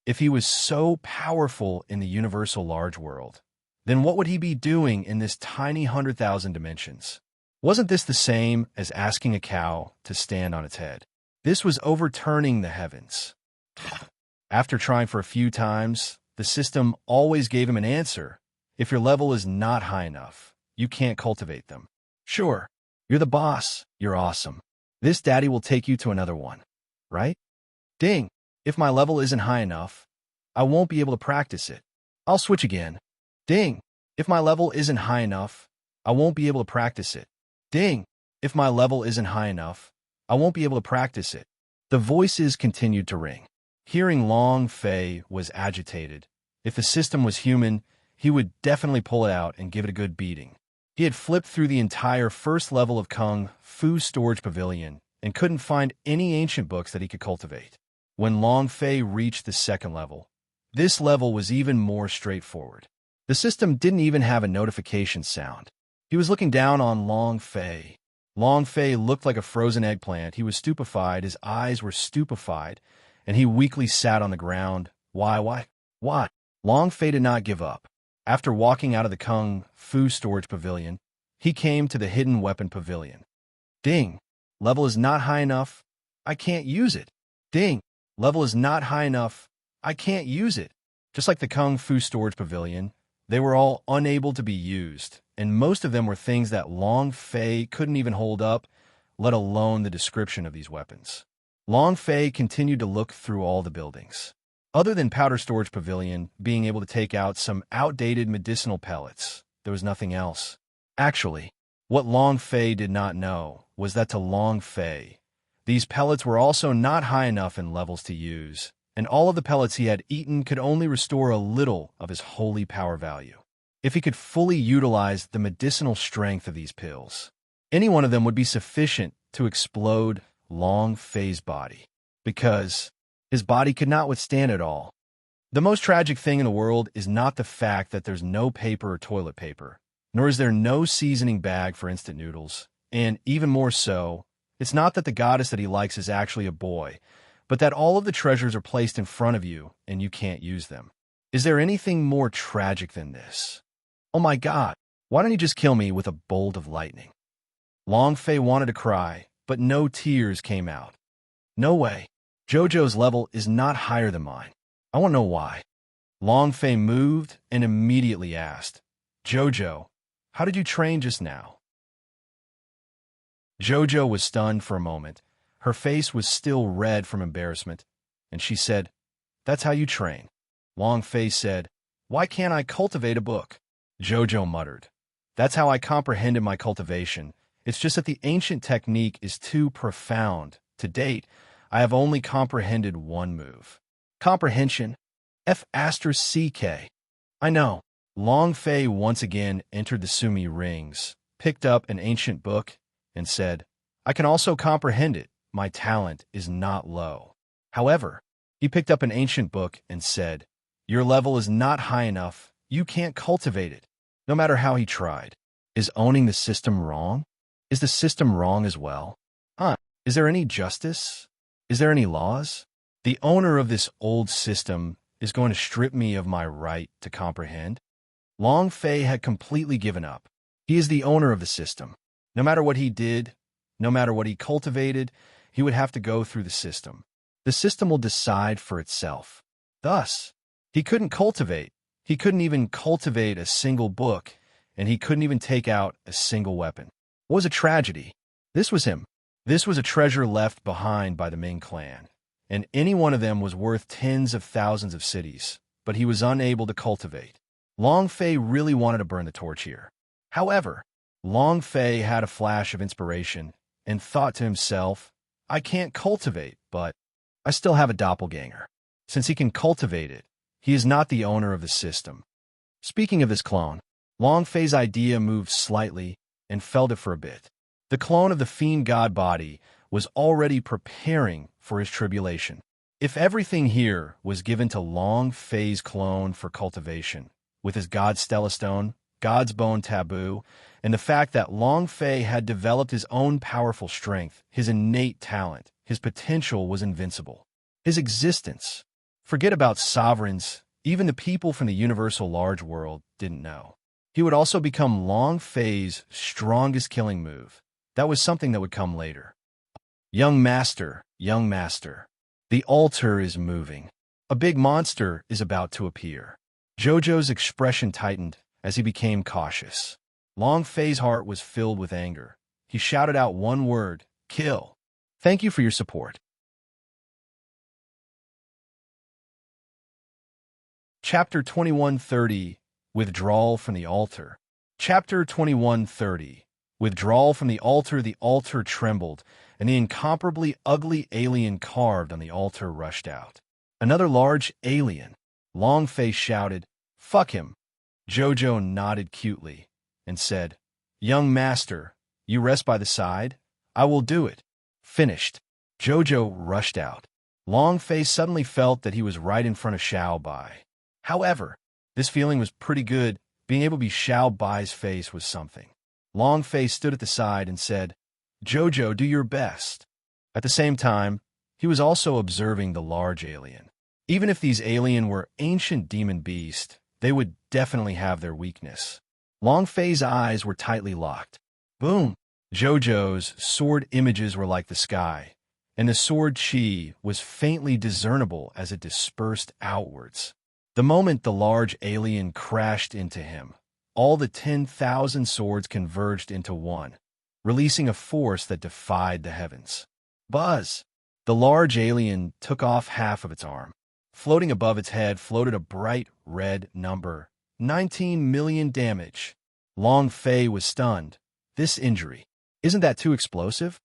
If he was so powerful in the universal large world, then what would he be doing in this tiny 100,000 dimensions? Wasn't this the same as asking a cow to stand on its head? This was overturning the heavens. After trying for a few times, the system always gave him an answer. If your level is not high enough, you can't cultivate them. Sure, you're the boss, you're awesome. This daddy will take you to another one, right? Ding. If my level isn't high enough, I won't be able to practice it. I'll switch again. Ding. If my level isn't high enough, I won't be able to practice it. Ding. If my level isn't high enough, I won't be able to practice it. The voices continued to ring. Hearing Long Fei was agitated. If the system was human, he would definitely pull it out and give it a good beating. He had flipped through the entire first level of Kung Fu's storage pavilion and couldn't find any ancient books that he could cultivate. When Long Fei reached the second level, this level was even more straightforward. The system didn't even have a notification sound. He was looking down on Long Fei. Long Fei looked like a frozen eggplant. He was stupefied, his eyes were stupefied, and he weakly sat on the ground. Why? Long Fei did not give up. After walking out of the Kung Fu storage pavilion, he came to the hidden weapon pavilion. Ding! Level is not high enough. I can't use it. Ding! Level is not high enough. I can't use it. Just like the Kung Fu storage pavilion, they were all unable to be used, and most of them were things that Long Fei couldn't even hold up, let alone the description of these weapons. Long Fei continued to look through all the buildings. Other than Powder Storage Pavilion being able to take out some outdated medicinal pellets, there was nothing else. Actually, what Long Fei did not know was that to Long Fei, these pellets were also not high enough in levels to use, and all of the pellets he had eaten could only restore a little of his holy power value. If he could fully utilize the medicinal strength of these pills, any one of them would be sufficient to explode Long Fei's body, because his body could not withstand it all. The most tragic thing in the world is not the fact that there's no paper or toilet paper, nor is there no seasoning bag for instant noodles, and even more so, it's not that the goddess that he likes is actually a boy, but that all of the treasures are placed in front of you and you can't use them. Is there anything more tragic than this? Oh my God, why don't you just kill me with a bolt of lightning? Long Fei wanted to cry, but no tears came out. No way. Jojo's level is not higher than mine. I want to know why. Long Fei moved and immediately asked, Jojo, how did you train just now? Jojo was stunned for a moment. Her face was still red from embarrassment, and she said, That's how you train. Long Fei said, Why can't I cultivate a book? Jojo muttered, That's how I comprehended my cultivation. It's just that the ancient technique is too profound. To date, I have only comprehended one move. Comprehension? F***. I know. Long Fei once again entered the Sumi rings, picked up an ancient book, and said, I can also comprehend it. My talent is not low. However, he picked up an ancient book and said, Your level is not high enough. You can't cultivate it, no matter how he tried. Is owning the system wrong? Is the system wrong as well? Is there any justice? Is there any laws? The owner of this old system is going to strip me of my right to comprehend? Long Fei had completely given up. He is the owner of the system. No matter what he did, no matter what he cultivated, he would have to go through the system. The system will decide for itself. Thus, he couldn't cultivate. He couldn't even cultivate a single book, and he couldn't even take out a single weapon. What was a tragedy? This was him. This was a treasure left behind by the Ming clan, and any one of them was worth tens of thousands of cities, but he was unable to cultivate. Long Fei really wanted to burn the torch here. However, Long Fei had a flash of inspiration and thought to himself, I can't cultivate, but I still have a doppelganger. Since he can cultivate it, he is not the owner of the system. Speaking of this clone, Long Fei's idea moved slightly and felt it for a bit. The clone of the fiend god body was already preparing for his tribulation. If everything here was given to Long Fei's clone for cultivation, with his god Stellastone, God's Bone taboo, and the fact that Long Fei had developed his own powerful strength, his innate talent, his potential was invincible. His existence. Forget about sovereigns, even the people from the universal large world didn't know. He would also become Long Fei's strongest killing move. That was something that would come later. Young master, the altar is moving. A big monster is about to appear. Jojo's expression tightened as he became cautious. Long Fei's heart was filled with anger. He shouted out one word, kill. Thank you for your support. Chapter 2130, Withdrawal from the Altar. Chapter 2130, Withdrawal from the altar trembled, and the incomparably ugly alien carved on the altar rushed out. Another large alien. Longface shouted, "Fuck him." Jojo nodded cutely and said, "Young master, you rest by the side? I will do it." Finished. Jojo rushed out. Longface suddenly felt that he was right in front of Xiao Bai. However, this feeling was pretty good. Being able to be Xiao Bai's face was something. Longface stood at the side and said, "Jojo, do your best." At the same time, he was also observing the large alien. Even if these alien were ancient demon beasts, they would definitely have their weakness. Longface's eyes were tightly locked. Boom! Jojo's sword images were like the sky, and the sword chi was faintly discernible as it dispersed outwards. The moment the large alien crashed into him, all the 10,000 swords converged into one, releasing a force that defied the heavens. Buzz! The large alien took off half of its arm. Floating above its head floated a bright red number, 19 million damage. Long Fei was stunned. This injury, isn't that too explosive?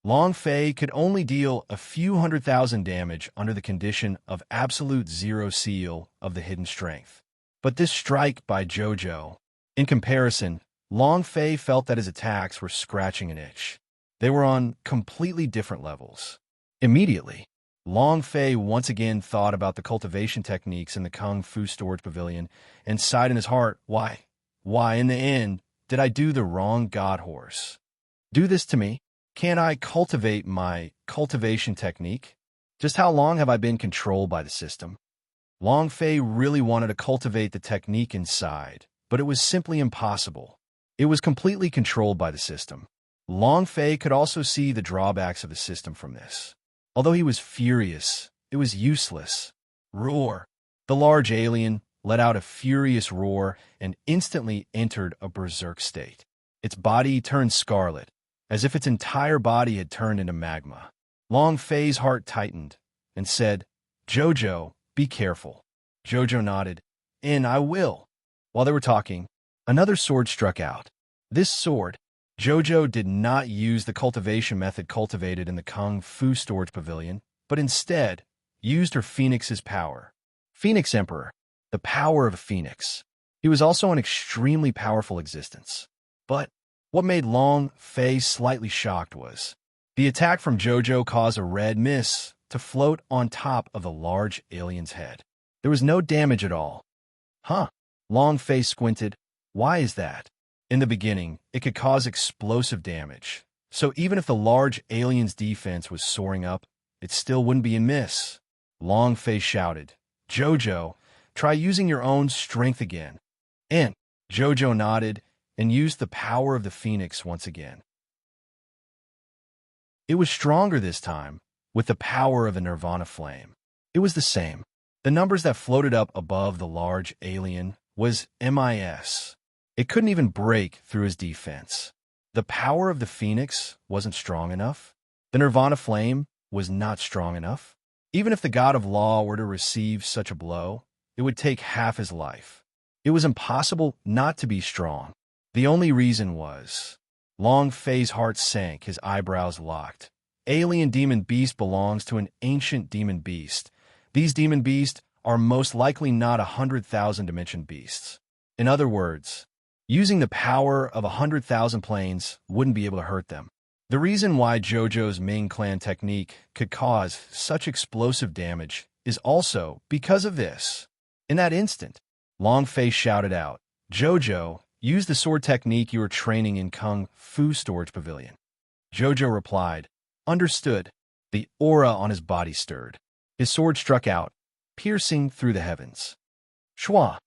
Long Fei could only deal a few 100,000 damage under the condition of absolute zero seal of the hidden strength. But this strike by Jojo, in comparison, Long Fei felt that his attacks were scratching an itch. They were on completely different levels. Immediately, Long Fei once again thought about the cultivation techniques in the Kung Fu storage pavilion and sighed in his heart, Why, in the end, did I do the wrong god horse? Do this to me? Can't I cultivate my cultivation technique? Just how long have I been controlled by the system? Long Fei really wanted to cultivate the technique inside, but it was simply impossible. It was completely controlled by the system. Long Fei could also see the drawbacks of the system from this. Although he was furious, it was useless. Roar! The large alien let out a furious roar and instantly entered a berserk state. Its body turned scarlet, as if its entire body had turned into magma. Long Fei's heart tightened and said, "Jojo, be careful." Jojo nodded, "And I will." While they were talking, another sword struck out. This sword, Jojo did not use the cultivation method cultivated in the Kung Fu storage pavilion, but instead used her phoenix's power. Phoenix Emperor, the power of a phoenix. He was also an extremely powerful existence. But what made Long Fei slightly shocked was the attack from Jojo caused a red mist to float on top of the large alien's head. There was no damage at all. Huh? Long Fei squinted. Why is that? In the beginning, it could cause explosive damage. So even if the large alien's defense was soaring up, it still wouldn't be a miss. Long Fei shouted, "Jojo, try using your own strength again." And Jojo nodded and used the power of the phoenix once again. It was stronger this time, with the power of a nirvana flame. It was the same. The numbers that floated up above the large alien was MIS. It couldn't even break through his defense. The power of the phoenix wasn't strong enough. The nirvana flame was not strong enough. Even if the god of law were to receive such a blow, it would take half his life. It was impossible not to be strong. The only reason was Long Fei's heart sank, his eyebrows locked. Alien demon beast belongs to an ancient demon beast. These demon beasts are most likely not 100,000 dimension beasts. In other words, using the power of 100,000 planes wouldn't be able to hurt them. The reason why Jojo's Ming Clan technique could cause such explosive damage is also because of this. In that instant, Long Fei shouted out, "Jojo, use the sword technique you were training in Kung Fu storage pavilion." Jojo replied, "Understood." The aura on his body stirred. His sword struck out, piercing through the heavens. Shwa!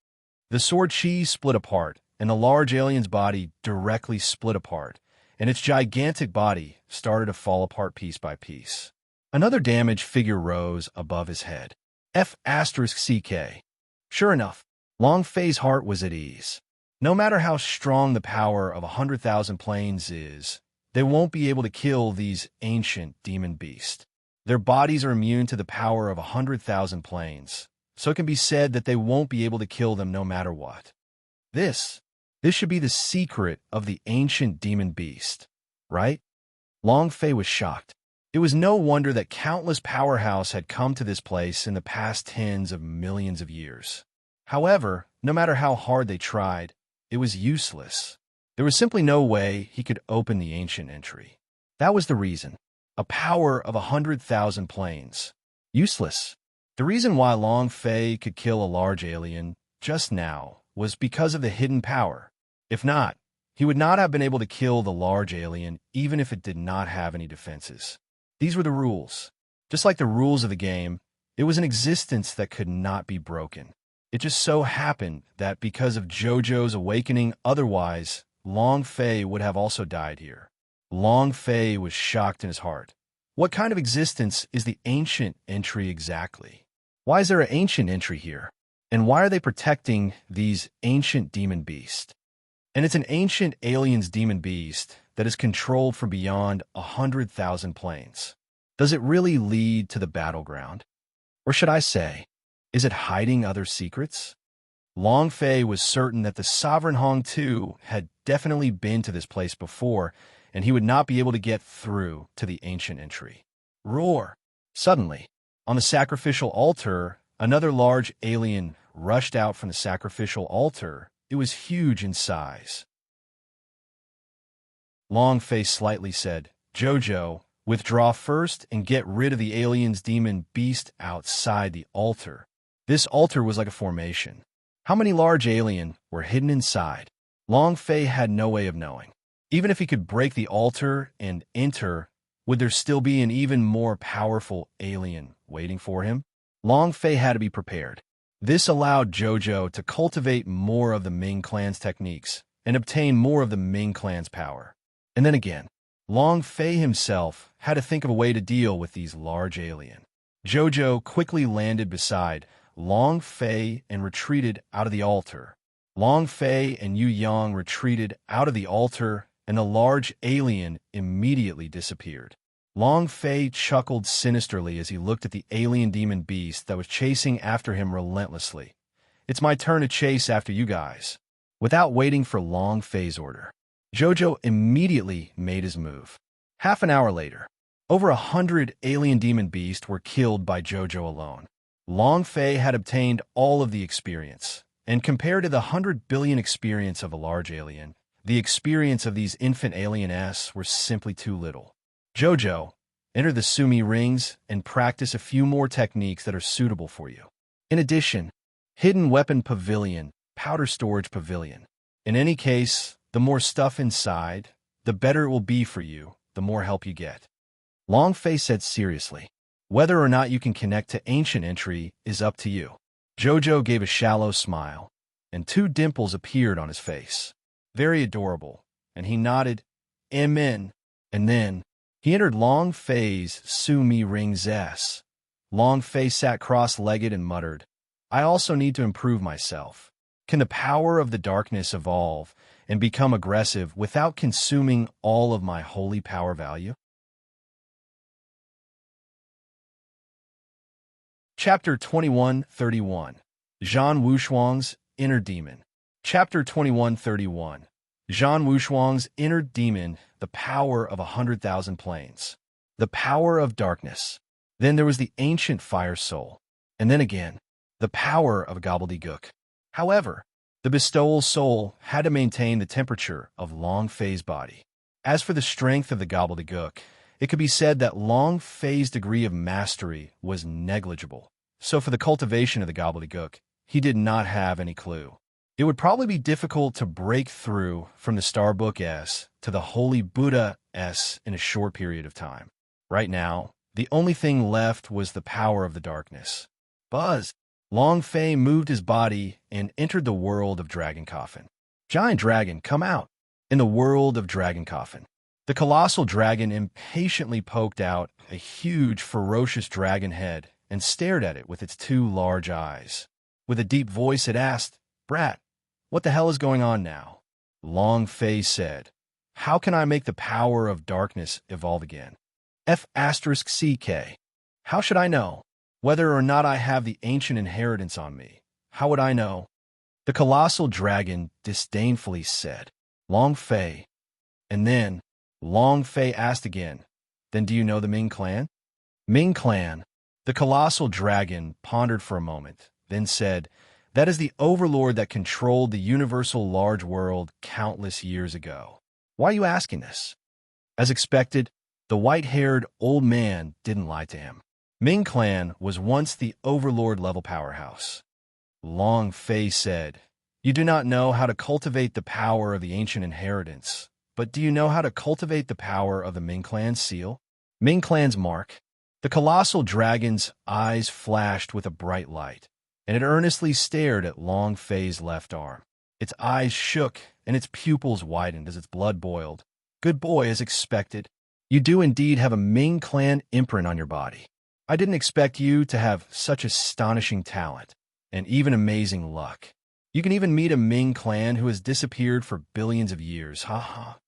The sword chi split apart, and the large alien's body directly split apart, and its gigantic body started to fall apart piece by piece. Another damaged figure rose above his head. F*CK. Sure enough, Long Fei's heart was at ease. No matter how strong the power of 100,000 planes is, they won't be able to kill these ancient demon beasts. Their bodies are immune to the power of 100,000 planes, so it can be said that they won't be able to kill them no matter what. This should be the secret of the ancient demon beast, right? Long Fei was shocked. It was no wonder that countless powerhouses had come to this place in the past tens of millions of years. However, no matter how hard they tried, it was useless. There was simply no way he could open the ancient entry. That was the reason. A power of 100,000 planes. Useless. The reason why Long Fei could kill a large alien just now was because of the hidden power. If not, he would not have been able to kill the large alien even if it did not have any defenses. These were the rules. Just like the rules of the game, it was an existence that could not be broken. It just so happened that because of Jojo's awakening, otherwise, Long Fei would have also died here. Long Fei was shocked in his heart. What kind of existence is the ancient entry exactly? Why is there an ancient entry here? And why are they protecting these ancient demon beasts? And it's an ancient alien's demon beast that is controlled from beyond 100,000 planes. Does it really lead to the battleground? Or should I say, is it hiding other secrets? Long Fei was certain that the Sovereign Hong Tu had definitely been to this place before, and he would not be able to get through to the ancient entry. Roar! Suddenly, on the sacrificial altar, another large alien rushed out from the sacrificial altar. It was huge in size. Long Fei slightly said, "Jojo, withdraw first and get rid of the alien's demon beast outside the altar." This altar was like a formation. How many large alien were hidden inside? Long Fei had no way of knowing. Even if he could break the altar and enter, would there still be an even more powerful alien waiting for him? Long Fei had to be prepared. This allowed Jojo to cultivate more of the Ming clan's techniques and obtain more of the Ming clan's power. And then again, Long Fei himself had to think of a way to deal with these large alien. Jojo quickly landed beside Long Fei and retreated out of the altar. Long Fei and Yu Yang retreated out of the altar, and the large alien immediately disappeared. Long Fei chuckled sinisterly as he looked at the alien demon beast that was chasing after him relentlessly. "It's my turn to chase after you guys." Without waiting for Long Fei's order, Jojo immediately made his move. Half an hour later, over 100 alien demon beasts were killed by Jojo alone. Long Fei had obtained all of the experience, and compared to the 100 billion experience of a large alien, the experience of these infant aliens were simply too little. Jojo, enter the Sumi rings and practice a few more techniques that are suitable for you. In addition, hidden weapon pavilion, powder storage pavilion. In any case, the more stuff inside, the better it will be for you, the more help you get. Long Fei said seriously, "Whether or not you can connect to ancient entry is up to you." Jojo gave a shallow smile, and 2 dimples appeared on his face. Very adorable, and he nodded, "Amen." And then, he entered Long Fei's Sumi Rings S. Long Fei sat cross-legged and muttered, "I also need to improve myself. Can the power of the darkness evolve and become aggressive without consuming all of my holy power value?" Chapter 2131. Zhan Wushuang's Inner Demon. Chapter 2131. Zhan Wushuang's Inner Demon, the power of 100,000 planes. The power of darkness. Then there was the ancient fire soul. And then again, the power of gobbledygook. However, the bestowal soul had to maintain the temperature of Long Fei's body. As for the strength of the gobbledygook, it could be said that Long Fei's degree of mastery was negligible. So for the cultivation of the gobbledygook, he did not have any clue. It would probably be difficult to break through from the Starbook S to the Holy Buddha S in a short period of time. Right now, the only thing left was the power of the darkness. Buzz! Long Fei moved his body and entered the world of Dragon Coffin. "Giant dragon, come out!" In the world of Dragon Coffin, the colossal dragon impatiently poked out a huge, ferocious dragon head and stared at it with its 2 large eyes. With a deep voice, it asked, "Brat, what the hell is going on now?" Long Fei said, How can I make the power of darkness evolve again? F*CK. How should I know? Whether or not I have the ancient inheritance on me. How would I know? The colossal dragon disdainfully said, Long Fei. And then, Long Fei asked again, Then do you know the Ming clan? Ming clan. The colossal dragon pondered for a moment, then said, That is the overlord that controlled the universal large world countless years ago. Why are you asking this? As expected, the white-haired old man didn't lie to him. Ming clan was once the overlord-level powerhouse. Long Fei said, You do not know how to cultivate the power of the ancient inheritance, but do you know how to cultivate the power of the Ming clan's seal? Ming clan's mark? The colossal dragon's eyes flashed with a bright light, and it earnestly stared at Long Fei's left arm. Its eyes shook, and its pupils widened as its blood boiled. Good boy, as expected. You do indeed have a Ming clan imprint on your body. I didn't expect you to have such astonishing talent, and even amazing luck. You can even meet a Ming clan who has disappeared for billions of years. Ha ha.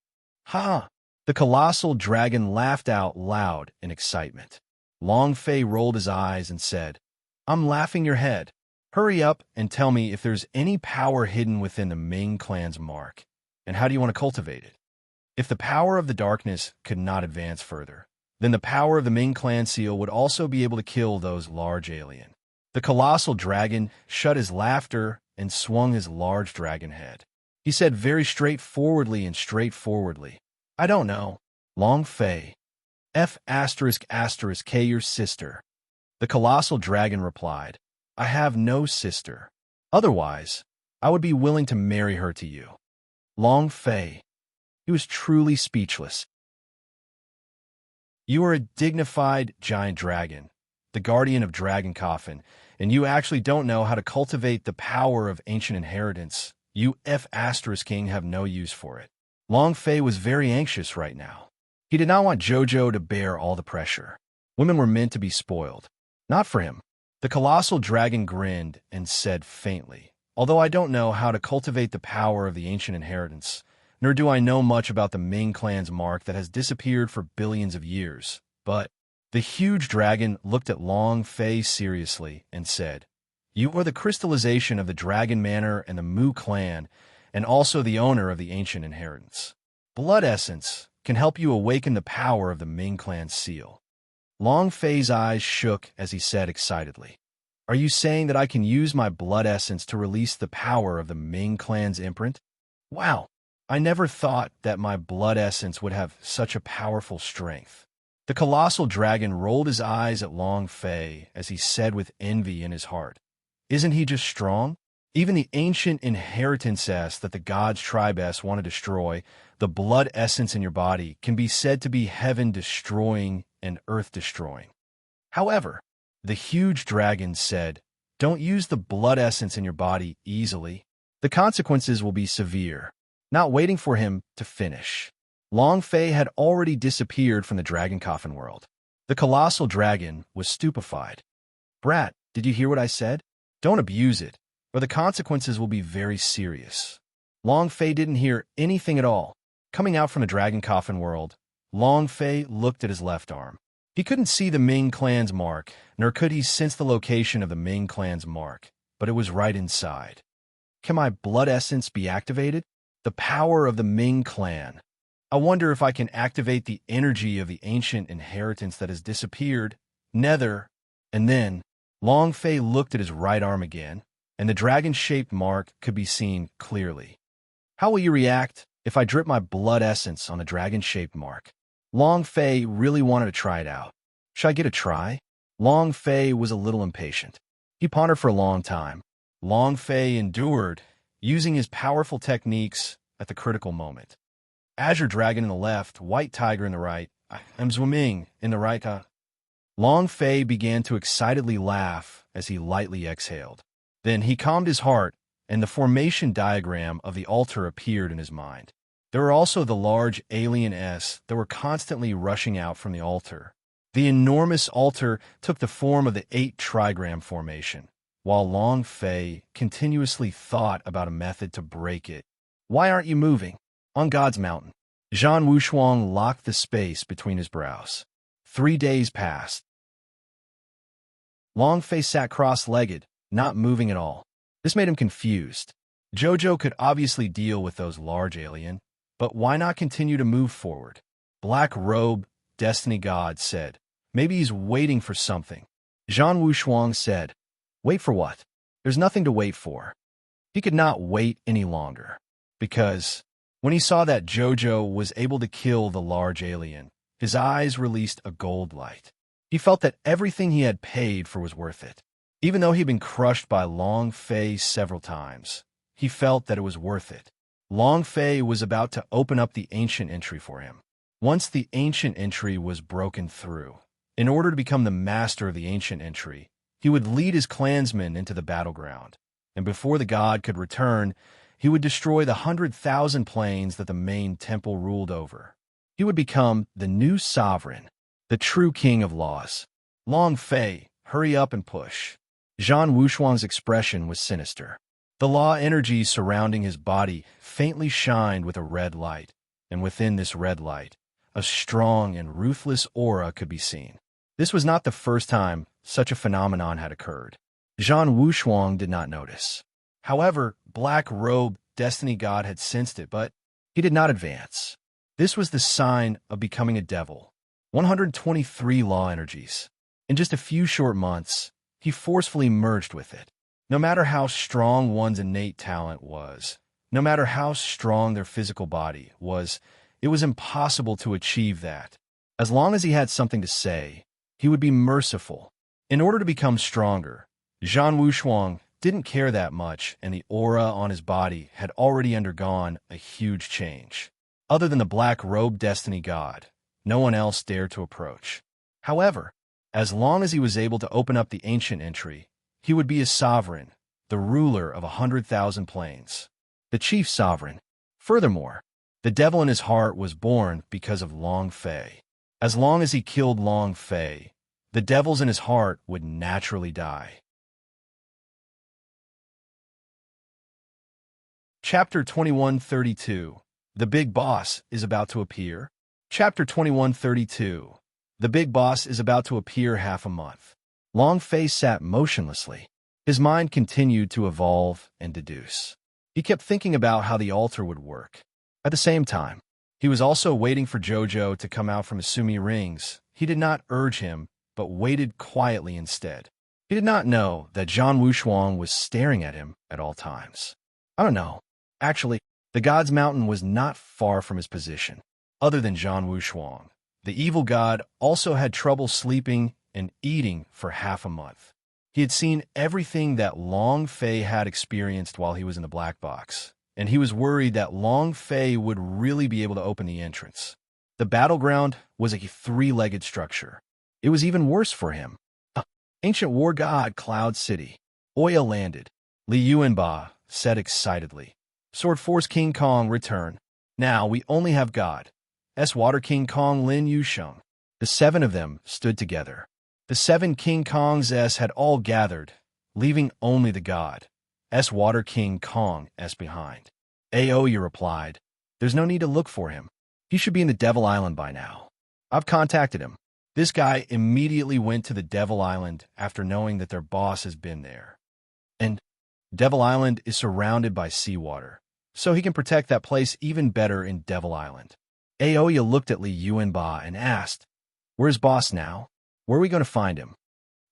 Ha! The colossal dragon laughed out loud in excitement. Long Fei rolled his eyes and said, I'm laughing your head. Hurry up and tell me if there's any power hidden within the Ming clan's mark, and how do you want to cultivate it? If the power of the darkness could not advance further, then the power of the Ming clan seal would also be able to kill those large alien. The colossal dragon shut his laughter and swung his large dragon head. He said very straightforwardly, I don't know. Long Fei. F***K your sister. The colossal dragon replied, I have no sister. Otherwise, I would be willing to marry her to you. Long Fei. He was truly speechless. You are a dignified giant dragon, the guardian of Dragon Coffin, and you actually don't know how to cultivate the power of ancient inheritance. You F***king have no use for it. Long Fei was very anxious right now. He did not want Jojo to bear all the pressure. Women were meant to be spoiled. Not for him. The colossal dragon grinned and said faintly, Although I don't know how to cultivate the power of the ancient inheritance, nor do I know much about the Ming clan's mark that has disappeared for billions of years, but the huge dragon looked at Long Fei seriously and said, You are the crystallization of the Dragon Manor and the Mu clan, and also the owner of the ancient inheritance. Blood essence can help you awaken the power of the Ming clan's seal. Long Fei's eyes shook as he said excitedly, Are you saying that I can use my blood essence to release the power of the Ming clan's imprint? Wow, I never thought that my blood essence would have such a powerful strength. The colossal dragon rolled his eyes at Long Fei as he said with envy in his heart, Isn't he just strong? Even the ancient inheritance that the gods' tribe want to destroy, the blood essence in your body can be said to be heaven-destroying and earth-destroying. However, the huge dragon said, Don't use the blood essence in your body easily. The consequences will be severe. Not waiting for him to finish, Long Fei had already disappeared from the Dragon Coffin world. The colossal dragon was stupefied. Brat, did you hear what I said? Don't abuse it, or the consequences will be very serious. Long Fei didn't hear anything at all. Coming out from the Dragon Coffin world, Long Fei looked at his left arm. He couldn't see the Ming clan's mark, nor could he sense the location of the Ming clan's mark, but it was right inside. Can my blood essence be activated? The power of the Ming clan. I wonder if I can activate the energy of the ancient inheritance that has disappeared. Nether. And then, Long Fei looked at his right arm again, and the dragon-shaped mark could be seen clearly. How will you react if I drip my blood essence on the dragon-shaped mark? Long Fei really wanted to try it out. Should I get a try? Long Fei was a little impatient. He pondered for a long time. Long Fei endured, using his powerful techniques at the critical moment. Azure Dragon in the left, White Tiger in the right, I'm swimming in the right. Long Fei began to excitedly laugh as he lightly exhaled. Then he calmed his heart, and the formation diagram of the altar appeared in his mind. There were also the large alien that were constantly rushing out from the altar. The enormous altar took the form of the 8 trigram formation, while Long Fei continuously thought about a method to break it. Why aren't you moving? On God's mountain. Zhan Wushuang locked the space between his brows. 3 days passed. Long Fei sat cross-legged, not moving at all. This made him confused. Jojo could obviously deal with those large alien, but why not continue to move forward? Black Robe, Destiny God, said, maybe he's waiting for something. Zhan Wushuang said, wait for what? There's nothing to wait for. He could not wait any longer, because when he saw that Jojo was able to kill the large alien, his eyes released a gold light. He felt that everything he had paid for was worth it. Even though he'd been crushed by Long Fei several times, he felt that it was worth it. Long Fei was about to open up the ancient entry for him. Once the ancient entry was broken through, in order to become the master of the ancient entry, he would lead his clansmen into the battleground, and before the god could return, he would destroy the 100,000 planes that the main temple ruled over. He would become the new sovereign, the true king of laws. Long Fei, hurry up and push. Zhan Wushuang's expression was sinister. The law energy surrounding his body faintly shined with a red light, and within this red light, a strong and ruthless aura could be seen. This was not the first time such a phenomenon had occurred. Zhan Wushuang did not notice. However, Black Robe, Destiny God, had sensed it, but he did not advance. This was the sign of becoming a devil. 123 law energies. In just a few short months, he forcefully merged with it. No matter how strong one's innate talent was, no matter how strong their physical body was, it was impossible to achieve that. As long as he had something to say, he would be merciful. In order to become stronger, Zhan Wushuang didn't care that much, and the aura on his body had already undergone a huge change. Other than the Black Robe Destiny God, no one else dared to approach. However, as long as he was able to open up the ancient entry, he would be a sovereign, the ruler of 100,000 planes, the chief sovereign. Furthermore, the devil in his heart was born because of Long Fei. As long as he killed Long Fei, the devils in his heart would naturally die. Chapter 2132. The Big Boss is about to appear. Chapter 2132. The Big Boss is about to appear half a month. Long Fei sat motionlessly. His mind continued to evolve and deduce. He kept thinking about how the altar would work. At the same time, he was also waiting for Jojo to come out from his Sumi rings. He did not urge him, but waited quietly instead. He did not know that Zhan Wushuang was staring at him at all times. I don't know. Actually, the God's Mountain was not far from his position. Other than Zhan Wushuang, the evil god also had trouble sleeping and eating for half a month. He had seen everything that Long Fei had experienced while he was in the black box, and he was worried that Long Fei would really be able to open the entrance. The battleground was a 3-legged structure. It was even worse for him. Ancient war god Cloud City. Oya landed. Li Yuanba said excitedly. Sword Force King Kong return. Now we only have God. Water King Kong Lin Yusheng. The 7 of them stood together. The 7 King Kongs had all gathered, leaving only the god, Water King Kong behind. Aoya replied, there's no need to look for him. He should be in the Devil Island by now. I've contacted him. This guy immediately went to the Devil Island after knowing that their boss has been there. And Devil Island is surrounded by seawater, so he can protect that place even better in Devil Island. Aoya looked at Li Yuanba and asked, where's boss now? Where are we going to find him?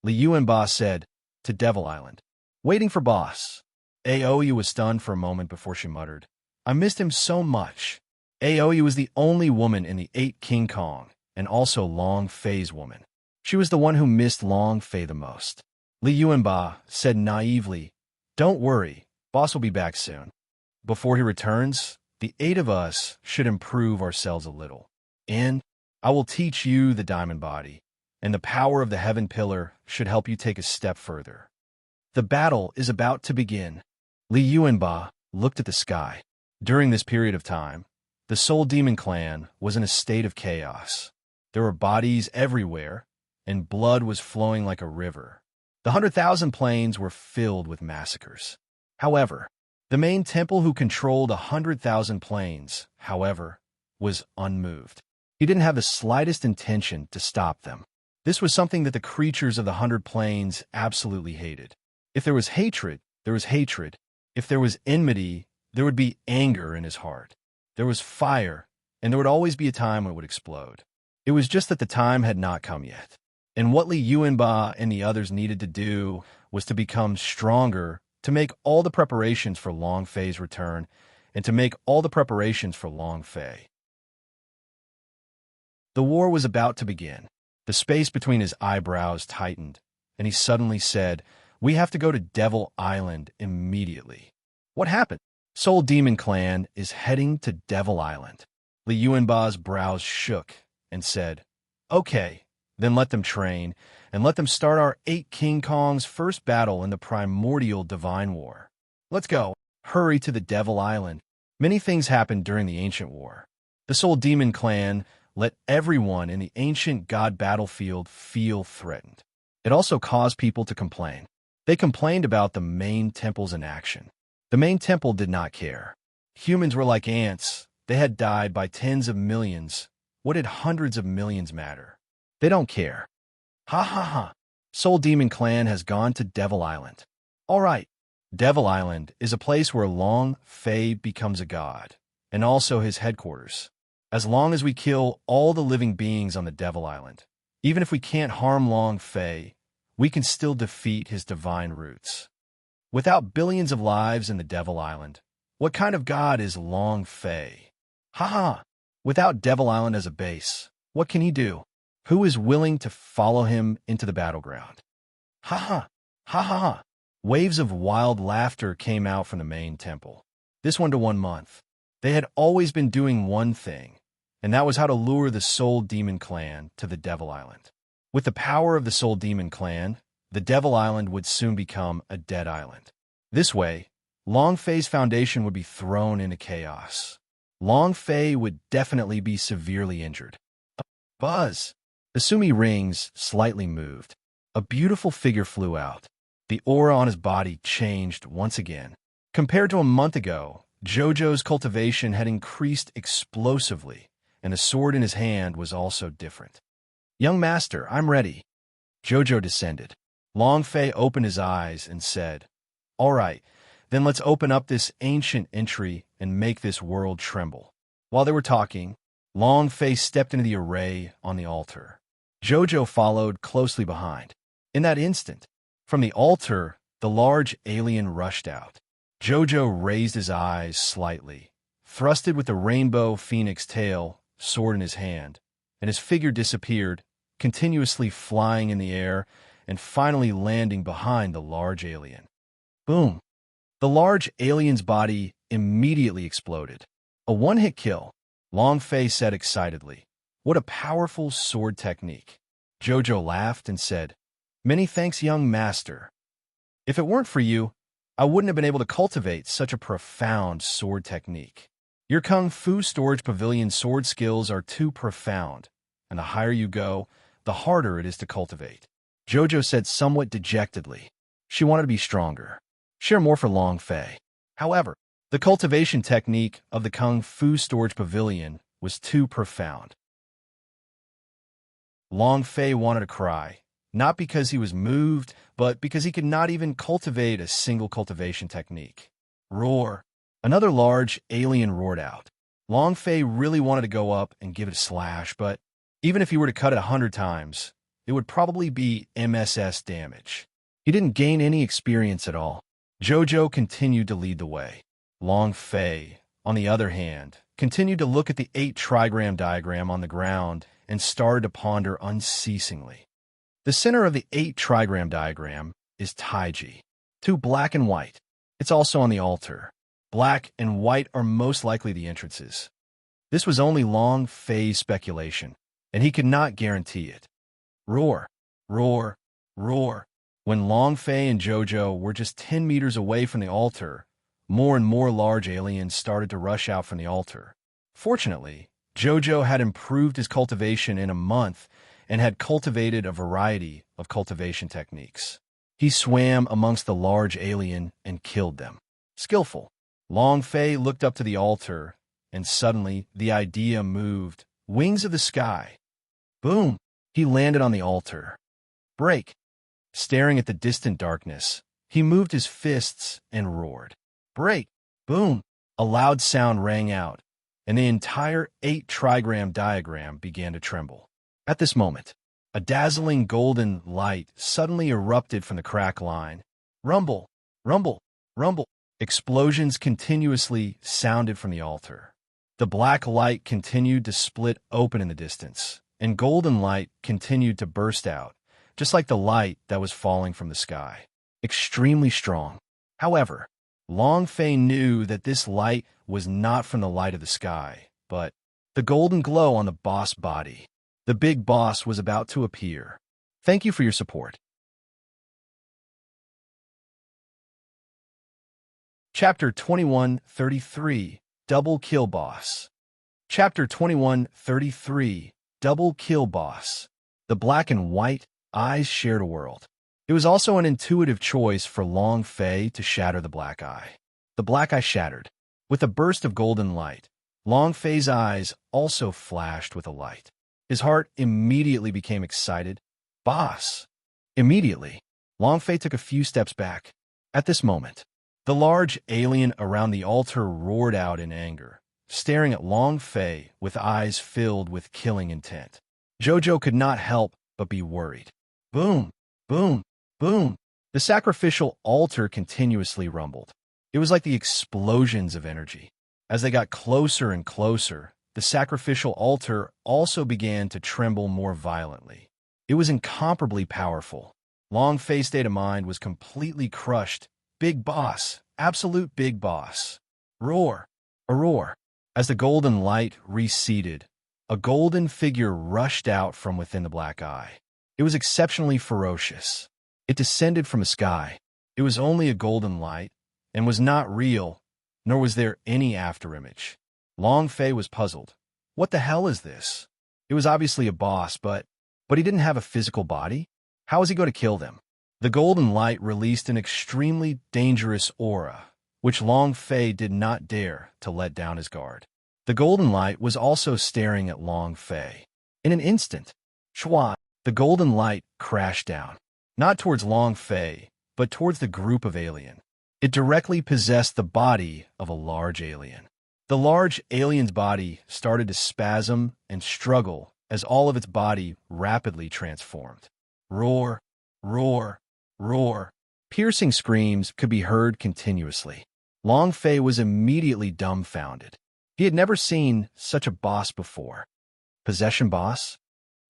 Li Yuanba said, to Devil Island. Waiting for boss. Aoya was stunned for a moment before she muttered, I missed him so much. Aoya was the only woman in the 8 King Kong, and also Long Fei's woman. She was the one who missed Long Fei the most. Li Yuanba said naively, don't worry, boss will be back soon. Before he returns, the 8 of us should improve ourselves a little. And I will teach you the diamond body, and the power of the heaven pillar should help you take a step further. The battle is about to begin. Li Yuanba looked at the sky. During this period of time, the Soul Demon clan was in a state of chaos. There were bodies everywhere, and blood was flowing like a river. The 100,000 plains were filled with massacres. However, the main temple who controlled 100,000 plains, however, was unmoved. He didn't have the slightest intention to stop them. This was something that the creatures of the 100 Plains absolutely hated. If there was hatred, there was hatred. If there was enmity, there would be anger in his heart. There was fire, and there would always be a time when it would explode. It was just that the time had not come yet. And what Li Yuanba and the others needed to do was to become stronger, to make all the preparations for Long Fei's return, and to make all the preparations for Long Fei. The war was about to begin. The space between his eyebrows tightened, and he suddenly said, "We have to go to Devil Island immediately." "What happened?" "Soul Demon Clan is heading to Devil Island." Li Yuanba's brows shook and said, "Okay, then let them train, and let them start our 8 King Kong's first battle in the primordial divine war. Let's go. Hurry to the Devil Island." Many things happened during the ancient war. The Soul Demon Clan let everyone in the ancient god battlefield feel threatened. It also caused people to complain. They complained about the main temples in action. The main temple did not care. Humans were like ants. They had died by tens of millions. What did hundreds of millions matter? They don't care. Ha ha ha. Soul Demon Clan has gone to Devil Island. All right. Devil Island is a place where Long Fei becomes a god, and also his headquarters. As long as we kill all the living beings on the Devil Island, even if we can't harm Long Fei, we can still defeat his divine roots. Without billions of lives in the Devil Island, what kind of god is Long Fei? Ha ha! Without Devil Island as a base, what can he do? Who is willing to follow him into the battleground? Ha ha! Ha ha ha! Waves of wild laughter came out from the main temple. This 1 month. They had always been doing one thing, and that was how to lure the Soul Demon Clan to the Devil Island. With the power of the Soul Demon Clan, the Devil Island would soon become a dead island. This way, Long Fei's foundation would be thrown into chaos. Long Fei would definitely be severely injured. Buzz! The Sumi rings slightly moved. A beautiful figure flew out. The aura on his body changed once again. Compared to a month ago, Jojo's cultivation had increased explosively, and the sword in his hand was also different. "Young master, I'm ready." Jojo descended. Long Fei opened his eyes and said, "All right, then let's open up this ancient entry and make this world tremble." While they were talking, Long Fei stepped into the array on the altar. Jojo followed closely behind. In that instant, from the altar, the large alien rushed out. Jojo raised his eyes slightly, thrusted with the rainbow phoenix tail, sword in his hand, and his figure disappeared, continuously flying in the air and finally landing behind the large alien. Boom! The large alien's body immediately exploded. A one-hit kill, Long Fei said excitedly. What a powerful sword technique. Jojo laughed and said, "Many thanks, young master. If it weren't for you, I wouldn't have been able to cultivate such a profound sword technique. Your Kung Fu Storage Pavilion sword skills are too profound, and the higher you go, the harder it is to cultivate." Jojo said somewhat dejectedly. She wanted to be stronger. Share more for Long Fei. However, the cultivation technique of the Kung Fu Storage Pavilion was too profound. Long Fei wanted to cry, not because he was moved, but because he could not even cultivate a single cultivation technique. Roar! Another large alien roared out. Long Fei really wanted to go up and give it a slash, but even if he were to cut it 100 times, it would probably be MSS damage. He didn't gain any experience at all. Jojo continued to lead the way. Long Fei, on the other hand, continued to look at the 8 trigram diagram on the ground and started to ponder unceasingly. The center of the 8 trigram diagram is Taiji, 2 black and white. It's also on the altar. Black and white are most likely the entrances. This was only Long Fei's speculation, and he could not guarantee it. Roar, roar, roar. When Long Fei and Jojo were just 10 meters away from the altar, more and more large aliens started to rush out from the altar. Fortunately, Jojo had improved his cultivation in a month and had cultivated a variety of cultivation techniques. He swam amongst the large alien and killed them. Skillful. Long Fei looked up to the altar and suddenly the idea moved. Wings of the sky. Boom! He landed on the altar. Break! Staring at the distant darkness, he moved his fists and roared. Break! Boom! A loud sound rang out, and the entire 8-trigram diagram began to tremble. At this moment, a dazzling golden light suddenly erupted from the crack line. Rumble! Rumble! Rumble! Explosions continuously sounded from the altar. The black light continued to split open in the distance, and golden light continued to burst out, just like the light that was falling from the sky. Extremely strong. However, Long Fei knew that this light was not from the light of the sky, but the golden glow on the boss body. The big boss was about to appear. Thank you for your support. Chapter 2133, Double Kill Boss. Chapter 2133, Double Kill Boss. The black and white eyes shared a world. It was also an intuitive choice for Long Fei to shatter the black eye. The black eye shattered. With a burst of golden light, Long Fei's eyes also flashed with a light. His heart immediately became excited. Boss! Immediately, Long Fei took a few steps back. At this moment, the large alien around the altar roared out in anger, staring at Long Fei with eyes filled with killing intent. Jojo could not help but be worried. Boom! Boom! Boom! The sacrificial altar continuously rumbled. It was like the explosions of energy. As they got closer and closer, the sacrificial altar also began to tremble more violently. It was incomparably powerful. Long Fei's state of mind was completely crushed. Big boss, absolute big boss. Roar, a roar. As the golden light receded, a golden figure rushed out from within the black eye. It was exceptionally ferocious. It descended from the sky. It was only a golden light, and was not real, nor was there any afterimage. Long Fei was puzzled. What the hell is this? It was obviously a boss, but he didn't have a physical body? How was he going to kill them? The golden light released an extremely dangerous aura, which Long Fei did not dare to let down his guard. The golden light was also staring at Long Fei. In an instant, Shua, the golden light crashed down, not towards Long Fei, but towards the group of alien. It directly possessed the body of a large alien. The large alien's body started to spasm and struggle as all of its body rapidly transformed. Roar, roar, roar. Piercing screams could be heard continuously. Long Fei was immediately dumbfounded. He had never seen such a boss before. Possession boss?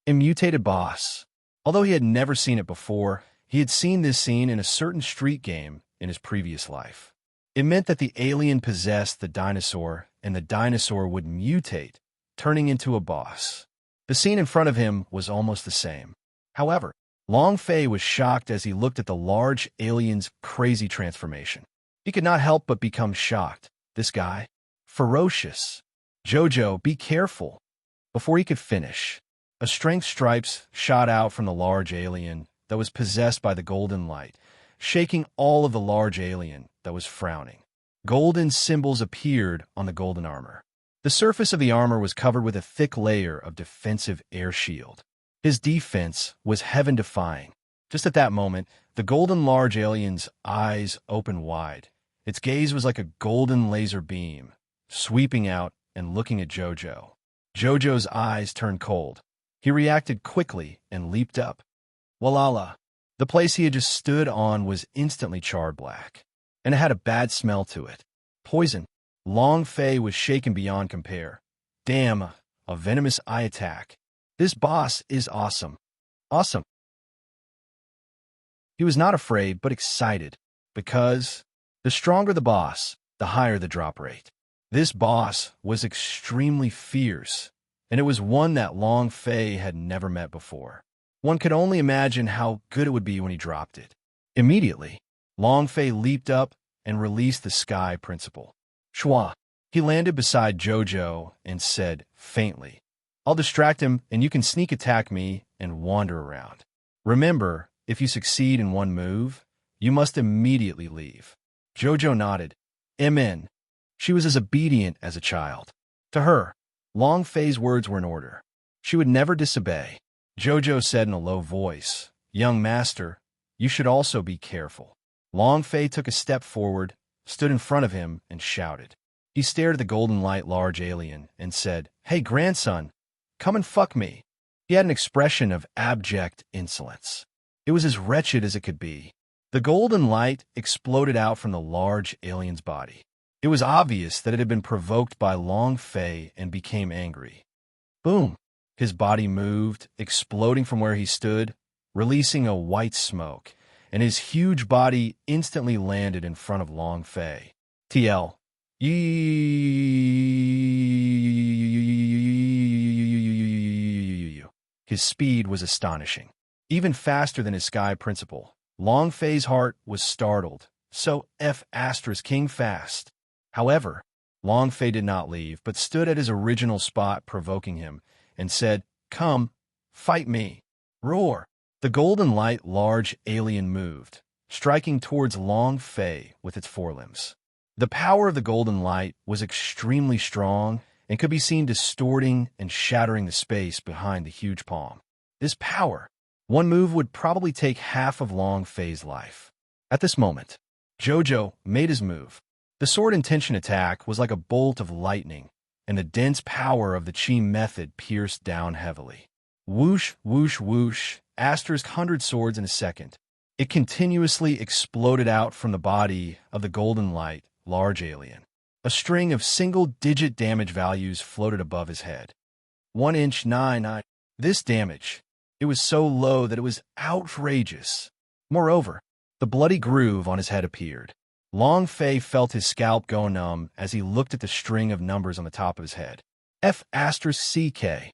Immutated boss. Although he had never seen it before, he had seen this scene in a certain street game in his previous life. It meant that the alien possessed the dinosaur, and the dinosaur would mutate, turning into a boss. The scene in front of him was almost the same. However, Long Fei was shocked as he looked at the large alien's crazy transformation. He could not help but become shocked. This guy? Ferocious. Jojo, be careful. Before he could finish, a strength stripes shot out from the large alien that was possessed by the golden light, shaking all of the large alien that was frowning. Golden symbols appeared on the golden armor. The surface of the armor was covered with a thick layer of defensive air shield. His defense was heaven-defying. Just at that moment, the golden large alien's eyes opened wide. Its gaze was like a golden laser beam, sweeping out and looking at Jojo. Jojo's eyes turned cold. He reacted quickly and leaped up. Walala! The place he had just stood on was instantly charred black, and it had a bad smell to it. Poison. Long Fei was shaken beyond compare. Damn, a venomous eye attack. This boss is awesome. Awesome. He was not afraid, but excited, because the stronger the boss, the higher the drop rate. This boss was extremely fierce, and it was one that Long Fei had never met before. One could only imagine how good it would be when he dropped it. Immediately, Long Fei leaped up and released the Sky Principle. Shua. He landed beside Jojo and said faintly, I'll distract him and you can sneak attack me and wander around. Remember, if you succeed in one move, you must immediately leave. Jojo nodded. Amen. She was as obedient as a child. To her, Long Fei's words were an order. She would never disobey. Jojo said in a low voice, "Young master, you should also be careful." Long Fei took a step forward, stood in front of him, and shouted. He stared at the golden light large alien and said, "Hey, grandson, come and fuck me." He had an expression of abject insolence. It was as wretched as it could be. The golden light exploded out from the large alien's body. It was obvious that it had been provoked by Long Fei and became angry. Boom! His body moved, exploding from where he stood, releasing a white smoke, and his huge body instantly landed in front of Long Fei. TL. His speed was astonishing. Even faster than his sky principal. Long Fei's heart was startled. So King fast. However, Long Fei did not leave, but stood at his original spot, provoking him, and said, "Come, fight me." Roar! The golden light large alien moved, striking towards Long Fei with its forelimbs. The power of the golden light was extremely strong and could be seen distorting and shattering the space behind the huge palm. This power, one move would probably take half of Long Fei's life. At this moment, Jojo made his move. The sword intention attack was like a bolt of lightning, and the dense power of the Chi method pierced down heavily. Whoosh, whoosh, whoosh, asterisk 100 swords in a second. It continuously exploded out from the body of the golden light large alien. A string of single-digit damage values floated above his head. 1 inch 9. This damage, it was so low that it was outrageous. Moreover, the bloody groove on his head appeared. Long Fei felt his scalp go numb as he looked at the string of numbers on the top of his head. F***CK.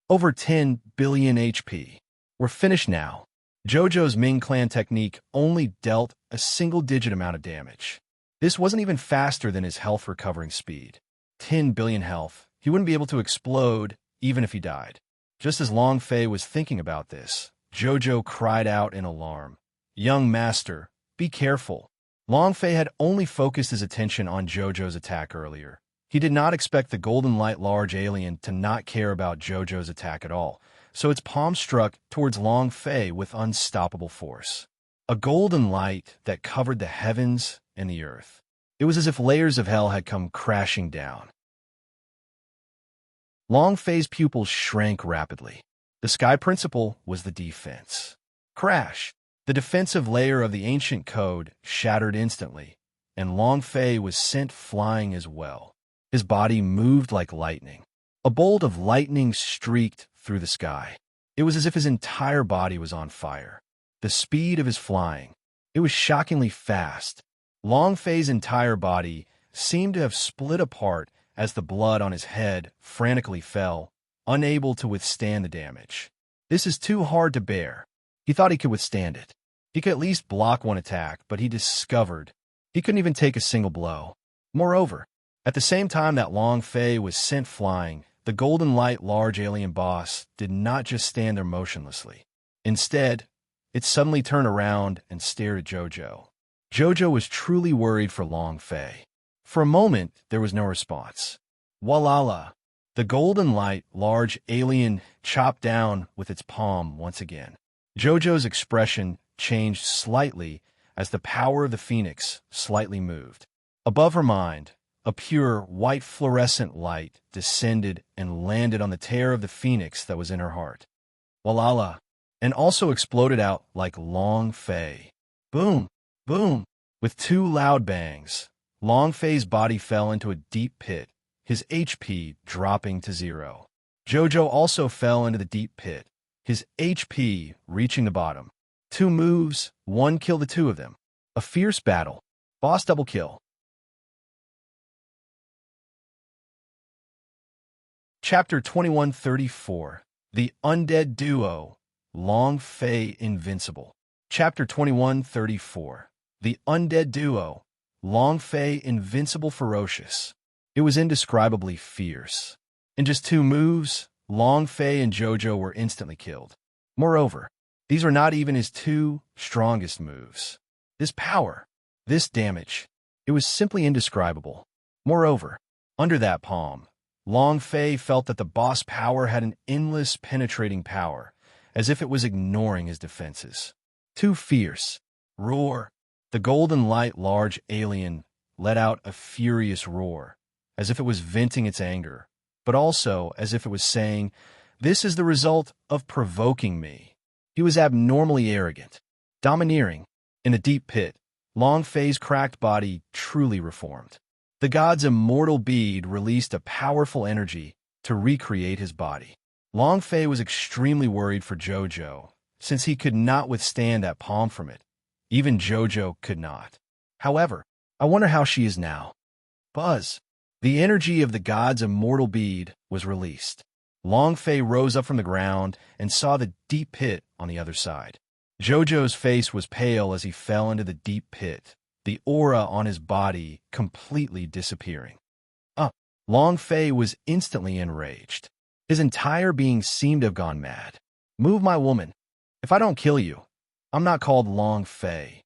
Over 10 billion HP. We're finished now. Jojo's Ming Clan technique only dealt a single-digit amount of damage. This wasn't even faster than his health recovering speed. 10 billion health. He wouldn't be able to explode even if he died. Just as Long Fei was thinking about this, Jojo cried out in alarm. "Young master, be careful." Long Fei had only focused his attention on Jojo's attack earlier. He did not expect the golden light large alien to not care about Jojo's attack at all, so its palm struck towards Long Fei with unstoppable force. A golden light that covered the heavens and the earth. It was as if layers of hell had come crashing down. Long Fei's pupils shrank rapidly. The sky principle was the defense. Crash! The defensive layer of the ancient code shattered instantly, and Long Fei was sent flying as well. His body moved like lightning. A bolt of lightning streaked through the sky. It was as if his entire body was on fire. The speed of his flying, it was shockingly fast. Long Fei's entire body seemed to have split apart as the blood on his head frantically fell, unable to withstand the damage. This is too hard to bear. He thought he could withstand it. He could at least block one attack, but he discovered he couldn't even take a single blow. Moreover, at the same time that Long Fei was sent flying, the golden light large alien boss did not just stand there motionlessly. Instead, it suddenly turned around and stared at Jojo. Jojo was truly worried for Long Fei. For a moment, there was no response. Walala! The golden light large alien chopped down with its palm once again. Jojo's expression changed slightly as the power of the phoenix slightly moved. Above her mind, a pure white fluorescent light descended and landed on the tear of the phoenix that was in her heart. Walala! And also exploded out like Long Fei. Boom! Boom! With two loud bangs, Long Fei's body fell into a deep pit, his HP dropping to 0. Jojo also fell into the deep pit, his HP reaching the bottom. 2 moves, 1 kill the 2 of them. A fierce battle. Boss double kill. Chapter 2134. The Undead Duo. Long Fei Invincible. Chapter 2134. The Undead Duo. Long Fei Invincible Ferocious. It was indescribably fierce. In just 2 moves, Long Fei and Jojo were instantly killed. Moreover, these were not even his 2 strongest moves. This power, this damage, it was simply indescribable. Moreover, under that palm, Long Fei felt that the boss power had an endless, penetrating power, as if it was ignoring his defenses. Too fierce. Roar. The golden light large alien let out a furious roar, as if it was venting its anger, but also as if it was saying, "This is the result of provoking me." He was abnormally arrogant, domineering. In the deep pit, Long Fei's cracked body truly reformed. The god's immortal bead released a powerful energy to recreate his body. Long Fei was extremely worried for Jojo, since he could not withstand that palm from it. Even Jojo could not. However, I wonder how she is now. Buzz. The energy of the god's immortal bead was released. Long Fei rose up from the ground and saw the deep pit on the other side. Jojo's face was pale as he fell into the deep pit, the aura on his body completely disappearing. Long Fei was instantly enraged. His entire being seemed to have gone mad. "Move, my woman. If I don't kill you, I'm not called Long Fei."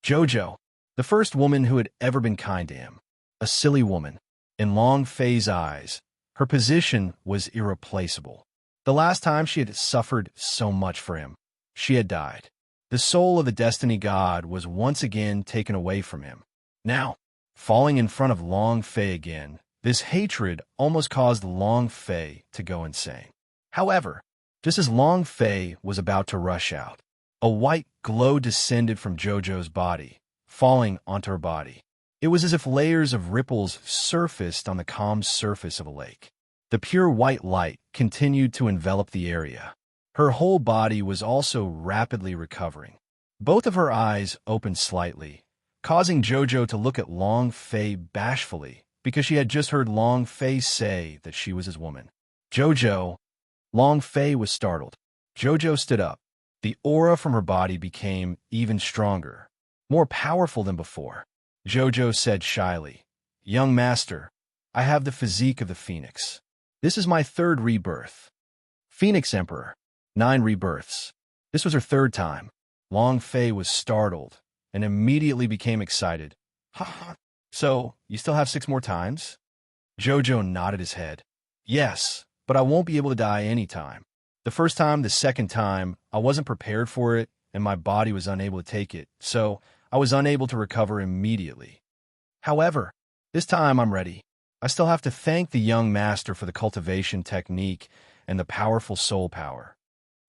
Jojo, the first woman who had ever been kind to him. A silly woman. In Long Fei's eyes, her position was irreplaceable. The last time she had suffered so much for him, she had died. The soul of the destiny god was once again taken away from him. Now, falling in front of Long Fei again, this hatred almost caused Long Fei to go insane. However, just as Long Fei was about to rush out, a white glow descended from Jojo's body, falling onto her body. It was as if layers of ripples surfaced on the calm surface of a lake. The pure white light continued to envelop the area. Her whole body was also rapidly recovering. Both of her eyes opened slightly, causing Jojo to look at Long Fei bashfully because she had just heard Long Fei say that she was his woman. Jojo. Long Fei was startled. Jojo stood up. The aura from her body became even stronger, more powerful than before. Jojo said shyly, "Young master, I have the physique of the phoenix. This is my third rebirth." Phoenix Emperor. 9 rebirths. This was her third time. Long Fei was startled and immediately became excited. "Ha! So, you still have 6 more times?" Jojo nodded his head. "Yes, but I won't be able to die any time. The first time, the second time, I wasn't prepared for it, and my body was unable to take it, so I was unable to recover immediately. However, this time I'm ready. I still have to thank the young master for the cultivation technique and the powerful soul power."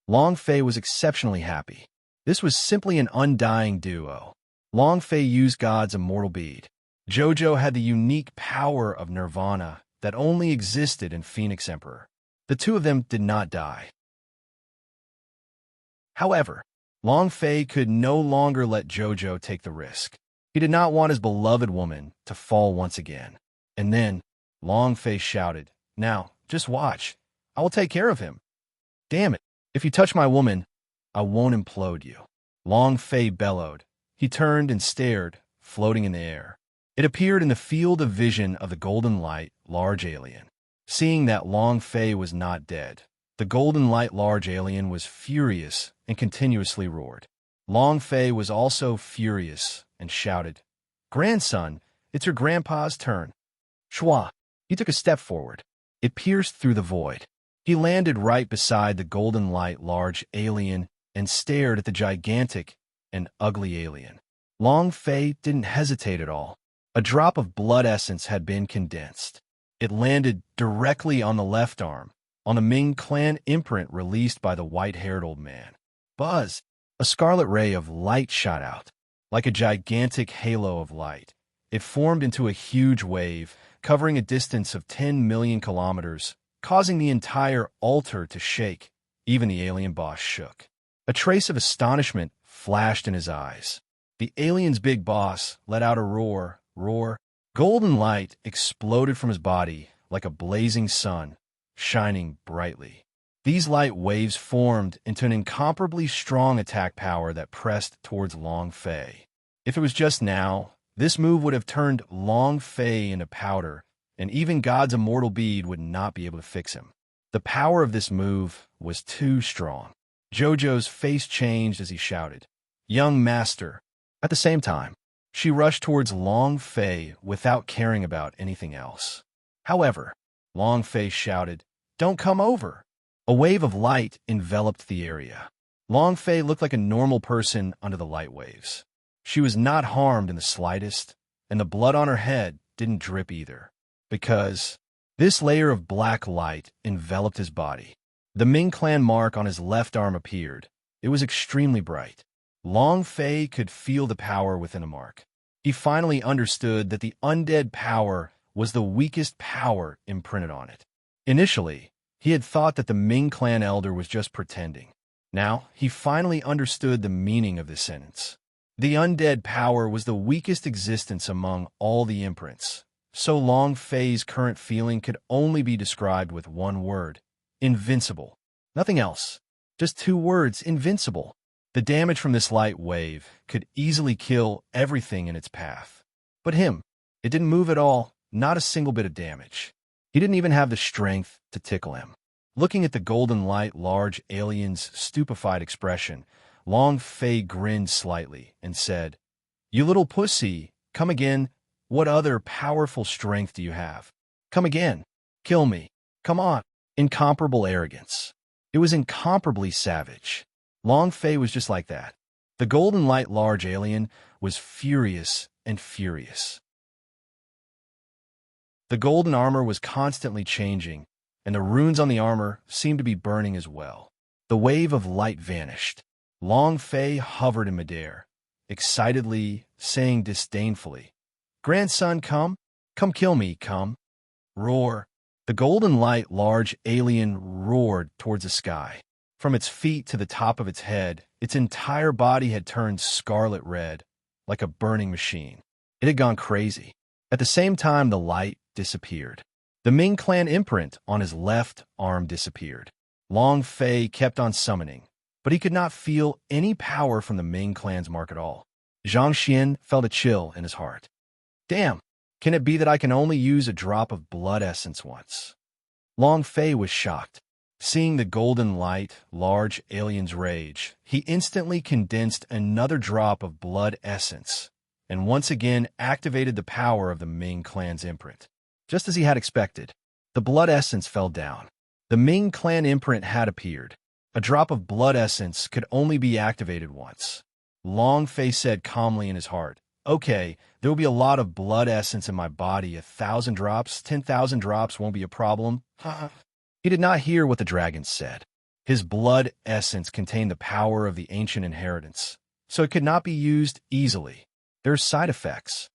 Long Fei was exceptionally happy. This was simply an undying duo. Long Fei used God's immortal bead. Jojo had the unique power of nirvana that only existed in Phoenix Emperor. The two of them did not die. However, Long Fei could no longer let Jojo take the risk. He did not want his beloved woman to fall once again. And then, Long Fei shouted, "Now, just watch. I will take care of him. Damn it, if you touch my woman, I won't implode you." Long Fei bellowed. He turned and stared, floating in the air. It appeared in the field of vision of the golden light, large alien. Seeing that Long Fei was not dead, the golden light large alien was furious and continuously roared. Long Fei was also furious and shouted, "Grandson, it's your grandpa's turn." Shwa. He took a step forward. It pierced through the void. He landed right beside the golden light large alien and stared at the gigantic and ugly alien. Long Fei didn't hesitate at all. A drop of blood essence had been condensed. It landed directly on the left arm, on the Ming clan imprint released by the white-haired old man. Buzz! A scarlet ray of light shot out. Like a gigantic halo of light, it formed into a huge wave, covering a distance of 10 million kilometers, causing the entire altar to shake. Even the alien boss shook. A trace of astonishment flashed in his eyes. The alien's big boss let out a roar. Golden light exploded from his body like a blazing sun, shining brightly. These light waves formed into an incomparably strong attack power that pressed towards Long Fei. If it was just now, this move would have turned Long Fei into powder, and even God's immortal bead would not be able to fix him. The power of this move was too strong. Jojo's face changed as he shouted, "Young master!" At the same time, she rushed towards Long Fei without caring about anything else. However, Long Fei shouted, "Don't come over!" A wave of light enveloped the area. Long Fei looked like a normal person under the light waves. She was not harmed in the slightest, and the blood on her head didn't drip either, because this layer of black light enveloped his body. The Ming clan mark on his left arm appeared. It was extremely bright. Long Fei could feel the power within a mark. He finally understood that the undead power was the weakest power imprinted on it. Initially, he had thought that the Ming clan elder was just pretending. Now, he finally understood the meaning of this sentence. The undead power was the weakest existence among all the imprints, so Long Fei's current feeling could only be described with one word: invincible. Nothing else. Just two words: invincible. The damage from this light wave could easily kill everything in its path. But him, it didn't move at all, not a single bit of damage. He didn't even have the strength to tickle him. Looking at the golden light large alien's stupefied expression, Long Fei grinned slightly and said, "You little pussy, come again. What other powerful strength do you have? Come again. Kill me. Come on." Incomparable arrogance. It was incomparably savage. Long Fei was just like that. The golden light large alien was furious and furious. The golden armor was constantly changing, and the runes on the armor seemed to be burning as well. The wave of light vanished. Long Fei hovered in midair, excitedly saying disdainfully, "Grandson, come. Come kill me, come." Roar. The golden light large alien roared towards the sky. From its feet to the top of its head, its entire body had turned scarlet red, like a burning machine. It had gone crazy. At the same time, the light disappeared. The Ming clan imprint on his left arm disappeared. Long Fei kept on summoning, but he could not feel any power from the Ming clan's mark at all. Zhang Xian felt a chill in his heart. Damn, can it be that I can only use a drop of blood essence once? Long Fei was shocked. Seeing the golden light, large alien's rage, he instantly condensed another drop of blood essence, and once again activated the power of the Ming clan's imprint. Just as he had expected, the blood essence fell down. The Ming clan imprint had appeared. A drop of blood essence could only be activated once. Long Fei said calmly in his heart, "Okay, there will be a lot of blood essence in my body. 1,000 drops, 10,000 drops won't be a problem." He did not hear what the dragon said. His blood essence contained the power of the ancient inheritance, so it could not be used easily. There are side effects.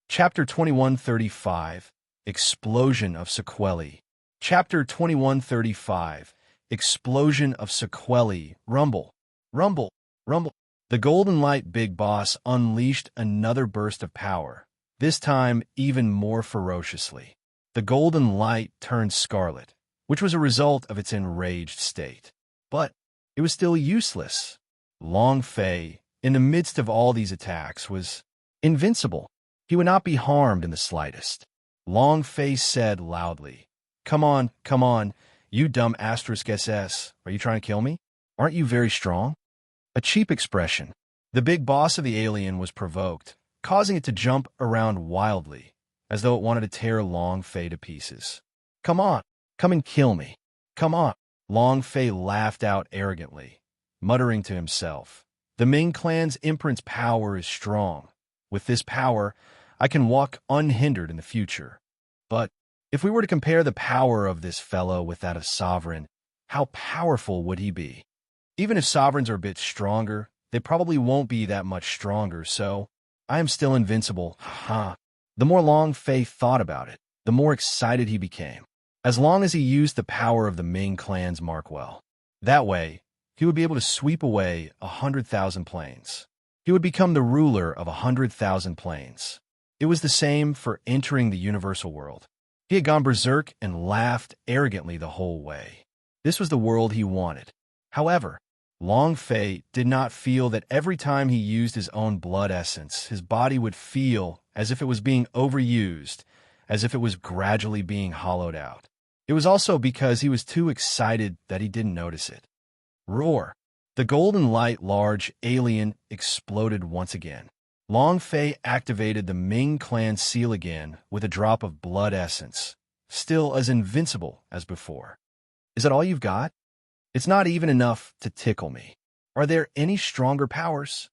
Chapter 2135, Explosion of Sequelae. Chapter 2135, Explosion of Sequelae. Rumble, rumble, rumble. The golden light big boss unleashed another burst of power, this time even more ferociously. The golden light turned scarlet, which was a result of its enraged state. But it was still useless. Long Fei, in the midst of all these attacks, was invincible. He would not be harmed in the slightest. Long Fei said loudly, come on, you dumb asterisk SS. Are you trying to kill me? Aren't you very strong?" A cheap expression. The big boss of the alien was provoked, causing it to jump around wildly, as though it wanted to tear Long Fei to pieces. "Come on, come and kill me. Come on." Long Fei laughed out arrogantly, muttering to himself, "The Ming clan's imprint's power is strong. With this power, I can walk unhindered in the future. But if we were to compare the power of this fellow with that of Sovereign, how powerful would he be? Even if Sovereigns are a bit stronger, they probably won't be that much stronger, so I am still invincible. The more Long Fei thought about it, the more excited he became. As long as he used the power of the Ming clan's mark well. That way, he would be able to sweep away 100,000 planes. He would become the ruler of 100,000 planes. It was the same for entering the universal world. He had gone berserk and laughed arrogantly the whole way. This was the world he wanted. However, Long Fei did not feel that every time he used his own blood essence, his body would feel as if it was being overused, as if it was gradually being hollowed out. It was also because he was too excited that he didn't notice it. Roar! The golden light large alien exploded once again. Long Fei activated the Ming clan seal again with a drop of blood essence, still as invincible as before. Is that all you've got? It's not even enough to tickle me. Are there any stronger powers?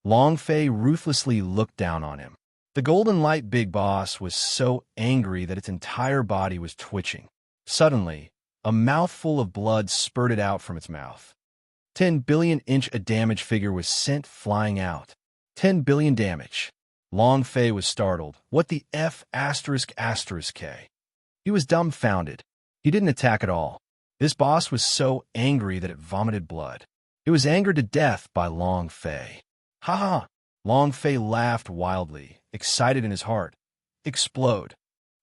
Long Fei ruthlessly looked down on him. The golden light big boss was so angry that its entire body was twitching. Suddenly, a mouthful of blood spurted out from its mouth. 10 billion inch a damage figure was sent flying out. 10 billion damage. Long Fei was startled. What the F asterisk asterisk K? He was dumbfounded. He didn't attack at all. This boss was so angry that it vomited blood. It was angered to death by Long Fei. Ha ha! Long Fei laughed wildly, excited in his heart. Explode.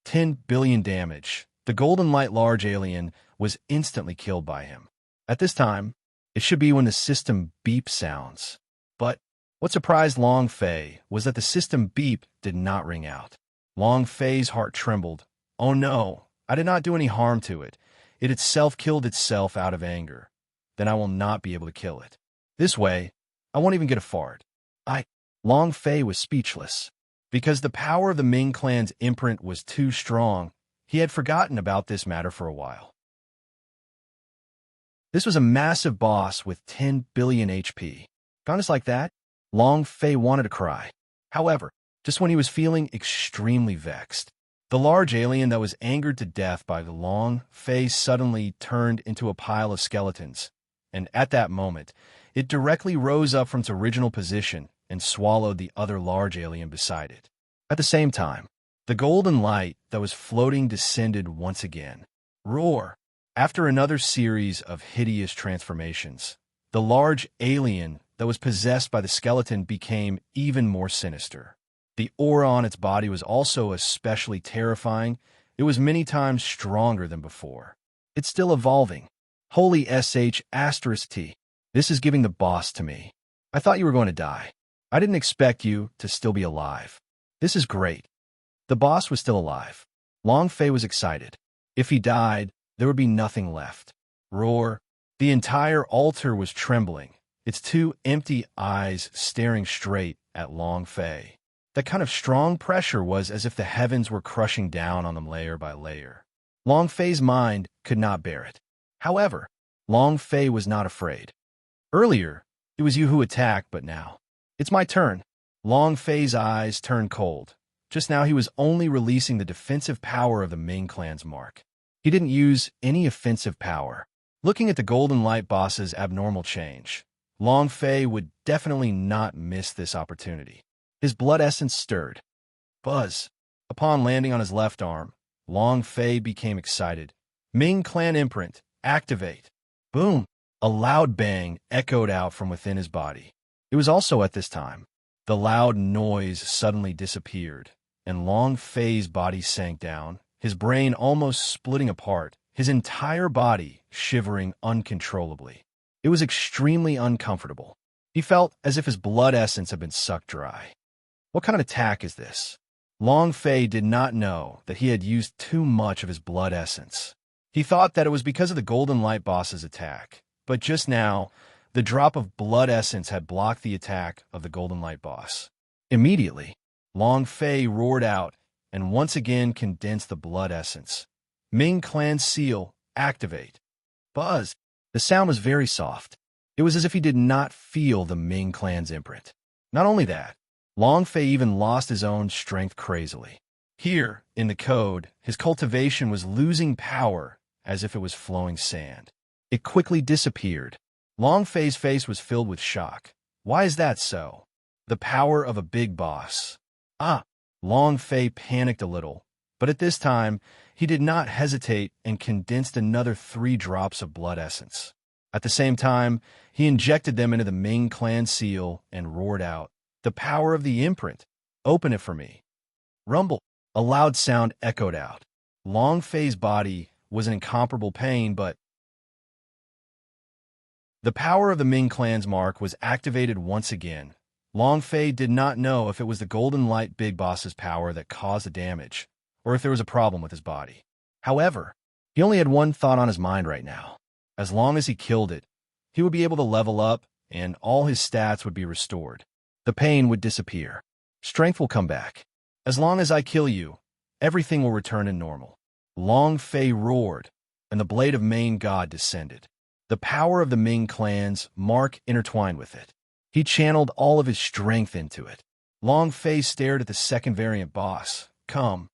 10 billion damage. The golden light large alien was instantly killed by him. At this time, it should be when the system beep sounds. But what surprised Long Fei was that the system beep did not ring out. Long Fei's heart trembled. Oh no, I did not do any harm to it. It itself killed itself out of anger. Then I will not be able to kill it. This way, I won't even get a fart. Long Fei was speechless. Because the power of the Ming clan's imprint was too strong, he had forgotten about this matter for a while. This was a massive boss with 10 billion HP. Honest like that, Long Fei wanted to cry. However, just when he was feeling extremely vexed, the large alien that was angered to death by the Long Fei suddenly turned into a pile of skeletons, and at that moment, it directly rose up from its original position and swallowed the other large alien beside it. At the same time, the golden light that was floating descended once again. Roar! After another series of hideous transformations, the large alien that was possessed by the skeleton became even more sinister. The aura on its body was also especially terrifying. It was many times stronger than before. It's still evolving. Holy sh asterisk t. This is giving the boss to me. I thought you were going to die. I didn't expect you to still be alive. This is great. The boss was still alive. Long Fei was excited. If he died, there would be nothing left. Roar. The entire altar was trembling, its two empty eyes staring straight at Long Fei. That kind of strong pressure was as if the heavens were crushing down on them layer by layer. Long Fei's mind could not bear it. However, Long Fei was not afraid. Earlier, it was you who attacked, but now, it's my turn. Long Fei's eyes turned cold. Just now he was only releasing the defensive power of the Ming clan's mark. He didn't use any offensive power. Looking at the golden light boss's abnormal change, Long Fei would definitely not miss this opportunity. His blood essence stirred. Buzz. Upon landing on his left arm, Long Fei became excited. Ming clan imprint, activate. Boom! A loud bang echoed out from within his body. It was also at this time. The loud noise suddenly disappeared, and Long Fei's body sank down, his brain almost splitting apart, his entire body shivering uncontrollably. It was extremely uncomfortable. He felt as if his blood essence had been sucked dry. What kind of attack is this? Long Fei did not know that he had used too much of his blood essence. He thought that it was because of the golden light boss's attack, but just now, the drop of blood essence had blocked the attack of the golden light boss. Immediately, Long Fei roared out and once again condensed the blood essence. Ming clan seal, activate. Buzz. The sound was very soft. It was as if he did not feel the Ming clan's imprint. Not only that, Long Fei even lost his own strength crazily. Here, in the code, his cultivation was losing power as if it was flowing sand. It quickly disappeared. Long Fei's face was filled with shock. Why is that so? The power of a big boss. Long Fei panicked a little, but at this time, he did not hesitate and condensed another 3 drops of blood essence. At the same time, he injected them into the Ming clan seal and roared out, "The power of the imprint! Open it for me!" Rumble! A loud sound echoed out. Long Fei's body was in incomparable pain, but the power of the Ming clan's mark was activated once again. Long Fei did not know if it was the golden light big boss's power that caused the damage, or if there was a problem with his body. However, he only had one thought on his mind right now. As long as he killed it, he would be able to level up, and all his stats would be restored. The pain would disappear. Strength will come back. As long as I kill you, everything will return to normal. Long Fei roared, and the blade of Main God descended. The power of the Ming clan's mark intertwined with it. He channeled all of his strength into it. Long Fei stared at the second variant boss. Come.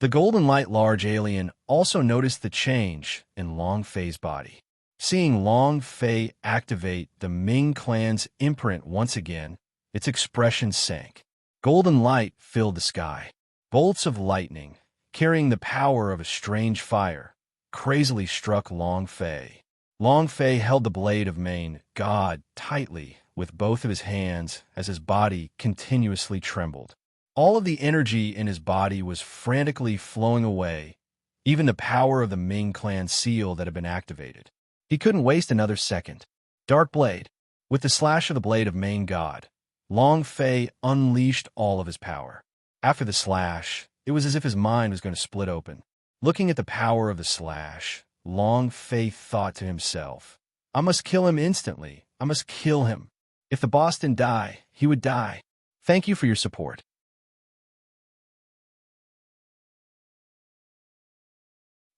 The golden light large alien also noticed the change in Long Fei's body. Seeing Long Fei activate the Ming clan's imprint once again, its expression sank. Golden light filled the sky. Bolts of lightning, carrying the power of a strange fire, crazily struck Long Fei. Long Fei held the blade of Main God tightly with both of his hands as his body continuously trembled. All of the energy in his body was frantically flowing away, even the power of the Ming clan seal that had been activated. He couldn't waste another second. Dark Blade. With the slash of the blade of Main God, Long Fei unleashed all of his power. After the slash, it was as if his mind was going to split open. Looking at the power of the slash, Long Fei thought to himself, I must kill him instantly. I must kill him. If the boss didn't die, he would die. Thank you for your support.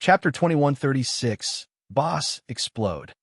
Chapter 2136, Boss Explode.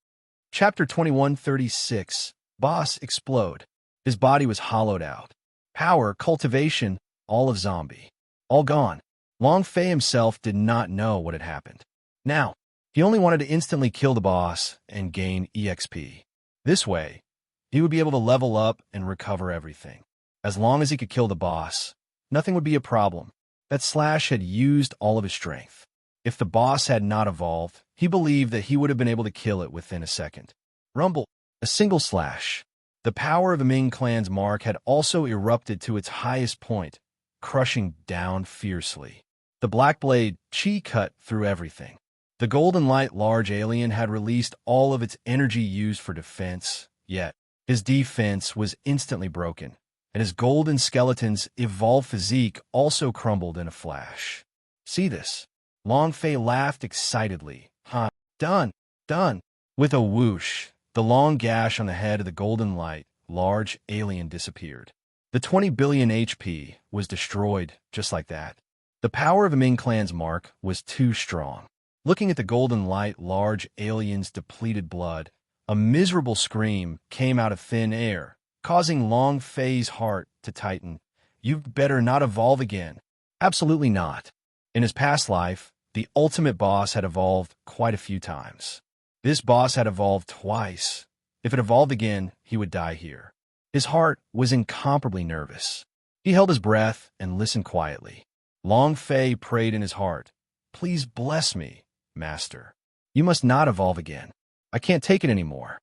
Chapter 2136, Boss Explode. His body was hollowed out. Power, cultivation, all of zombie. All gone. Long Fei himself did not know what had happened. Now, he only wanted to instantly kill the boss and gain EXP. This way, he would be able to level up and recover everything. As long as he could kill the boss, nothing would be a problem. That slash had used all of his strength. If the boss had not evolved, he believed that he would have been able to kill it within a second. Rumble. A single slash. The power of the Ming clan's mark had also erupted to its highest point, crushing down fiercely. The black blade chi cut through everything. The golden light large alien had released all of its energy used for defense, yet his defense was instantly broken, and his golden skeleton's evolved physique also crumbled in a flash. See this? Long Fei laughed excitedly. Huh, done, done. With a whoosh, the long gash on the head of the golden light large alien disappeared. The 20 billion HP was destroyed just like that. The power of the Ming clan's mark was too strong. Looking at the golden light large alien's depleted blood, a miserable scream came out of thin air, causing Long Fei's heart to tighten. You'd better not evolve again. Absolutely not. In his past life, the ultimate boss had evolved quite a few times. This boss had evolved twice. If it evolved again, he would die here. His heart was incomparably nervous. He held his breath and listened quietly. Long Fei prayed in his heart, Please bless me, Master. You must not evolve again. I can't take it anymore.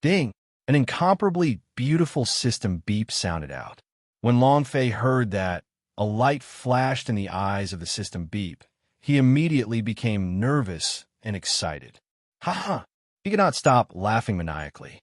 Ding! An incomparably beautiful system beep sounded out. When Long Fei heard that, a light flashed in the eyes of the system beep. He immediately became nervous and excited. Ha! He could not stop laughing maniacally.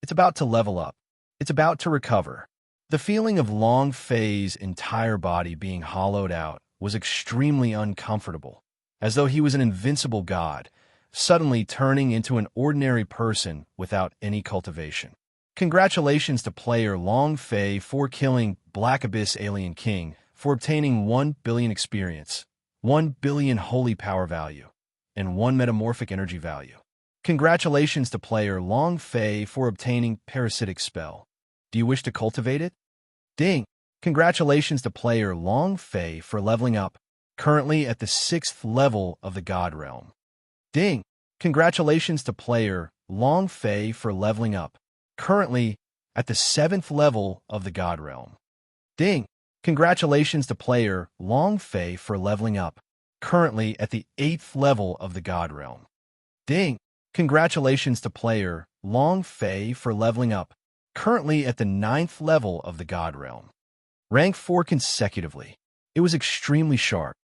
It's about to level up. It's about to recover. The feeling of Long Fei's entire body being hollowed out was extremely uncomfortable, as though he was an invincible god, suddenly turning into an ordinary person without any cultivation. Congratulations to player Long Fei for killing Black Abyss Alien King, for obtaining 1 billion experience, 1 billion holy power value, and 1 metamorphic energy value. Congratulations to player Long Fei for obtaining parasitic spell. Do you wish to cultivate it? Ding! Congratulations to player Long Fei for leveling up, currently at the 6th level of the God Realm. Ding! Congratulations to player Long Fei for leveling up, currently at the 7th level of the God Realm. Ding! Congratulations to player Long Fei for leveling up, currently at the 8th level of the God Realm. Ding! Congratulations to player Long Fei for leveling up, currently at the 9th level of the God Realm. Rank 4 consecutively. It was extremely sharp.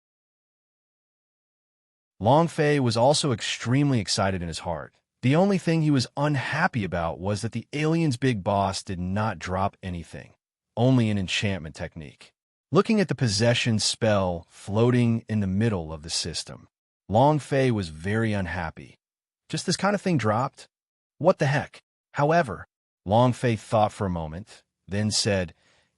Long Fei was also extremely excited in his heart. The only thing he was unhappy about was that the alien's big boss did not drop anything, only an enchantment technique. Looking at the possession spell floating in the middle of the system, Long Fei was very unhappy. Just this kind of thing dropped? What the heck? However, Long Fei thought for a moment, then said,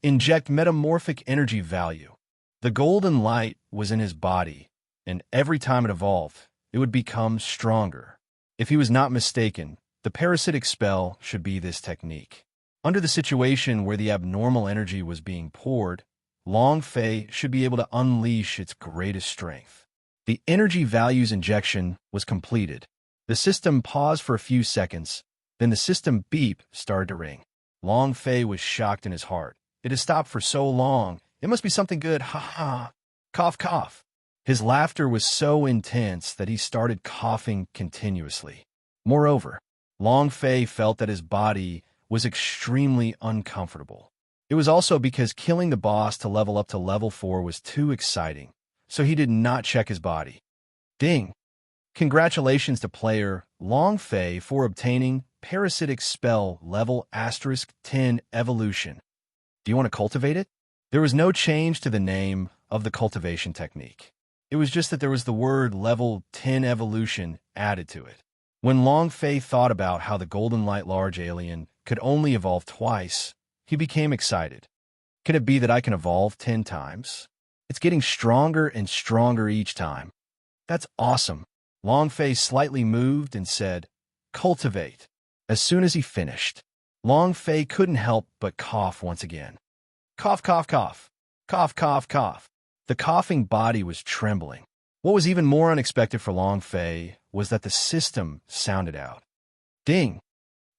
Inject metamorphic energy value. The golden light was in his body, and every time it evolved, it would become stronger. If he was not mistaken, the parasitic spell should be this technique. Under the situation where the abnormal energy was being poured, Long Fei should be able to unleash its greatest strength. The energy values injection was completed. The system paused for a few seconds, then the system beep started to ring. Long Fei was shocked in his heart. It has stopped for so long. It must be something good. Ha ha. Cough, cough. His laughter was so intense that he started coughing continuously. Moreover, Long Fei felt that his body was extremely uncomfortable. It was also because killing the boss to level up to level 4 was too exciting, so he did not check his body. Ding! Congratulations to player Long Fei for obtaining Parasitic Spell level *10 evolution. Do you want to cultivate it? There was no change to the name of the cultivation technique. It was just that there was the word level 10 evolution added to it. When Long Fei thought about how the Golden Light Large Alien could only evolve twice, he became excited. Could it be that I can evolve 10 times? It's getting stronger and stronger each time. That's awesome. Long Fei slightly moved and said, "Cultivate." As soon as he finished, Long Fei couldn't help but cough once again. Cough, cough, cough. Cough, cough, cough. The coughing body was trembling. What was even more unexpected for Long Fei was that the system sounded out. Ding!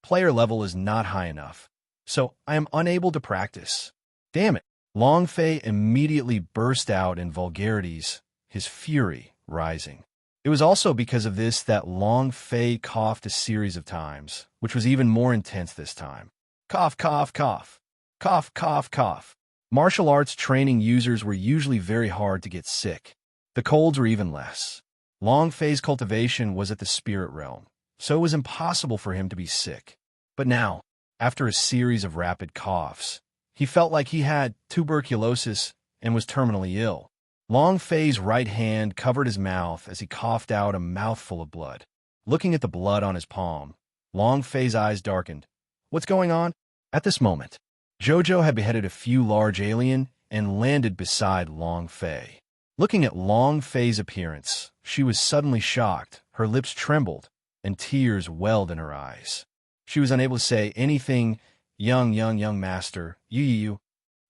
Player level is not high enough, so I am unable to practice. Damn it! Long Fei immediately burst out in vulgarities, his fury rising. It was also because of this that Long Fei coughed a series of times, which was even more intense this time. Cough, cough, cough. Cough, cough, cough. Martial arts training users were usually very hard to get sick. The colds were even less. Long Fei's cultivation was at the spirit realm, so it was impossible for him to be sick. But now, after a series of rapid coughs, he felt like he had tuberculosis and was terminally ill. Long Fei's right hand covered his mouth as he coughed out a mouthful of blood. Looking at the blood on his palm, Long Fei's eyes darkened. What's going on? At this moment, Jojo had beheaded a few large alien and landed beside Long Fei. Looking at Long Fei's appearance, she was suddenly shocked. Her lips trembled, and tears welled in her eyes. She was unable to say anything. Young master, you.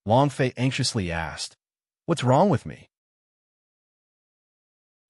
Long Fei anxiously asked, "What's wrong with me?"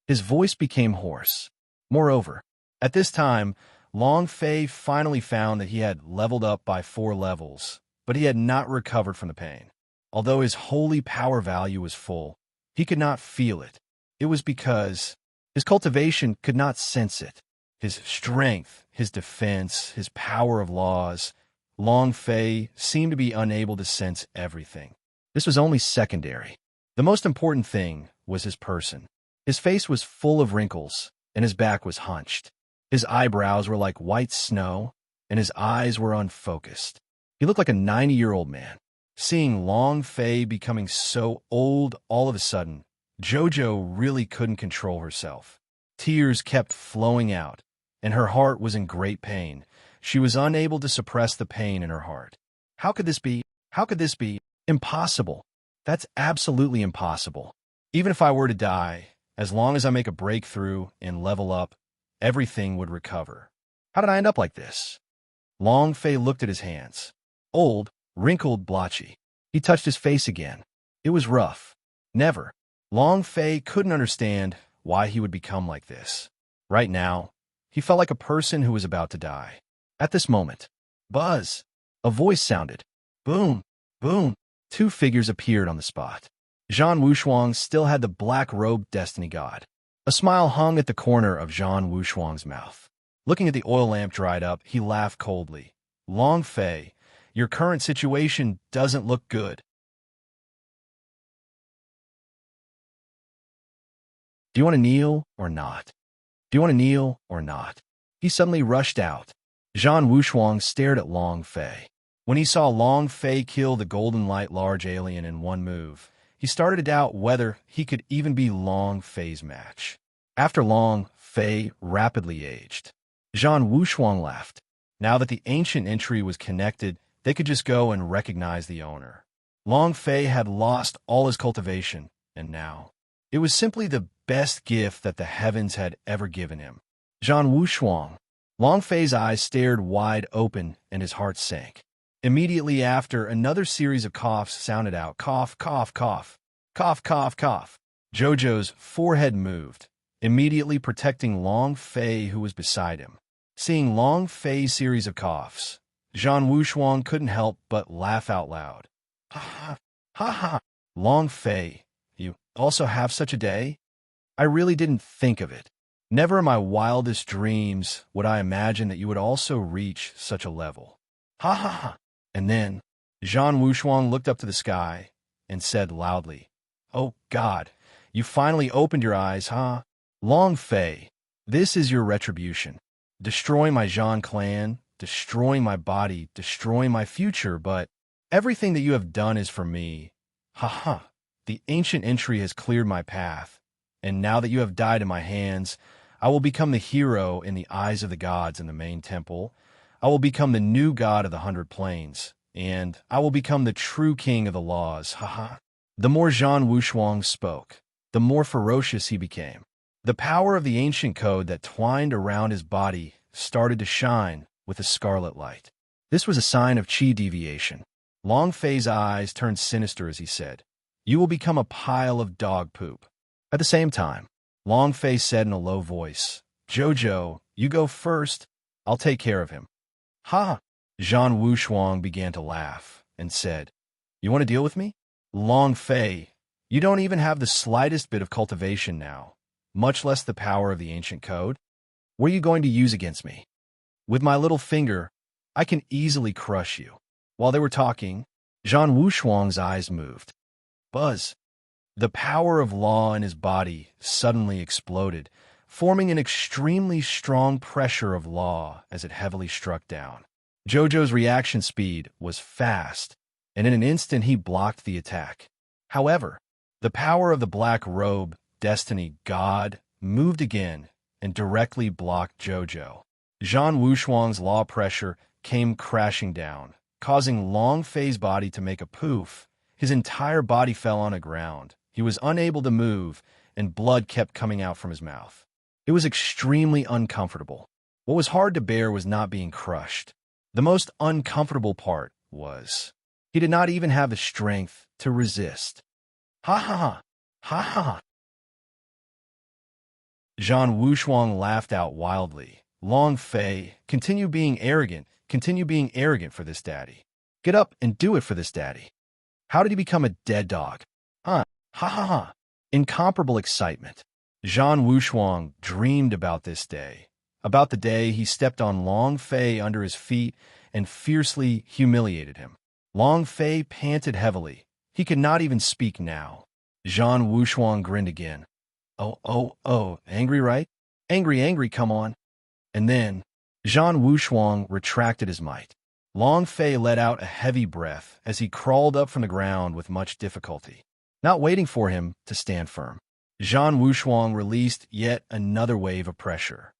His voice became hoarse. Moreover, at this time, Long Fei finally found that he had leveled up by 4 levels, but he had not recovered from the pain. Although his holy power value was full, he could not feel it. It was because his cultivation could not sense it. His strength, his defense, his power of laws, Long Fei seemed to be unable to sense everything. This was only secondary. The most important thing was his person. His face was full of wrinkles, and his back was hunched. His eyebrows were like white snow, and his eyes were unfocused. He looked like a 90-year-old man. Seeing Long Fei becoming so old all of a sudden, Jojo really couldn't control herself. Tears kept flowing out, and her heart was in great pain. She was unable to suppress the pain in her heart. How could this be? How could this be? Impossible. That's absolutely impossible. Even if I were to die, as long as I make a breakthrough and level up, everything would recover. How did I end up like this? Long Fei looked at his hands. Old, wrinkled, blotchy. He touched his face again. It was rough. Never. Long Fei couldn't understand why he would become like this. Right now, he felt like a person who was about to die. At this moment, buzz! A voice sounded. Boom! Boom! 2 figures appeared on the spot. Zhan Wushuang still had the black-robed destiny god. A smile hung at the corner of Zhan Wushuang's mouth. Looking at the oil lamp dried up, he laughed coldly. Long Fei, your current situation doesn't look good. Do you want to kneel or not? Do you want to kneel or not? He suddenly rushed out. Zhan Wushuang stared at Long Fei. When he saw Long Fei kill the Golden Light Large Alien in one move, he started to doubt whether he could even be Long Fei's match. After Long Fei rapidly aged, Zhan Wushuang laughed. Now that the ancient entry was connected, they could just go and recognize the owner. Long Fei had lost all his cultivation, and now it was simply the best gift that the heavens had ever given him. Zhan Wushuang. Long Fei's eyes stared wide open, and his heart sank. Immediately after, another series of coughs sounded out. Cough, cough, cough. Cough, cough, cough. Zhou's forehead moved, immediately protecting Long Fei, who was beside him. Seeing Long Fei's series of coughs, Zhan Wushuang couldn't help but laugh out loud. Ha ha, ha ha. Long Fei, you also have such a day? I really didn't think of it. Never in my wildest dreams would I imagine that you would also reach such a level. Ha ha ha. And then, Zhan Wushuang looked up to the sky and said loudly, "Oh God, you finally opened your eyes, huh? Long Fei, this is your retribution. Destroying my Zhan clan, destroying my body, destroying my future, but everything that you have done is for me. Ha ha. The ancient entry has cleared my path, and now that you have died in my hands, I will become the hero in the eyes of the gods in the main temple. I will become the new god of the 100 Plains, and I will become the true king of the laws. Ha ha." The more Zhan Wushuang spoke, the more ferocious he became. The power of the ancient code that twined around his body started to shine with a scarlet light. This was a sign of qi deviation. Long Fei's eyes turned sinister as he said, "You will become a pile of dog poop." At the same time, Long Fei said in a low voice, "Zhou, you go first. I'll take care of him." Ha! Zhan Wushuang began to laugh and said, "You want to deal with me? Long Fei, you don't even have the slightest bit of cultivation now, much less the power of the ancient code. What are you going to use against me? With my little finger, I can easily crush you." While they were talking, Zhan Wushuang's eyes moved. Buzz. The power of law in his body suddenly exploded, forming an extremely strong pressure of law as it heavily struck down. Zhou's reaction speed was fast, and in an instant he blocked the attack. However, the power of the black robe, destiny god, moved again and directly blocked Zhou. Zhan Wushuang's law pressure came crashing down, causing Long Fei's body to make a poof. His entire body fell on the ground. He was unable to move, and blood kept coming out from his mouth. It was extremely uncomfortable. What was hard to bear was not being crushed. The most uncomfortable part was he did not even have the strength to resist. Ha ha ha! Ha ha ha! Zhan Wushuang laughed out wildly. "Long Fei, continue being arrogant for this daddy. Get up and do it for this daddy." How did he become a dead dog? Huh? Ha ha ha! Incomparable excitement. Zhan Wushuang dreamed about this day, about the day he stepped on Long Fei under his feet and fiercely humiliated him. Long Fei panted heavily. He could not even speak now. Zhan Wushuang grinned again. Oh, angry, right? Angry, come on." And then, Zhan Wushuang retracted his might. Long Fei let out a heavy breath as he crawled up from the ground with much difficulty, not waiting for him to stand firm. Zhan Wushuang released yet another wave of pressure.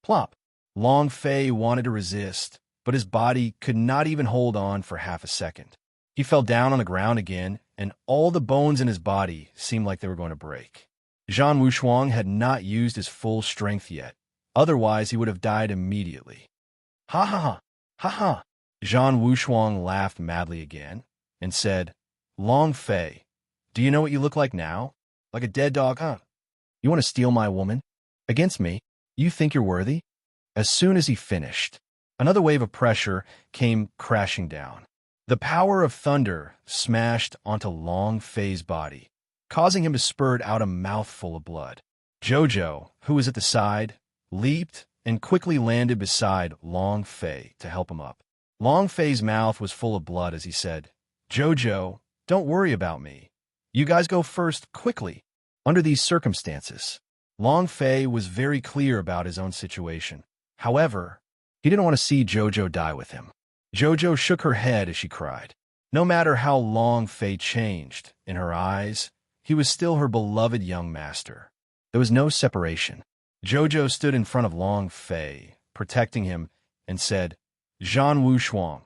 Plop! Long Fei wanted to resist, but his body could not even hold on for half a second. He fell down on the ground again, and all the bones in his body seemed like they were going to break. Zhan Wushuang had not used his full strength yet. Otherwise, he would have died immediately. Ha ha ha! Ha ha! Zhan Wushuang laughed madly again and said, "Long Fei, do you know what you look like now? Like a dead dog, huh? You want to steal my woman? Against me? You think you're worthy?" As soon as he finished, another wave of pressure came crashing down. The power of thunder smashed onto Long Fei's body, causing him to spurt out a mouthful of blood. Zhou, who was at the side, leaped and quickly landed beside Long Fei to help him up. Long Fei's mouth was full of blood as he said, "Zhou, don't worry about me. You guys go first, quickly." Under these circumstances, Long Fei was very clear about his own situation. However, he didn't want to see Zhou die with him. Zhou shook her head as she cried. No matter how Long Fei changed, in her eyes, he was still her beloved young master. There was no separation. Zhou stood in front of Long Fei, protecting him, and said, "Zhan Wushuang,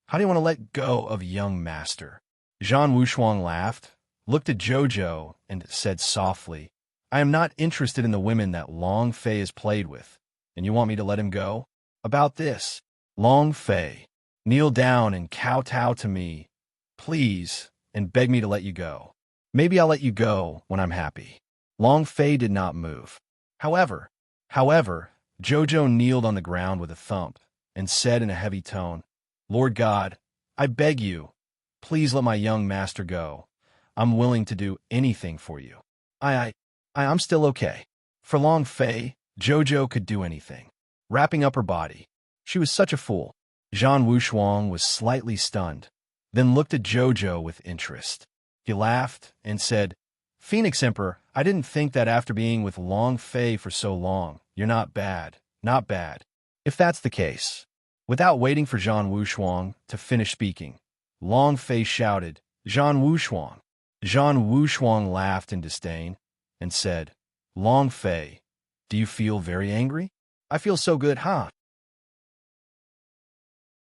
how do you want to let go of young master? Zhang Wushuang laughed, looked at Jojo, and said softly, I am not interested in the women that Long Fei has played with, and you want me to let him go? About this, Long Fei, kneel down and kowtow to me, please, and beg me to let you go. Maybe I'll let you go when I'm happy. Long Fei did not move. However, Jojo kneeled on the ground with a thump and said in a heavy tone, Lord God, I beg you, please let my young master go. I'm willing to do anything for you. I'm still okay. For Long Fei, Jojo could do anything. Wrapping up her body. She was such a fool. Zhang Wushuang was slightly stunned, then looked at Jojo with interest. He laughed and said, Phoenix Emperor, I didn't think that after being with Long Fei for so long, you're not bad. Not bad. If that's the case. Without waiting for Zhang Wushuang to finish speaking, Long Fei shouted, Zhang Wushuang. Zhang Wushuang laughed in disdain and said, Long Fei, do you feel very angry? I feel so good, huh?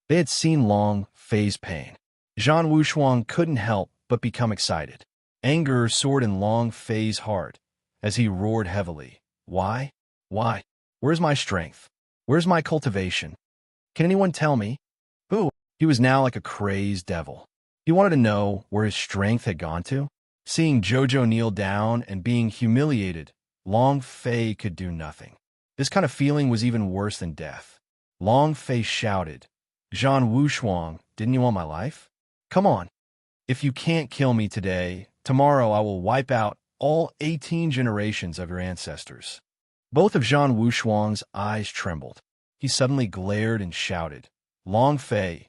They had seen Long Fei's pain. Zhang Wushuang couldn't help but become excited. Anger soared in Long Fei's heart as he roared heavily. Why? Why? Where's my strength? Where's my cultivation? Can anyone tell me? Who? He was now like a crazed devil. He wanted to know where his strength had gone to. Seeing Jojo kneel down and being humiliated, Long Fei could do nothing. This kind of feeling was even worse than death. Long Fei shouted, Zhang Wushuang, didn't you want my life? Come on. If you can't kill me today, tomorrow I will wipe out all 18 generations of your ancestors. Both of Zhang Wushuang's eyes trembled. He suddenly glared and shouted, Long Fei,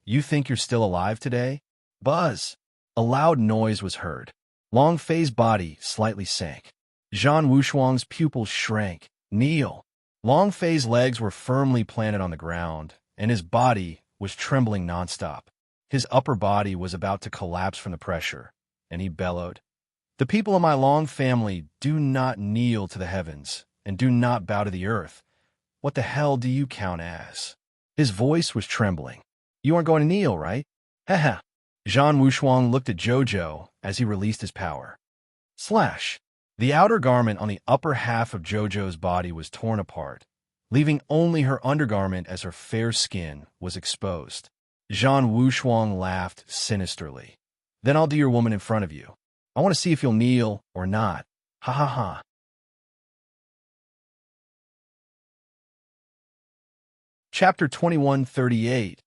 you think you're still alive today? Buzz! A loud noise was heard. Long Fei's body slightly sank. Zhang Wushuang's pupils shrank. Kneel! Long Fei's legs were firmly planted on the ground, and his body was trembling nonstop. His upper body was about to collapse from the pressure, and he bellowed, The people of my Long family do not kneel to the heavens, and do not bow to the earth. What the hell do you count as? His voice was trembling. You aren't going to kneel, right? Haha. Zhang Wushuang looked at Jojo as he released his power. Slash. The outer garment on the upper half of Jojo's body was torn apart, leaving only her undergarment as her fair skin was exposed. Zhang Wushuang laughed sinisterly. Then I'll do your woman in front of you. I want to see if you'll kneel or not. Ha ha ha. Chapter 2138.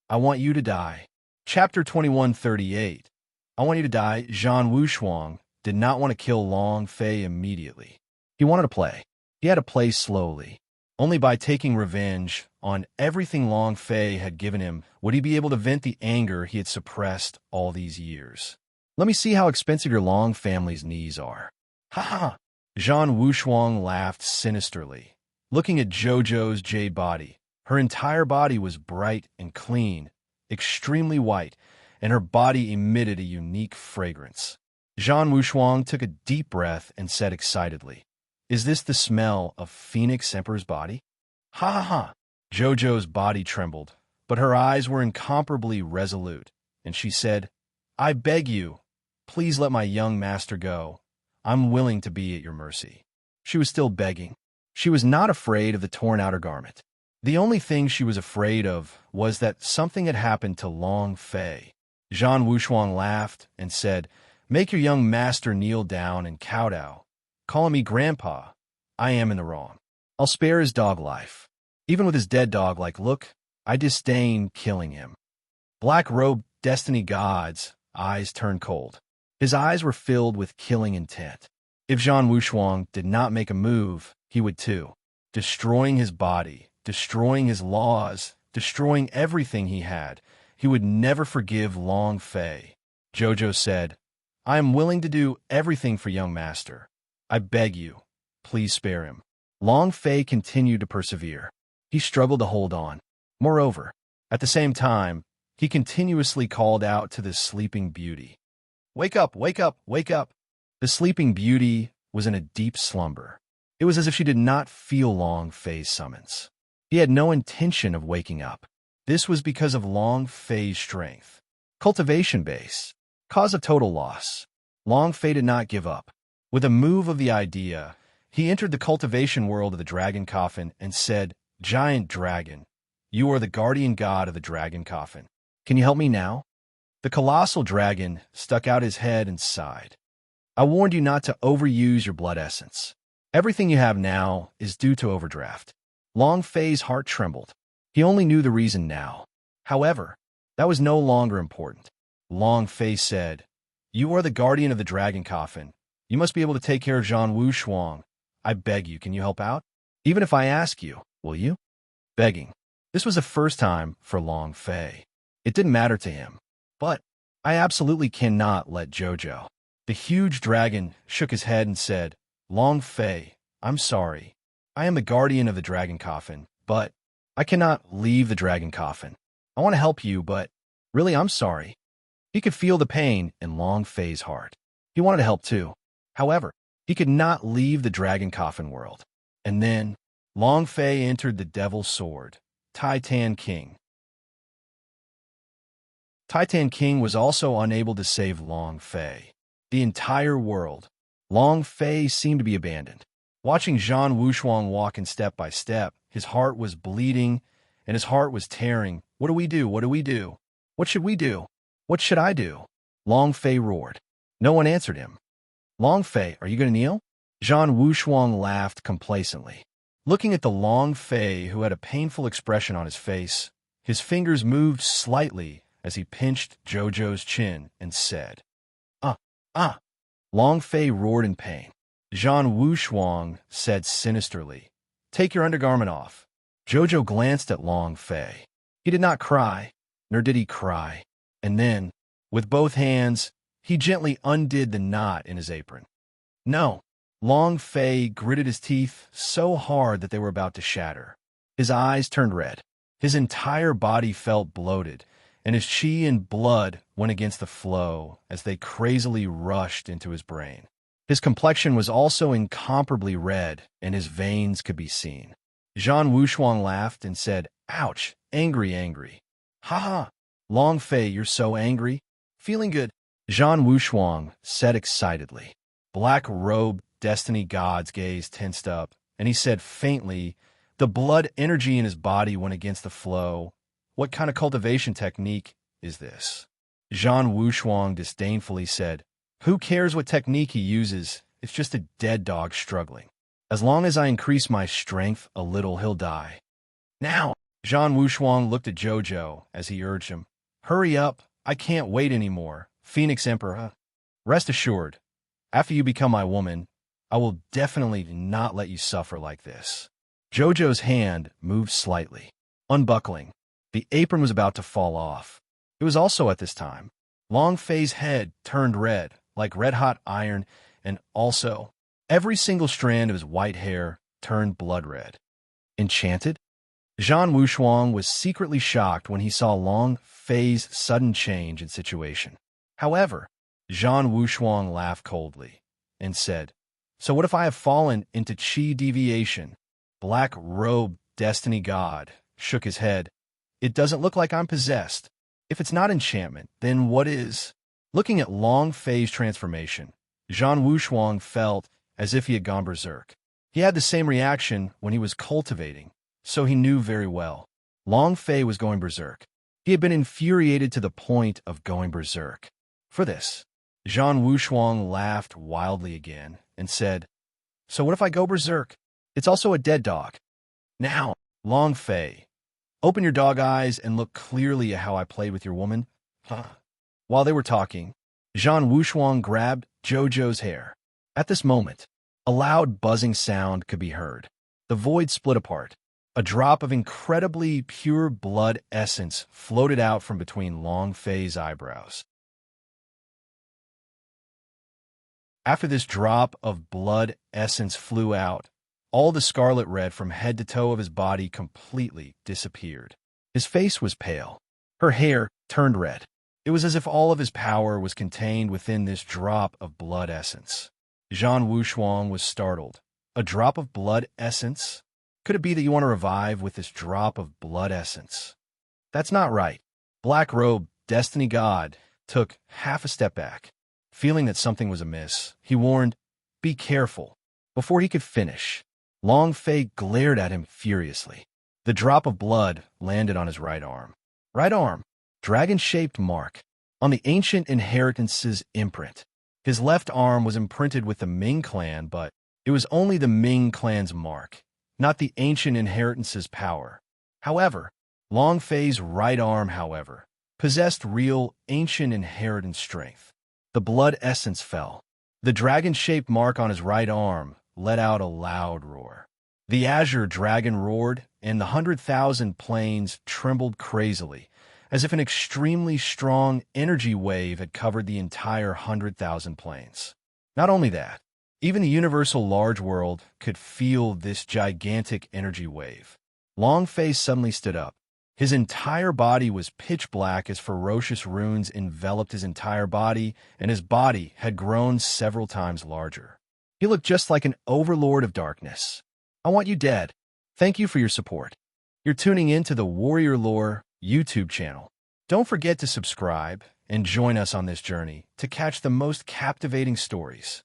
I want you to die. Chapter 2138. I want you to die. Zhang Wushuang did not want to kill Long Fei immediately. He wanted to play. He had to play slowly. Only by taking revenge on everything Long Fei had given him would he be able to vent the anger he had suppressed all these years. Let me see how expensive your Long family's knees are. Ha ha! Zhang Wushuang laughed sinisterly, looking at Jojo's jade body. Her entire body was bright and clean, extremely white, and her body emitted a unique fragrance. Zhang Wushuang took a deep breath and said excitedly, Is this the smell of Phoenix Emperor's body? Ha ha ha! Jojo's body trembled, but her eyes were incomparably resolute, and she said, I beg you, please let my young master go. I'm willing to be at your mercy. She was still begging. She was not afraid of the torn outer garment. The only thing she was afraid of was that something had happened to Long Fei. Zhang Wushuang laughed and said, Make your young master kneel down and kowtow. Calling me grandpa, I am in the wrong. I'll spare his dog life. Even with his dead dog-like look, I disdain killing him. Black-robed destiny god's eyes turned cold. His eyes were filled with killing intent. If Zhang Wushuang did not make a move, he would too, destroying his body, destroying his laws, destroying everything he had. He would never forgive Long Fei. Jojo said, I am willing to do everything for young master. I beg you, please spare him. Long Fei continued to persevere. He struggled to hold on. Moreover, at the same time, he continuously called out to this sleeping beauty. Wake up, wake up, wake up. The sleeping beauty was in a deep slumber. It was as if she did not feel Long Fei's summons. He had no intention of waking up. This was because of Long Fei's strength. Cultivation base. Cause of total loss. Long Fei did not give up. With a move of the idea, he entered the cultivation world of the dragon coffin and said, "Giant dragon, you are the guardian god of the dragon coffin. Can you help me now?" The colossal dragon stuck out his head and sighed. "I warned you not to overuse your blood essence. Everything you have now is due to overdraft." Long Fei's heart trembled. He only knew the reason now. However, that was no longer important. Long Fei said, "You are the guardian of the dragon coffin. You must be able to take care of Zhang Wushuang. I beg you, can you help out? Even if I ask you, will you?" Begging. This was the first time for Long Fei. It didn't matter to him. But I absolutely cannot let Jojo. The huge dragon shook his head and said, "Long Fei, I'm sorry. I am the guardian of the dragon coffin, but I cannot leave the dragon coffin. I want to help you, but really I'm sorry." He could feel the pain in Long Fei's heart. He wanted to help too. However, he could not leave the dragon coffin world. And then Long Fei entered the Devil's Sword, Titan King. Titan King was also unable to save Long Fei. The entire world. Long Fei seemed to be abandoned. Watching Zhang Wushuang walk in step by step, his heart was bleeding and his heart was tearing. What do we do? What do we do? What should we do? What should I do? Long Fei roared. No one answered him. "Long Fei, are you going to kneel?" Zhang Wushuang laughed complacently. Looking at the Long Fei, who had a painful expression on his face, his fingers moved slightly as he pinched Jojo's chin and said, Ah. Long Fei roared in pain. Zhang Wushuang said sinisterly, "Take your undergarment off." Jojo glanced at Long Fei. He did not cry, nor did he cry. And then, with both hands, he gently undid the knot in his apron. No. Long Fei gritted his teeth so hard that they were about to shatter. His eyes turned red. His entire body felt bloated, and his chi and blood went against the flow as they crazily rushed into his brain. His complexion was also incomparably red, and his veins could be seen. Zhang Wushuang laughed and said, "Ouch, angry. Ha ha, Long Fei, you're so angry. Feeling good." Zhang Wushuang said excitedly. Black-robed destiny god's gaze tensed up, and he said faintly, the blood energy in his body went against the flow. "What kind of cultivation technique is this?" Zhang Wushuang disdainfully said, "Who cares what technique he uses? It's just a dead dog struggling. As long as I increase my strength a little, he'll die." "Now!" Zhang Wushuang looked at Jojo as he urged him. "Hurry up, I can't wait anymore. Phoenix Emperor, rest assured, after you become my woman, I will definitely not let you suffer like this." Jojo's hand moved slightly, unbuckling. The apron was about to fall off. It was also at this time. Long Fei's head turned red, like red-hot iron, and also, every single strand of his white hair turned blood red. Enchanted? Zhang Wushuang was secretly shocked when he saw Long Fei's sudden change in situation. However, Zhang Wushuang laughed coldly and said, "So what if I have fallen into chi deviation?" Black-robed destiny god shook his head. "It doesn't look like I'm possessed. If it's not enchantment, then what is?" Looking at Long Fei's transformation, Zhang Wushuang felt as if he had gone berserk. He had the same reaction when he was cultivating, so he knew very well. Long Fei was going berserk. He had been infuriated to the point of going berserk. For this, Zhang Wushuang laughed wildly again and said, "So what if I go berserk? It's also a dead dog. Now, Long Fei, open your dog eyes and look clearly at how I played with your woman." While they were talking, Zhang Wushuang grabbed Jojo's hair. At this moment, a loud buzzing sound could be heard. The void split apart. A drop of incredibly pure blood essence floated out from between Long Fei's eyebrows. After this drop of blood essence flew out, all the scarlet red from head to toe of his body completely disappeared. His face was pale. Her hair turned red. It was as if all of his power was contained within this drop of blood essence. Zhang Wushuang was startled. A drop of blood essence? Could it be that you want to revive with this drop of blood essence? That's not right. Black-robed destiny god took half a step back. Feeling that something was amiss, he warned, "Be careful." Before he could finish, Long Fei glared at him furiously. The drop of blood landed on his right arm. Right arm, dragon-shaped mark, on the ancient inheritance's imprint. His left arm was imprinted with the Ming clan, but it was only the Ming clan's mark, not the ancient inheritance's power. However, Long Fei's right arm, possessed real ancient inheritance strength. The blood essence fell. The dragon-shaped mark on his right arm let out a loud roar. The azure dragon roared, and the 100,000 planes trembled crazily, as if an extremely strong energy wave had covered the entire 100,000 planes. Not only that, even the universal large world could feel this gigantic energy wave. Long Fei suddenly stood up. His entire body was pitch black as ferocious runes enveloped his entire body, and his body had grown several times larger. He looked just like an overlord of darkness. I want you dead. Thank you for your support. You're tuning in to the Warrior Lore YouTube channel. Don't forget to subscribe and join us on this journey to catch the most captivating stories.